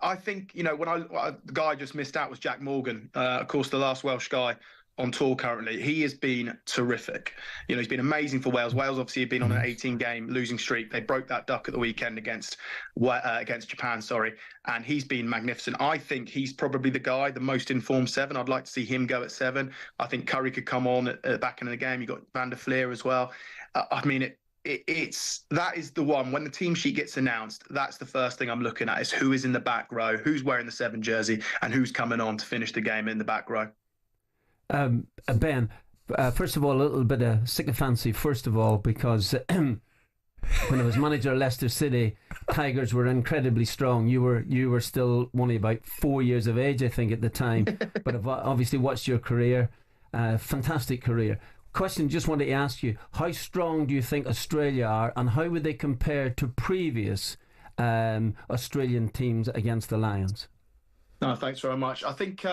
I think, when the guy I just missed out was Jack Morgan. Of course, the last Welsh guy on tour currently. He has been terrific. You know, he's been amazing for Wales. Wales obviously have been on an 18-game losing streak. They broke that duck at the weekend against Japan, and he's been magnificent. I think he's probably the guy, the most informed 7. I'd like to see him go at 7. I think Curry could come on at the back end of the game. You got Van der Fleer as well. I mean, that is the one. When the team sheet gets announced, that's the first thing I'm looking at, is who is in the back row, who's wearing the 7 jersey, and who's coming on to finish the game in the back row. Ben, first of all, a little bit of sycophancy, first of all, because when I was manager of Leicester City, Tigers were incredibly strong. You were still only about 4 years of age, I think, at the time, but I've obviously watched your career. Fantastic career. Question, just wanted to ask you, how strong do you think Australia are, and how would they compare to previous Australian teams against the Lions? No, thanks very much. I think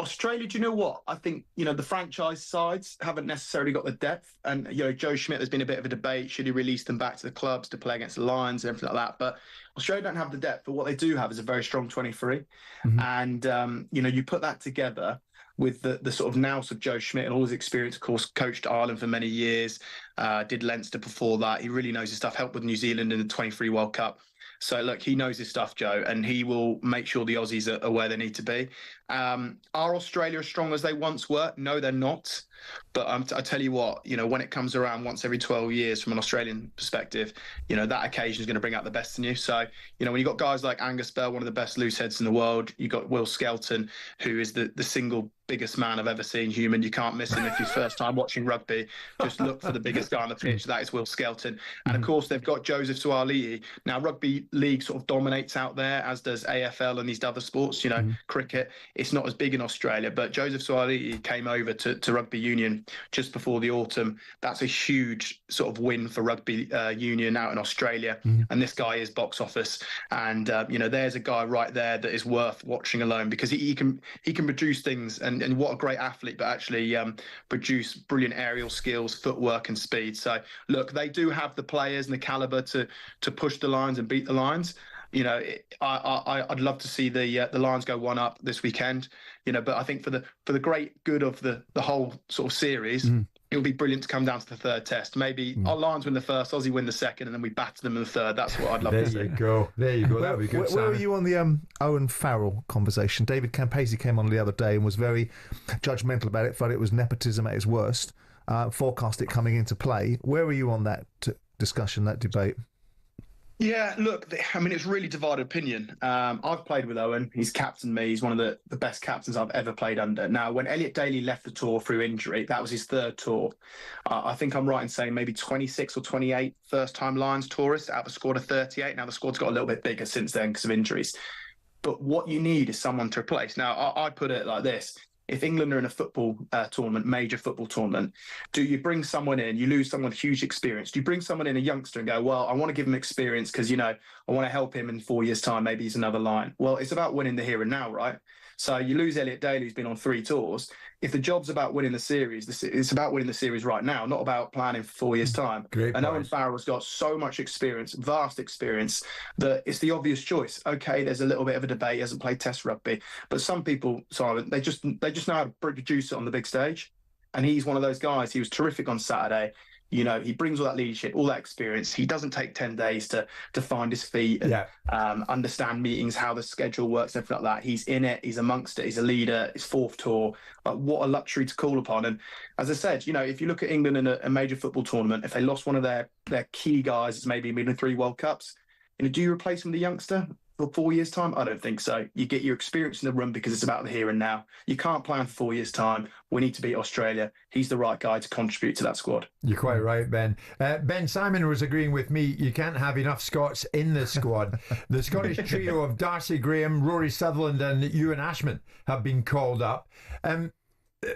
Australia, do you know what? I think, the franchise sides haven't necessarily got the depth. And, Joe Schmidt, there's been a bit of a debate. Should he release them back to the clubs to play against the Lions and everything like that? But Australia don't have the depth. But what they do have is a very strong 23. Mm-hmm. And, you put that together with the sort of nous of Joe Schmidt and all his experience, of course, coached Ireland for many years, did Leinster before that. He really knows his stuff, helped with New Zealand in the 23 World Cup. So, look, he knows his stuff, Joe, and he will make sure the Aussies are where they need to be. Are Australia as strong as they once were? No, they're not. But I tell you what, when it comes around once every 12 years from an Australian perspective, that occasion is going to bring out the best in you. So, when you've got guys like Angus Bell, one of the best loose heads in the world, you've got Will Skelton, who is the single biggest man I've ever seen human. You can't miss him if you're first time watching rugby. Just look for the biggest guy on the pitch. That is Will Skelton. And, of course, they've got Joseph Suaalii. Now, rugby league sort of dominates out there, as does AFL and these other sports, cricket. It's not as big in Australia, but Joseph Suaalii came over to rugby union just before the autumn. That's a huge sort of win for rugby union out in Australia. And this guy is box office. And, there's a guy right there that is worth watching alone, because he can produce things and what a great athlete, but actually produce brilliant aerial skills, footwork and speed. So, look, they do have the players and the calibre to push the Lions and beat the Lions. I'd love to see the Lions go 1 up this weekend. But I think for the great good of the whole sort of series, it would be brilliant to come down to the third test. Maybe our Lions win the first, Aussie win the second, and then we batter them in the third. That's what I'd love to see. There you go. That would be good. Where were you on the Owen Farrell conversation? David Campese came on the other day and was very judgmental about it, thought it was nepotism at its worst, forecast it coming into play. Where were you on that discussion, that debate? Yeah, look, I mean, it's really divided opinion. I've played with Owen. He's captained me. He's one of the best captains I've ever played under. Now, when Elliot Daly left the tour through injury, that was his third tour. I think I'm right in saying maybe 26 or 28 first-time Lions tourists out of a squad of 38. Now, the squad's got a little bit bigger since then because of injuries. But what you need is someone to replace. Now, I put it like this. If England are in a football tournament, major football tournament, do you bring someone in, you lose someone with huge experience? Do you bring someone in, a youngster, and go, well, I want to give him experience because, I want to help him in 4 years' time. Maybe he's another Lion. Well, it's about winning the here and now, right? So you lose Elliot Daly, who's been on 3 tours. If the job's about winning the series, it's about winning the series right now, not about planning for 4 years' time. And Owen Farrell's got so much experience, vast experience, that it's the obvious choice. Okay, there's a little bit of a debate. He hasn't played Test rugby, but some people, Simon, they just know how to produce it on the big stage. And he's one of those guys. He was terrific on Saturday. He brings all that leadership, all that experience. He doesn't take 10 days to find his feet and understand meetings, how the schedule works, everything like that. He's in it. He's amongst it. He's a leader. His 4th tour. What a luxury to call upon. And as I said, if you look at England in a major football tournament, if they lost one of their key guys, it's maybe in 3 World Cups, do you replace him with a youngster for 4 years' time? I don't think so. You get your experience in the room because it's about the here and now. You can't plan for 4 years' time. We need to beat Australia. He's the right guy to contribute to that squad. You're quite right, Ben. Ben Simon was agreeing with me. You can't have enough Scots in the squad. The Scottish trio of Darcy Graham, Rory Sutherland and Ewan Ashman have been called up.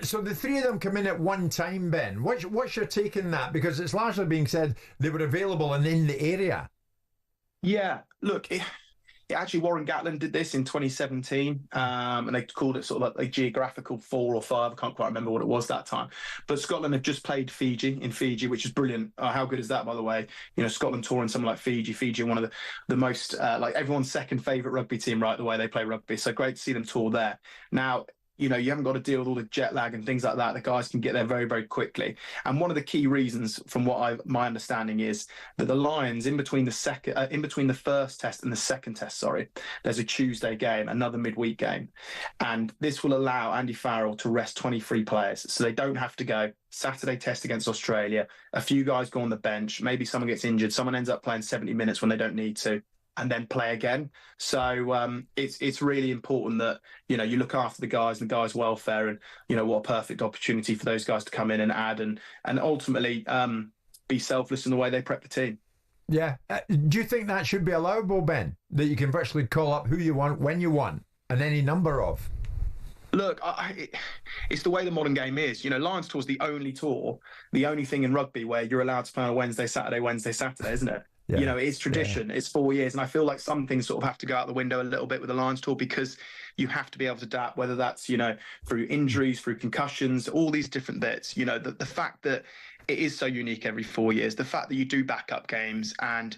So the 3 of them come in at one time, Ben. What's your take on that? Because it's largely being said they were available and in the area. Yeah, look, actually Warren Gatland did this in 2017, and they called it sort of like a geographical 4 or 5. I can't quite remember what it was that time. But Scotland have just played Fiji, which is brilliant. How good is that, by the way? Scotland touring something like Fiji. Fiji are one of the most, like everyone's second favourite rugby team, right, the way they play rugby. So great to see them tour there. Now, you haven't got to deal with all the jet lag and things like that. The guys can get there very, very quickly. And one of the key reasons, from my understanding, is that the Lions, in between the first test and the second test, there's a Tuesday game, another midweek game, and this will allow Andy Farrell to rest 23 players, so they don't have to go Saturday test against Australia. A few guys go on the bench. Maybe someone gets injured. Someone ends up playing 70 minutes when they don't need to, and then play again. So it's really important that you look after the guys and the guys' welfare, and what a perfect opportunity for those guys to come in and add and ultimately be selfless in the way they prep the team. Yeah. Do you think that should be allowable, Ben? That you can virtually call up who you want, when you want, and any number of? Look, it's the way the modern game is. Lions Tour's the only tour, the only thing in rugby where you're allowed to play on a Wednesday, Saturday, isn't it? Yeah. It's tradition. Yeah. It's 4 years. And I feel like some things sort of have to go out the window a little bit with the Lions Tour, because you have to be able to adapt, whether that's, through injuries, through concussions, all these different bits. The fact that it is so unique every 4 years, the fact that you do backup games, and,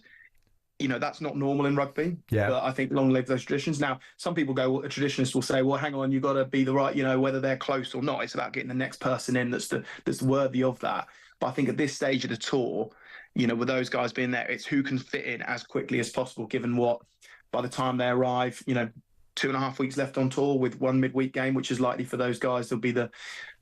that's not normal in rugby. Yeah. But I think long live those traditions. Now, some people a traditionalist will say, well, hang on, you've got to be the right, whether they're close or not. It's about getting the next person in that's worthy of that. But I think at this stage of the tour, with those guys being there, it's who can fit in as quickly as possible, given what, by the time they arrive, 2.5 weeks left on tour with one midweek game, which is likely for those guys,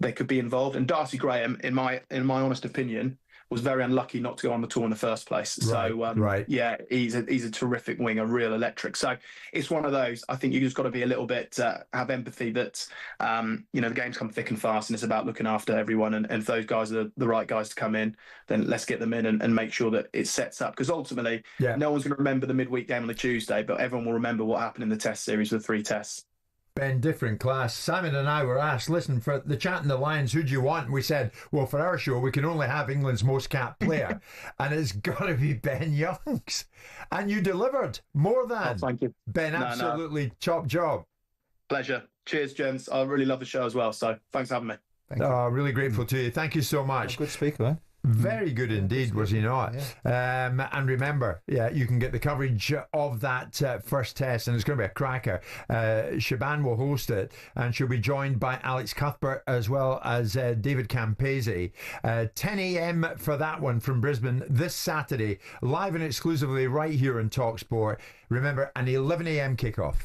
they could be involved. And Darcy Graham, in my honest opinion, was very unlucky not to go on the tour in the first place. Right. Yeah, he's a terrific winger, real electric. So it's one of those. I think you just got to be a little bit, have empathy that, the games come thick and fast, and it's about looking after everyone. And if those guys are the right guys to come in, then let's get them in and make sure that it sets up. Because ultimately, no one's going to remember the midweek game on the Tuesday, but everyone will remember what happened in the test series with 3 tests. Ben, different class. Simon and I were asked, listen, for the chat in the Lions, who do you want? And we said, well, for our show, we can only have England's most capped player. And it's got to be Ben Youngs. And you delivered more than. Oh, thank you. Ben, absolutely top job. Pleasure. Cheers, gents. I really love the show as well. So thanks for having me. Thank you. Really grateful to you. Thank you so much. Good speaker, man. Very good indeed, was he not? Yeah. And remember, you can get the coverage of that first test, and it's going to be a cracker. Shaban will host it, and she'll be joined by Alex Cuthbert as well as David Campese. 10 a.m. for that one from Brisbane this Saturday, live and exclusively right here on talkSPORT. Remember, an 11 a.m. kickoff.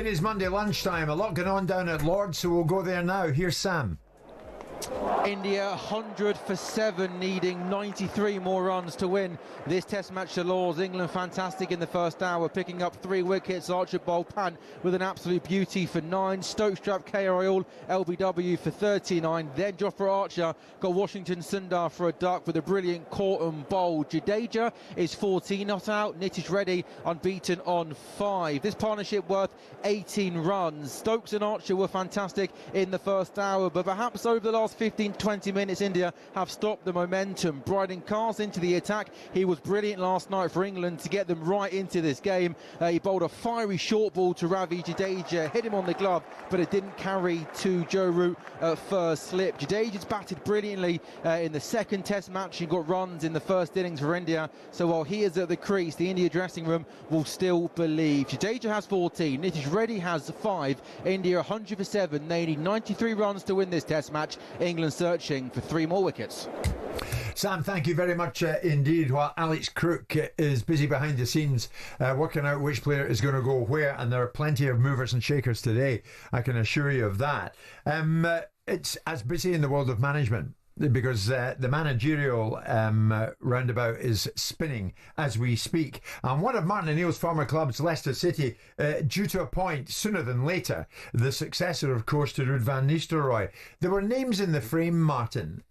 is Monday lunchtime. A lot going on down at Lord's, so we'll go there now. Here's Sam. India 100 for 7, needing 93 more runs to win this test match to Lords. England fantastic in the first hour, picking up 3 wickets. Archibald Pant with an absolute beauty for 9. Stokes trapped KR LBW for 39. Then Jofra Archer got Washington Sundar for a duck with a brilliant caught and bowl. Jadeja is 14 not out. Nitish Reddy unbeaten on 5. This partnership worth 18 runs. Stokes and Archer were fantastic in the first hour, but perhaps over the last 15-20 minutes India have stopped the momentum. Bryden Cars into the attack. He was brilliant last night for England to get them right into this game. He bowled a fiery short ball to Ravi Jadeja, hit him on the glove, but it didn't carry to Joe Root at first slip. Jadeja's batted brilliantly in the second test match. He got runs in the first innings for India, so while he is at the crease, the India dressing room will still believe. Jadeja has 14, Nitish Reddy has 5. India 100 for 7. They need 93 runs to win this test match. England searching for 3 more wickets. Sam, thank you very much indeed. While Alex Crook is busy behind the scenes working out which player is going to go where, and there are plenty of movers and shakers today, I can assure you of that. It's as busy in the world of management, because the managerial roundabout is spinning as we speak. And one of Martin O'Neill's former clubs, Leicester City, due to appoint sooner than later the successor, of course, to Ruud van Nistelrooy. There were names in the frame, Martin,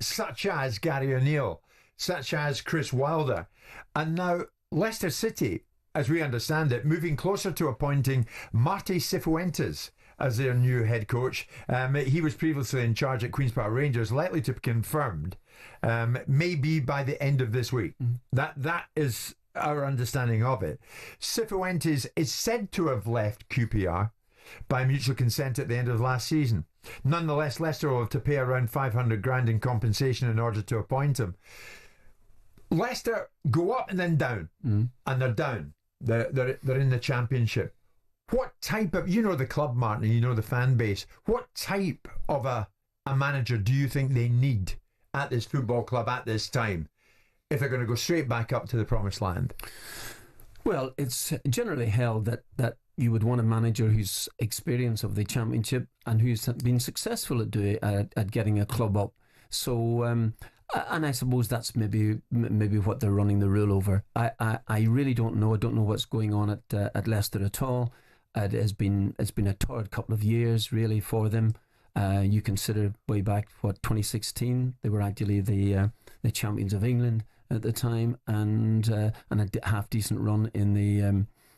such as Gary O'Neill, such as Chris Wilder. And now Leicester City, as we understand it, moving closer to appointing Marty Cifuentes as their new head coach. He was previously in charge at Queen's Park Rangers, likely to be confirmed maybe by the end of this week. That is our understanding of it. Cifuentes is said to have left QPR by mutual consent at the end of last season. Nonetheless, Leicester will have to pay around 500 grand in compensation in order to appoint him. Leicester go up and then down, and they're down. They're in the Championship. What type of, you know the club, Martin, you know the fan base, what type of a manager do you think they need at this football club at this time if they're going to go straight back up to the promised land? Well, it's generally held that you would want a manager who's experience of the Championship and who's been successful at getting a club up. So, and I suppose that's maybe what they're running the rule over. I really don't know. I don't know what's going on at Leicester at all. It's been a torrid couple of years really for them. You consider way back 2016 they were actually the champions of England at the time, and a half decent run in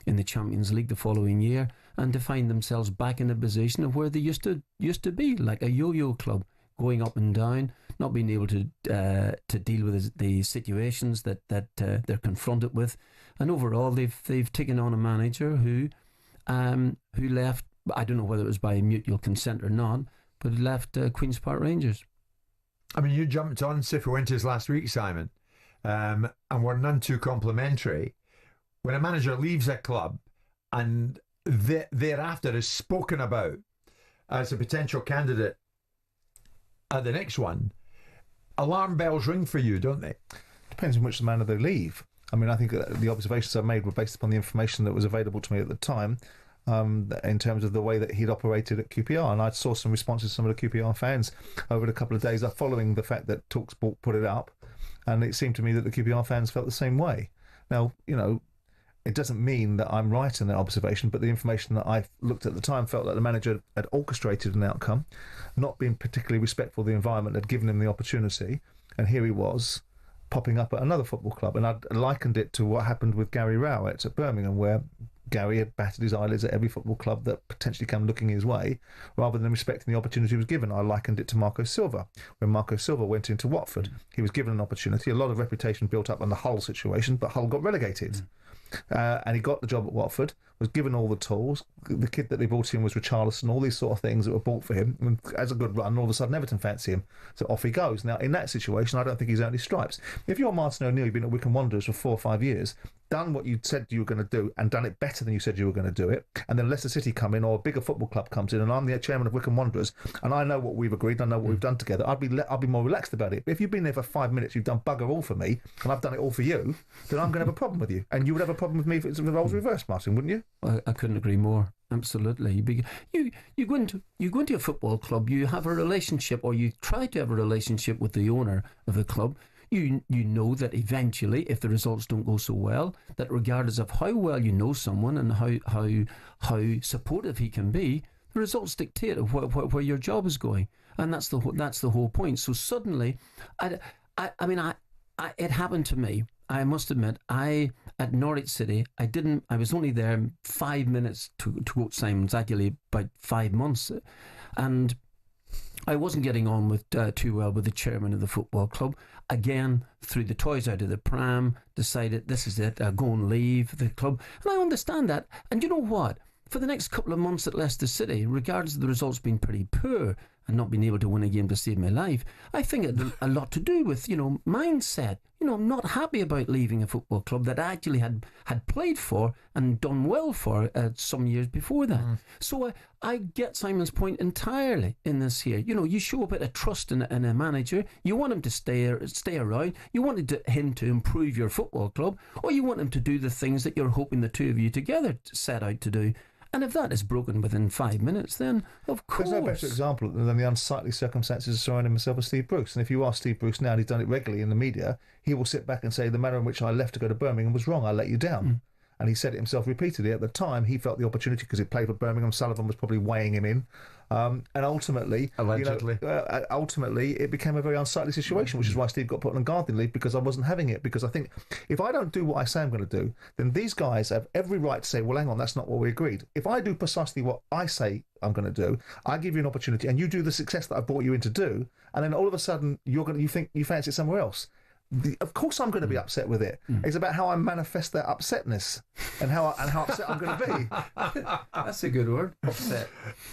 the Champions League the following year, and to find themselves back in a position of where they used to be, like a yo-yo club, going up and down, not being able to deal with the situations that they're confronted with, and overall they've taken on a manager who left, I don't know whether it was by mutual consent or not, but left Queen's Park Rangers. I mean, you jumped on Cifuentes last week, Simon, and were none too complimentary. When a manager leaves a club and thereafter is spoken about as a potential candidate at the next one, alarm bells ring for you, don't they? Depends on which manner they leave. I mean, I think the observations I made were based upon the information that was available to me at the time, in terms of the way that he'd operated at QPR. And I saw some responses from some of the QPR fans over the couple of days following the fact that talkSPORT put it up. And it seemed to me that the QPR fans felt the same way. Now, you know, it doesn't mean that I'm right in that observation, but the information that I looked at the time felt that the manager had orchestrated an outcome, not being particularly respectful of the environment, had given him the opportunity, and here he was popping up at another football club. And I'd likened it to what happened with Gary Rowett at Birmingham, where Gary had batted his eyelids at every football club that potentially came looking his way, rather than respecting the opportunity he was given. I likened it to Marco Silva. When Marco Silva went into Watford, he was given an opportunity, a lot of reputation built up on the Hull situation, but Hull got relegated. And he got the job at Watford, was given all the tools. The kid that they brought in was Richarlison, all these sort of things that were bought for him. And as a good run, all of a sudden Everton fancy him. So off he goes. Now, in that situation, I don't think he's earned his stripes. If you're Martin O'Neill, you've been at Wycombe Wanderers for 4 or 5 years, done what you said you were going to do and done it better than you said you were going to do it, and then Leicester City come in or a bigger football club comes in and I'm the chairman of Wycombe Wanderers and I know what we've agreed, I know what we've done together, I'll be more relaxed about it. But if you've been there for 5 minutes, you've done bugger all for me and I've done it all for you, then I'm going to have a problem with you. And you would have a problem with me if it was reversed, Martin, wouldn't you? I couldn't agree more. Absolutely. You go into a football club, you have a relationship, or you try to have a relationship with the owner of the club. You know that eventually, if the results don't go so well, that regardless of how well you know someone and how supportive he can be, the results dictate of where your job is going, and that's the whole point. So suddenly, it happened to me. I must admit, at Norwich City, I was only there 5 minutes to quote Simon's, actually about 5 months, and I wasn't getting on with too well with the chairman of the football club. Again, threw the toys out of the pram, decided this is it, I'll go and leave the club. And I understand that. And you know what? For the next couple of months at Leicester City, regardless of the results being pretty poor and not being able to win a game to save my life, I think it had a lot to do with, mindset. I'm not happy about leaving a football club that I actually had played for and done well for some years before that. So I get Simon's point entirely in this here. You show a bit of trust in a manager. You want him to stay around. You want him to improve your football club, or you want him to do the things that you're hoping the two of you together set out to do. And if that is broken within 5 minutes, then of course. There's no better example than the unsightly circumstances surrounding myself with Steve Bruce. And if you ask Steve Bruce now, and he's done it regularly in the media, he will sit back and say the manner in which I left to go to Birmingham was wrong. I let you down. And he said it himself repeatedly. At the time, he felt the opportunity because he played for Birmingham. Sullivan was probably weighing him in. And ultimately, allegedly, it became a very unsightly situation, which is why Steve got put on gardening leave, because I wasn't having it. Because I think if I don't do what I say I'm going to do, then these guys have every right to say, well, hang on, that's not what we agreed. If I do precisely what I say I'm going to do, I give you an opportunity and you do the success that I brought you in to do, and then all of a sudden you think you fancy it somewhere else. Of course I'm going to be upset with it. It's about how I manifest that upsetness and how upset I'm going to be. That's a good word. Upset.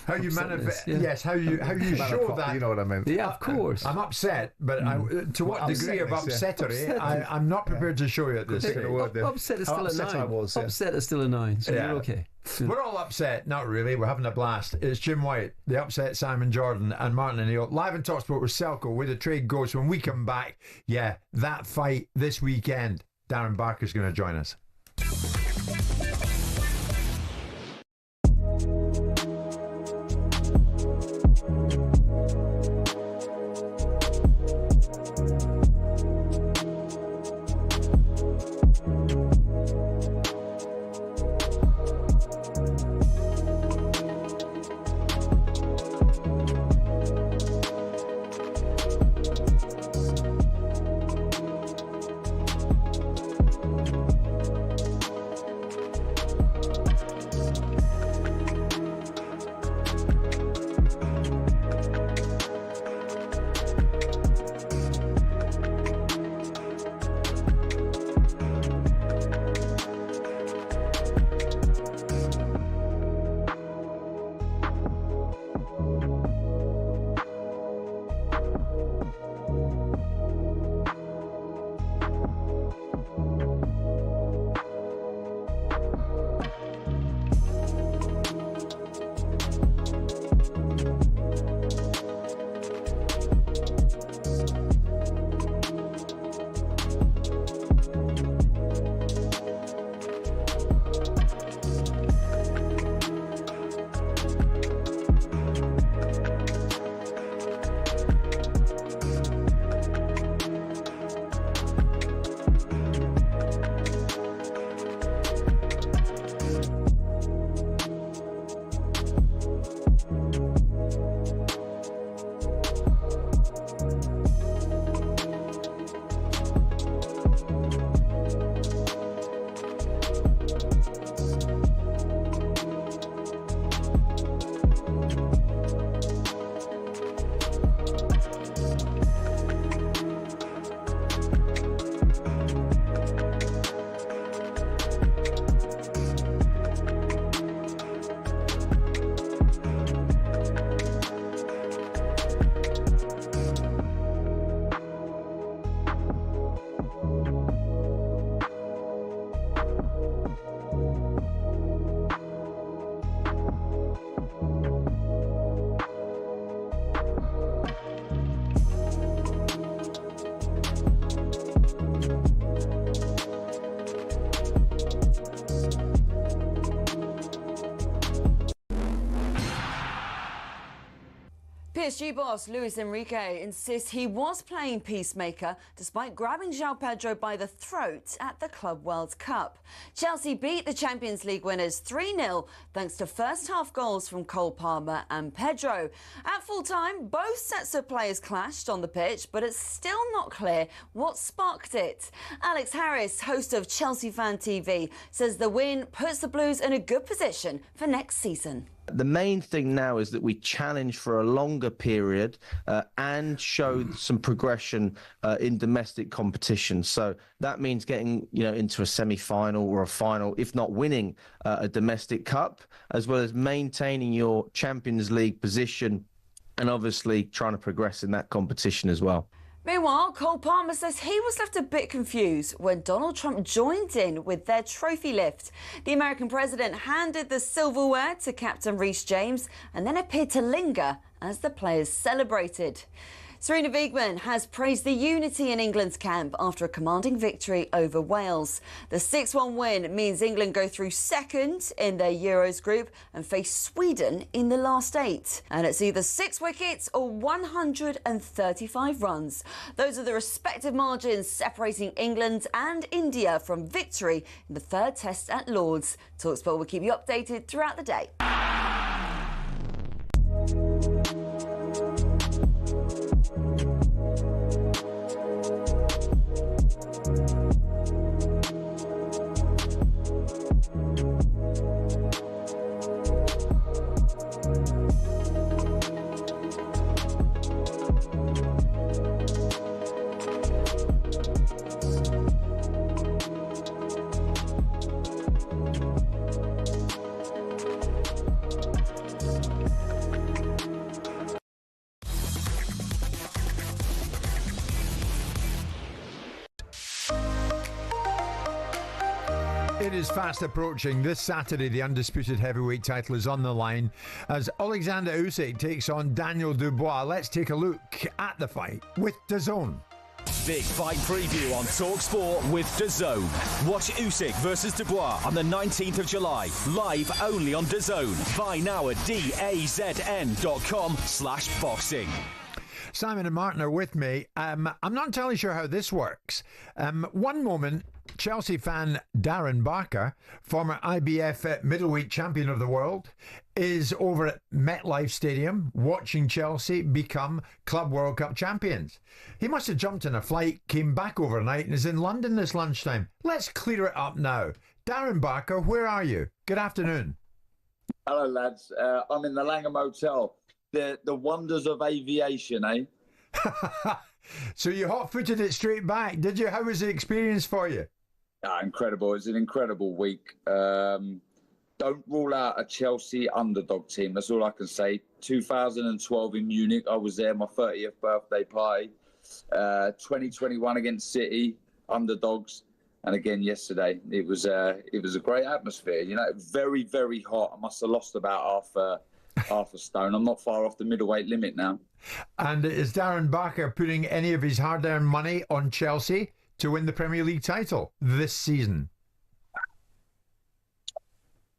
How you manifest? Yeah. Yes. How you show that? You know what I mean? Yeah, of course. I'm upset, but to what degree of upsettery? I'm not prepared to show you at this. Upset is still a 9. Upset is still a 9. So you're okay. We're all upset. Not really. We're having a blast. It's Jim White, the upset Simon Jordan, and Martin O'Neill. Live in talkSPORT with Selco, where the trade goes. When we come back, that fight this weekend, Darren Barker's going to join us. PSG boss Luis Enrique insists he was playing peacemaker despite grabbing João Pedro by the throat at the Club World Cup. Chelsea beat the Champions League winners 3-0 thanks to first-half goals from Cole Palmer and Pedro. At full-time, both sets of players clashed on the pitch, but it's still not clear what sparked it. Alex Harris, host of Chelsea Fan TV, says the win puts the Blues in a good position for next season. The main thing now is that we challenge for a longer period and show some progression in domestic competition. So that means getting, into a semi-final or a final, if not winning a domestic cup, as well as maintaining your Champions League position and obviously trying to progress in that competition as well. Meanwhile, Cole Palmer says he was left a bit confused when Donald Trump joined in with their trophy lift. The American president handed the silverware to Captain Reece James and then appeared to linger as the players celebrated. Serena Wiegman has praised the unity in England's camp after a commanding victory over Wales. The 6-1 win means England go through second in their Euros group and face Sweden in the last 8. And it's either 6 wickets or 135 runs. Those are the respective margins separating England and India from victory in the third test at Lord's. talkSPORT will keep you updated throughout the day. It is fast approaching. This Saturday, the undisputed heavyweight title is on the line as Alexander Usyk takes on Daniel Dubois. Let's take a look at the fight with DAZN. Big fight preview on talkSPORT with DAZN. Watch Usyk versus Dubois on the 19th of July. Live only on DAZN. Buy now at dazn.com/boxing. Simon and Martin are with me. I'm not entirely sure how this works. One moment, Chelsea fan Darren Barker, former IBF middleweight champion of the world, is over at MetLife Stadium watching Chelsea become Club World Cup champions. He must have jumped in a flight, came back overnight and is in London this lunchtime. Let's clear it up now. Darren Barker, where are you? Good afternoon. Hello, lads. I'm in the Langham Hotel. The wonders of aviation, eh? So you hot-footed it straight back, did you? How was the experience for you? Incredible. It's an incredible week. Don't rule out a Chelsea underdog team. That's all I can say. 2012 in Munich, I was there, my 30th birthday party. 2021 against City, underdogs. And again yesterday, it was a great atmosphere. Very, very hot. I must have lost about half a stone. I'm not far off the middleweight limit now. And is Darren Barker putting any of his hard-earned money on Chelsea to win the Premier League title this season?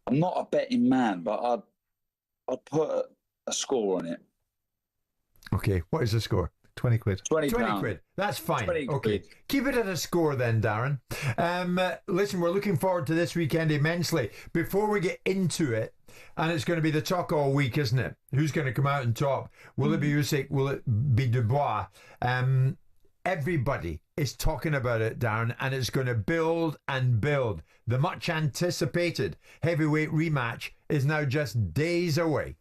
I'm not a betting man, but I'd put a score on it. Okay, what is the score? 20 quid. 20 quid. That's fine. 20 okay. quid. Keep it at a score then, Darren. Listen, we're looking forward to this weekend immensely. Before we get into it, and it's going to be the talk all week, isn't it? Who's going to come out on top? Will it be Usyk? Will it be Dubois? Everybody is talking about it, Darren, and it's going to build and build. The much anticipated heavyweight rematch is now just days away.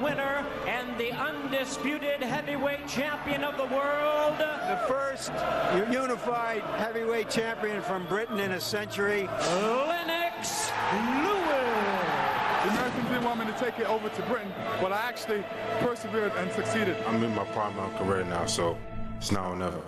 Winner and the undisputed heavyweight champion of the world. The first unified heavyweight champion from Britain in a century. Lennox Lewis. The Americans didn't want me to take it over to Britain, but I actually persevered and succeeded. I'm in my prime of my career now, so it's now or never. Down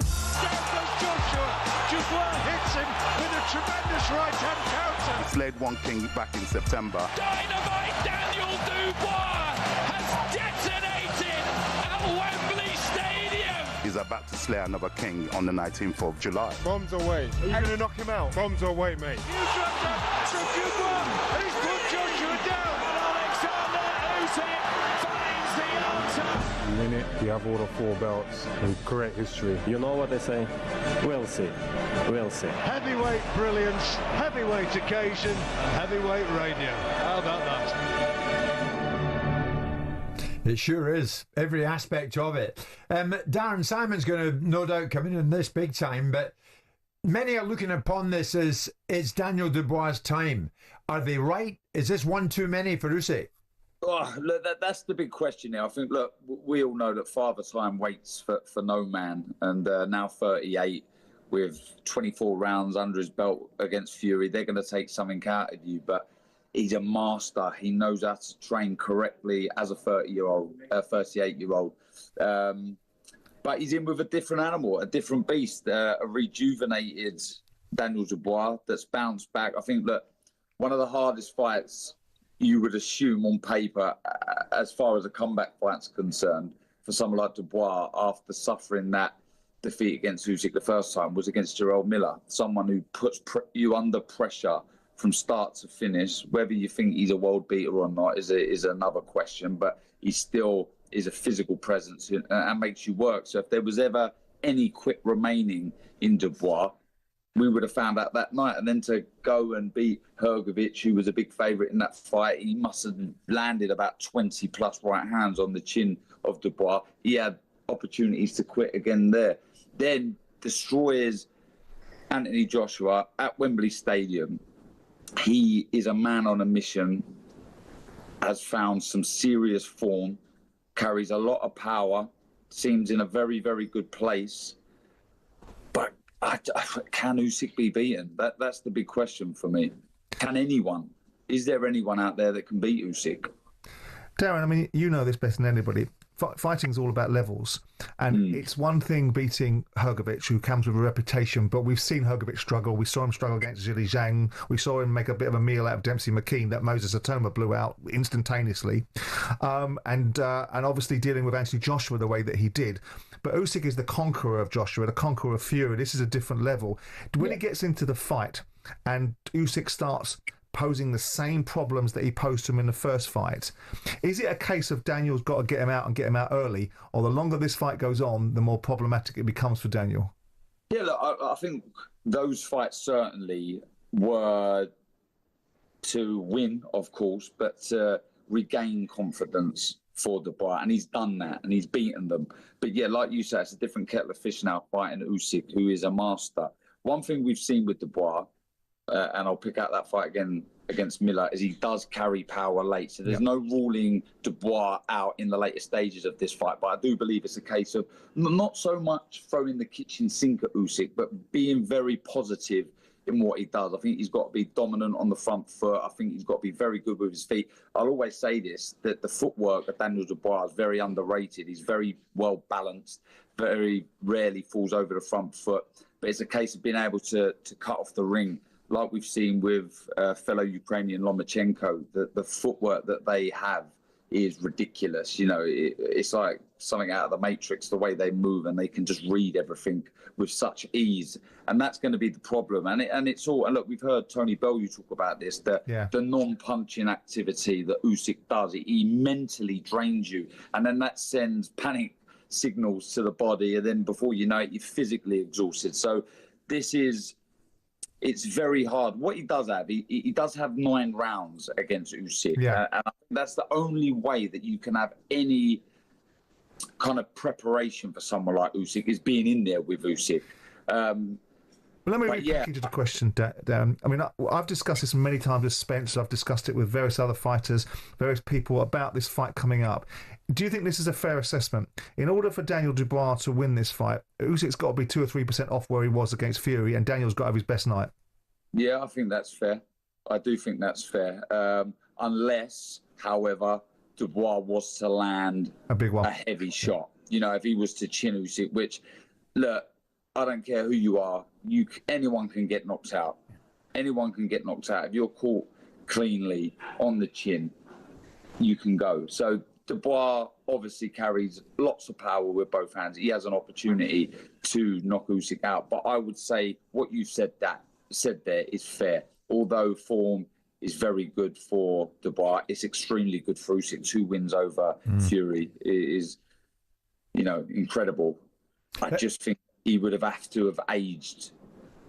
goes Joshua. Dubois hits him with a tremendous right-hand counter. Slayed one king back in September. Dynamite Daniel Dubois has detonated at Wembley Stadium. He's about to slay another king on the 19th of July. Bombs away. Are you going to knock him out? Bombs away, mate. You dropped that from Dubois. He's put Joshua down. we win it, we have all the 4 belts, and great history. You know what they say? We'll see. We'll see. Heavyweight brilliance, heavyweight occasion, and heavyweight radio. How about that? It sure is. Every aspect of it. Darren Simon's going to no doubt come in this big time, but many are looking upon this as it's Daniel Dubois' time. Are they right? Is this one too many for Usyk? Oh, look, that's the big question now. I think, look, we all know that Father Time waits for no man, and now 38 with 24 rounds under his belt against Fury, they're going to take something out of you. But he's a master. He knows how to train correctly as a 38-year-old. But he's in with a different animal, a different beast, a rejuvenated Daniel Dubois that's bounced back. I think that one of the hardest fights you would assume on paper, as far as a comeback fight's concerned, for someone like Dubois after suffering that defeat against Usyk the first time, was against Jarrell Miller, someone who puts you under pressure from start to finish. Whether you think he's a world beater or not is another question, but he still is a physical presence and makes you work. So if there was ever any quit remaining in Dubois, we would have found out that night. And then to go and beat Hrgovic, who was a big favourite in that fight, he must have landed about 20 plus right hands on the chin of Dubois. He had opportunities to quit again there. Then destroys Anthony Joshua at Wembley Stadium. He is a man on a mission, has found some serious form, carries a lot of power, seems in a very, very good place. But can Usyk be beaten? That's the big question for me. Can anyone? Is there anyone out there that can beat Usyk? Darren, I mean, you know this better than anybody. Fighting's all about levels. And it's one thing beating Hrgovic, who comes with a reputation, but we've seen Hrgovic struggle. We saw him struggle against Zhili Zhang. We saw him make a bit of a meal out of Dempsey McKean that Moses Atoma blew out instantaneously. And obviously dealing with Anthony Joshua the way that he did. But Usyk is the conqueror of Joshua, the conqueror of Fury. This is a different level. When it gets into the fight and Usyk starts posing the same problems that he posed to him in the first fight, is it a case of Daniel's got to get him out and get him out early, or the longer this fight goes on, the more problematic it becomes for Daniel? Yeah, look, I think those fights certainly were to win, of course, but to regain confidence for Dubois, and he's done that, and he's beaten them. But yeah, like you said, it's a different kettle of fish now fighting Usyk, who is a master. One thing we've seen with Dubois, and I'll pick out that fight again against Miller, is he does carry power late. So there's no ruling Dubois out in the later stages of this fight. But I do believe it's a case of not so much throwing the kitchen sink at Usyk, but being very positive in what he does. I think he's got to be dominant on the front foot. I think he's got to be very good with his feet. I'll always say this, that the footwork of Daniel Dubois is very underrated. He's very well balanced, very rarely falls over the front foot. But it's a case of being able to cut off the ring, like we've seen with fellow Ukrainian Lomachenko. The footwork that they have is ridiculous. You know, it's like something out of the Matrix, the way they move, and they can just read everything with such ease. And that's going to be the problem. And it's all, and look, we've heard Tony Bellew talk about this, the non-punching activity that Usyk does. He mentally drains you, and then that sends panic signals to the body, and then before you know it, you're physically exhausted. So it's very hard. What he does have, he does have 9 rounds against Usyk. And I think that's the only way that you can have any kind of preparation for someone like Usyk, is being in there with Usyk. Let me repackage the question, Dan. I mean, I've discussed this many times with Spence. I've discussed it with various other fighters, various people about this fight coming up. Do you think this is a fair assessment? In order for Daniel Dubois to win this fight, Usyk's got to be 2 or 3% off where he was against Fury, and Daniel's got to have his best night. Yeah, I think that's fair. I do think that's fair. Unless, however, Dubois was to land a big one, a heavy shot. You know, if he was to chin Usyk, which, look, I don't care who you are, anyone can get knocked out. Anyone can get knocked out. If you're caught cleanly on the chin, you can go. So Dubois obviously carries lots of power with both hands. He has an opportunity to knock Usyk out. But I would say what you've said there is fair. Although form is very good for Dubois, it's extremely good for Usyk. 2 wins over Fury is incredible. I just think he would have to have aged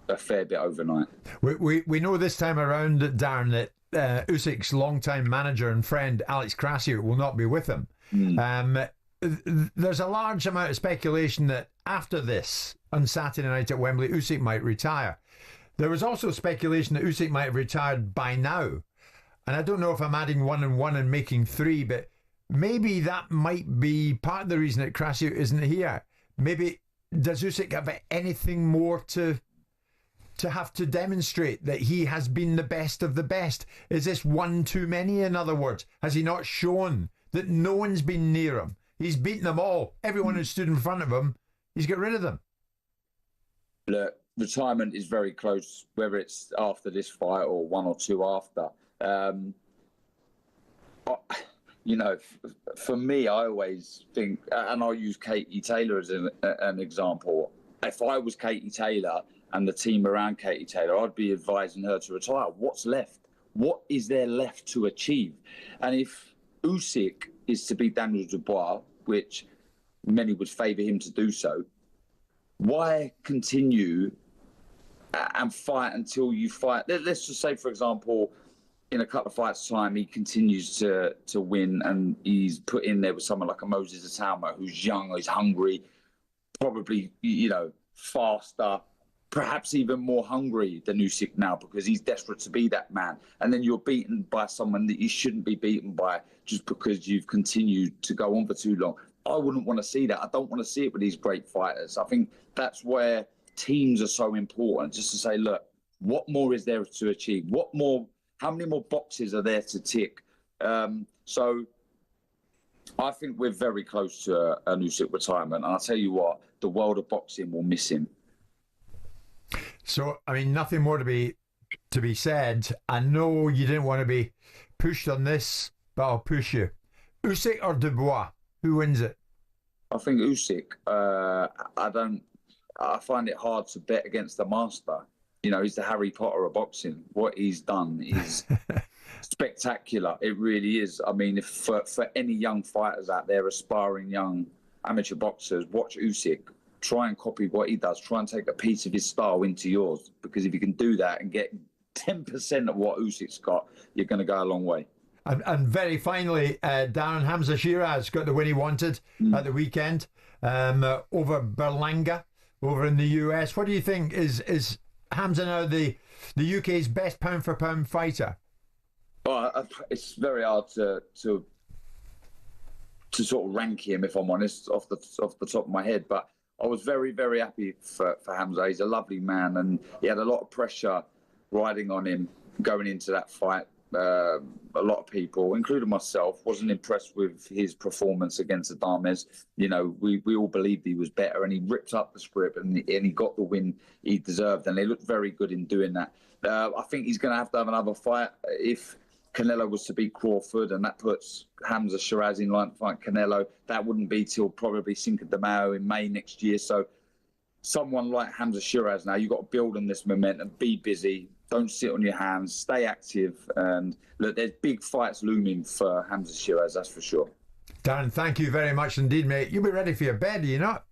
a fair bit overnight. We know this time around, Darren, that Usyk's longtime manager and friend Alex Krasiuk will not be with him. There's a large amount of speculation that after this, on Saturday night at Wembley, Usyk might retire. There was also speculation that Usyk might have retired by now. And I don't know if I'm adding 1 and 1 and making 3, but maybe that might be part of the reason that Krasiuk isn't here. Maybe does Usyk have anything more to have to demonstrate that he has been the best of the best? Is this one too many, in other words? Has he not shown that no one's been near him? He's beaten them all. Everyone who stood in front of him, he's got rid of them. Look, retirement is very close, whether it's after this fight or 1 or 2 after. For me, I always think, and I'll use Katie Taylor as an example. If I was Katie Taylor and the team around Katie Taylor, I'd be advising her to retire. What's left? What is there left to achieve? And if Usyk is to beat Daniel Dubois, which many would favour him to do so, why continue and fight until you fight? Let's just say, for example, in a couple of fights' time, he continues to win, and he's put in there with someone like a Moses Atama, who's young, he's hungry, probably, faster, perhaps even more hungry than Usyk now, because he's desperate to be that man. And then you're beaten by someone that you shouldn't be beaten by just because you've continued to go on for too long. I wouldn't want to see that. I don't want to see it with these great fighters. I think that's where teams are so important, just to say, look, what more is there to achieve? How many more boxes are there to tick? So I think we're very close to an Usyk retirement. And I'll tell you what, the world of boxing will miss him. So, I mean, nothing more to be said. I know you didn't want to be pushed on this, but I'll push you. Usyk or Dubois? Who wins it? I think Usyk. I find it hard to bet against the master. He's the Harry Potter of boxing. What he's done is spectacular. It really is. I mean, if for any young fighters out there, aspiring young amateur boxers, watch Usyk. Try and copy what he does. Try and take a piece of his style into yours. Because if you can do that and get 10% of what Usyk's got, you're going to go a long way. And very finally, Darren, Hamza Shiraz got the win he wanted at the weekend over Berlanga over in the US. What do you think? Is Hamza now the UK's best pound-for-pound fighter? Well, it's very hard to sort of rank him, if I'm honest, off the top of my head. But I was very, very happy for Hamza. He's a lovely man, and he had a lot of pressure riding on him going into that fight. A lot of people, including myself, wasn't impressed with his performance against Adames. We all believed he was better, and he ripped up the script, and he got the win he deserved, and they looked very good in doing that. I think he's going to have another fight if Canelo was to beat Crawford, and that puts Hamza Shiraz in line to fight Canelo. That wouldn't be till probably Cinco de Mayo in May next year. So someone like Hamza Shiraz now, you've got to build on this momentum, be busy, don't sit on your hands, stay active. And look, there's big fights looming for Hamza Shiraz, that's for sure. Darren, thank you very much indeed, mate. You'll be ready for your bed, are you not?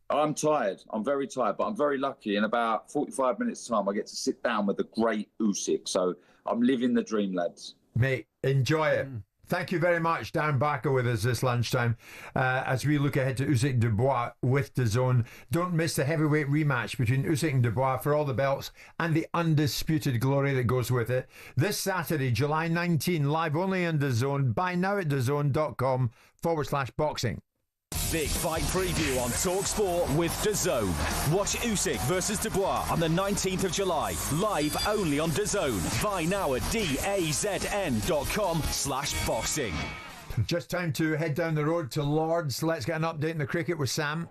I'm tired. I'm very tired, but I'm very lucky. In about 45 minutes' time, I get to sit down with the great Usyk. So I'm living the dream, lads. Mate, enjoy it. Thank you very much, Darren Barker, with us this lunchtime as we look ahead to Usyk Dubois with DAZN. Don't miss the heavyweight rematch between Usyk and Dubois for all the belts and the undisputed glory that goes with it. This Saturday, July 19, live only on DAZN. Buy now at DAZN.com/boxing. Big fight preview on talkSPORT with DAZN. Watch Usyk versus Dubois on the 19th of July, live only on DAZN. Buy now at DAZN.com/boxing. Just time to head down the road to Lords. Let's get an update in the cricket with Sam.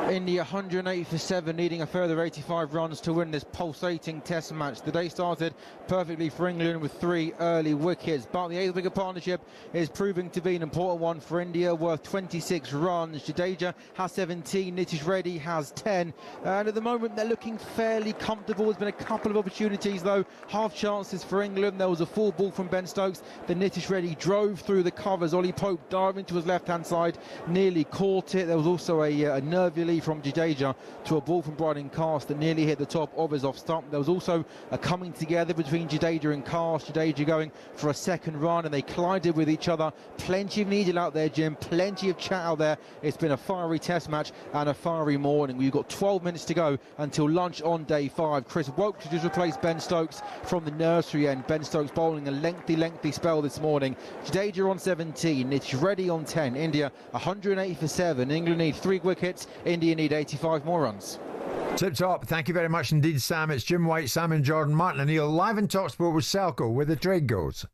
India 180 for 7, needing a further 85 runs to win this pulsating test match. The day started perfectly for England with 3 early wickets, but the 8th wicket partnership is proving to be an important one for India, worth 26 runs. Jadeja has 17, Nitish Reddy has 10, and at the moment they're looking fairly comfortable. There's been a couple of opportunities though, half chances for England. There was a full ball from Ben Stokes, then Nitish Reddy drove through the covers. Ollie Pope diving to his left hand side, nearly caught it. There was also a nervy lead from Jadeja to a ball from Bryden Cast that nearly hit the top of his off stump. There was also a coming together between Jadeja and Cast. Jadeja going for a second run, and they collided with each other. Plenty of needle out there, Jim, plenty of chat out there. It's been a fiery test match and a fiery morning. We've got 12 minutes to go until lunch on day 5. Chris Woke to just replace Ben Stokes from the nursery end. Ben Stokes bowling a lengthy spell this morning. Jadeja on 17, it's Reddy on 10. India 180 for 7. England need 3 wickets. India need 85 more runs. Tip top. Thank you very much indeed, Sam. It's Jim White, Simon Jordan, Martin O'Neill, live in talkSPORT with Selco, where the trade goes.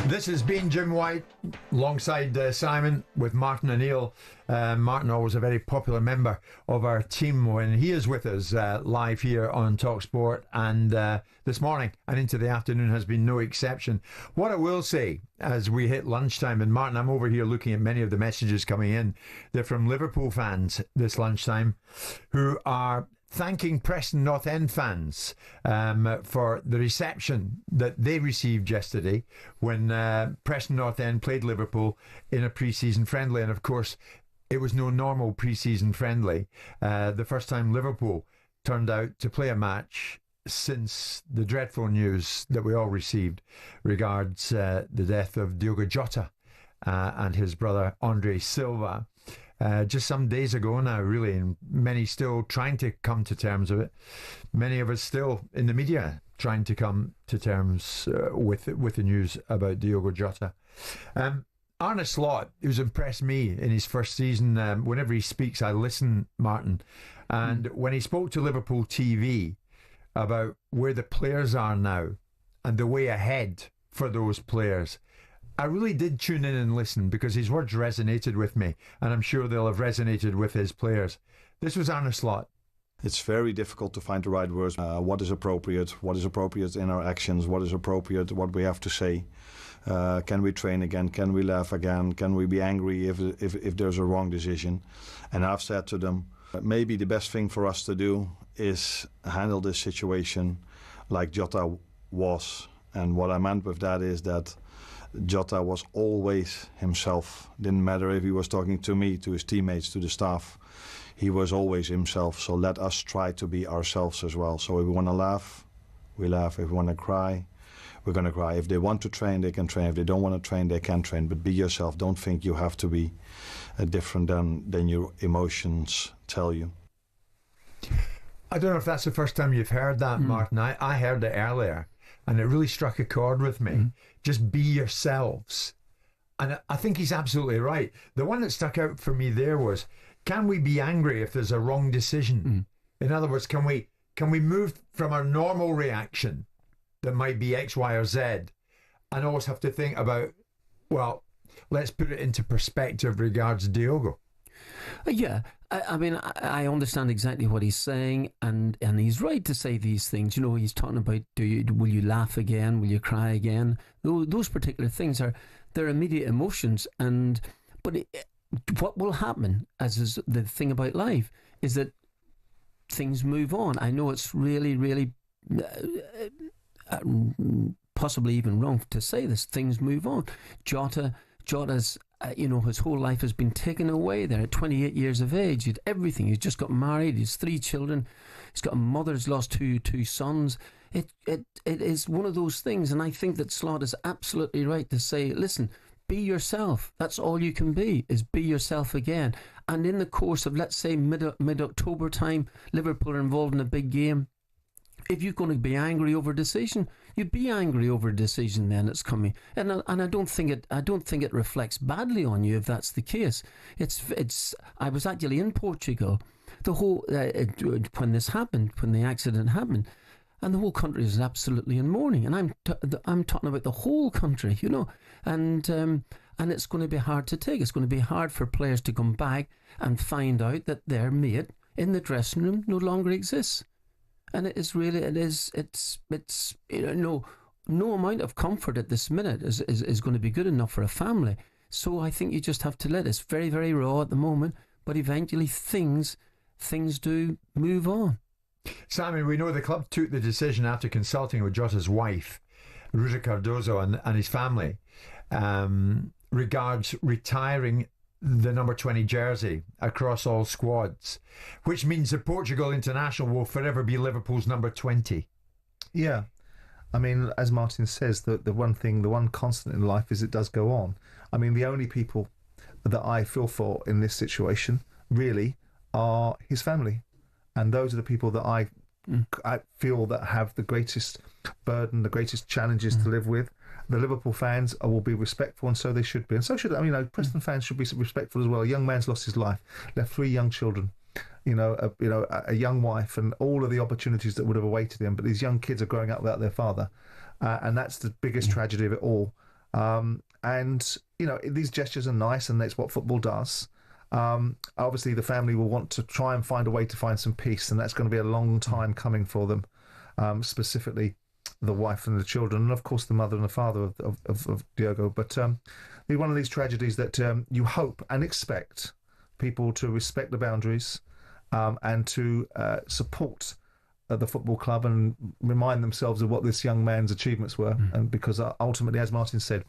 This has been Jim White alongside Simon with Martin O'Neill. Martin, always a very popular member of our team when he is with us live here on talkSPORT, and this morning and into the afternoon has been no exception. What I will say as we hit lunchtime, and Martin, I'm over here looking at many of the messages coming in. They're from Liverpool fans this lunchtime who are thanking Preston North End fans for the reception that they received yesterday when Preston North End played Liverpool in a pre-season friendly. And of course, it was no normal pre-season friendly. The first time Liverpool turned out to play a match since the dreadful news that we all received regards the death of Diogo Jota and his brother Andre Silva. Just some days ago now, really, and many still trying to come to terms with it. Many of us still in the media trying to come to terms with the news about Diogo Jota. Arne Slot, who's impressed me in his first season, whenever he speaks, I listen, Martin. And when he spoke to Liverpool TV about where the players are now and the way ahead for those players, I really did tune in and listen because his words resonated with me, and I'm sure they'll have resonated with his players. This was Arne Slot. It's very difficult to find the right words. What is appropriate in our actions, what is appropriate, what we have to say. Can we train again? Can we laugh again? Can we be angry if there's a wrong decision? And I've said to them, maybe the best thing for us to do is handle this situation like Jota was. And what I meant with that is that Jota was always himself. Didn't matter if he was talking to me, to his teammates, to the staff. He was always himself. So let us try to be ourselves as well. So if we want to laugh, we laugh. If we want to cry, we're going to cry. If they want to train, they can train. If they don't want to train, they can train. But be yourself. Don't think you have to be different than your emotions tell you. I don't know if that's the first time you've heard that, Martin. I heard it earlier, and it really struck a chord with me. Just be yourselves. And I think he's absolutely right. The one that stuck out for me there was, can we be angry if there's a wrong decision? In other words, can we move from our normal reaction that might be X, Y, or Z, and always have to think about, well, let's put it into perspective regards Diogo. Yeah, I mean, I understand exactly what he's saying, and he's right to say these things. You know, he's talking about, will you laugh again? Will you cry again? Those particular things they're immediate emotions, but what will happen, as is the thing about life, is that things move on. I know it's really, really possibly even wrong to say this. Things move on. Jota's his whole life has been taken away there at 28 years of age. He had everything. He's just got married. He's 3 children. He's got a mother. He's lost two sons. It is one of those things, and I think that Slot is absolutely right to say, listen, be yourself. That's all you can be, is be yourself again. And in the course of, let's say, mid-October time, Liverpool are involved in a big game. If you're going to be angry over a decision, you be angry over a decision then it's coming. And I don't think it reflects badly on you if that's the case. I was actually in Portugal the whole when this happened, when the accident happened, and the whole country is absolutely in mourning. And I'm talking about the whole country, and it's going to be hard to take. It's going to be hard for players to come back and find out that their mate in the dressing room no longer exists. And no amount of comfort at this minute is going to be good enough for a family. So I think you just have to let it. It's very, very raw at the moment, but eventually things do move on. Simon, we know the club took the decision after consulting with Jota's wife, Ruta Cardozo, and his family, regards retiring the number 20 jersey across all squads, which means the Portugal international will forever be Liverpool's number 20. Yeah. I mean, as Martin says, the one constant in life is it does go on. I mean, the only people that I feel for in this situation really are his family. And those are the people that I feel that have the greatest burden, the greatest challenges to live with. The Liverpool fans will be respectful, and so they should be. And so should, Preston fans should be respectful as well. A young man's lost his life, left 3 young children, a young wife, and all of the opportunities that would have awaited him. But these young kids are growing up without their father, and that's the biggest tragedy of it all. And, these gestures are nice, and that's what football does. Obviously, the family will want to try and find a way to find some peace, and that's going to be a long time coming for them, specifically the wife and the children, and of course the mother and the father of Diogo. But one of these tragedies that you hope and expect people to respect the boundaries and to support the football club and remind themselves of what this young man's achievements were. And because ultimately, as Martin said,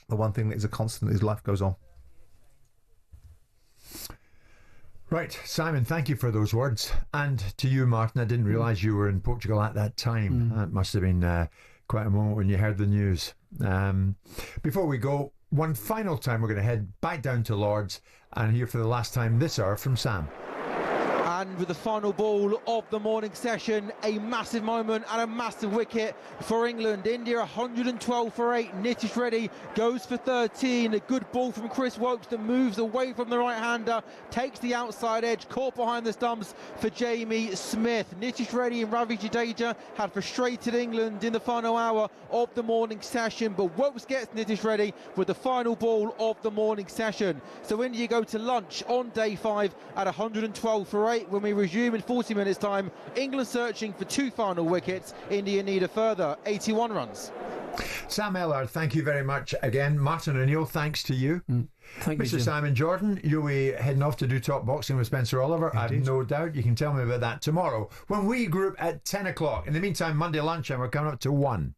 the one thing that is a constant is life goes on. Right, Simon, thank you for those words. And to you, Martin, I didn't realise you were in Portugal at that time. That must have been quite a moment when you heard the news. Before we go, one final time we're going to head back down to Lords and hear for the last time this hour from Sam. And with the final ball of the morning session, a massive moment and a massive wicket for England. India 112 for 8. Nitish Reddy goes for 13. A good ball from Chris Wokes that moves away from the right-hander, takes the outside edge, caught behind the stumps for Jamie Smith. Nitish Reddy and Ravi Jadeja had frustrated England in the final hour of the morning session, but Wokes gets Nitish Reddy with the final ball of the morning session. So India go to lunch on day 5 at 112 for 8. When we resume in 40 minutes time, England searching for 2 final wickets. India need a further 81 runs. Sam Ellard, thank you very much again. Martin O'Neill, thanks to you. Thank Mr. you, Simon Jordan, you'll be heading off to do Top Boxing with Spencer Oliver. Indeed. I've no doubt you can tell me about that tomorrow when we group at 10 o'clock. In the meantime, Monday lunchtime, we're coming up to 1.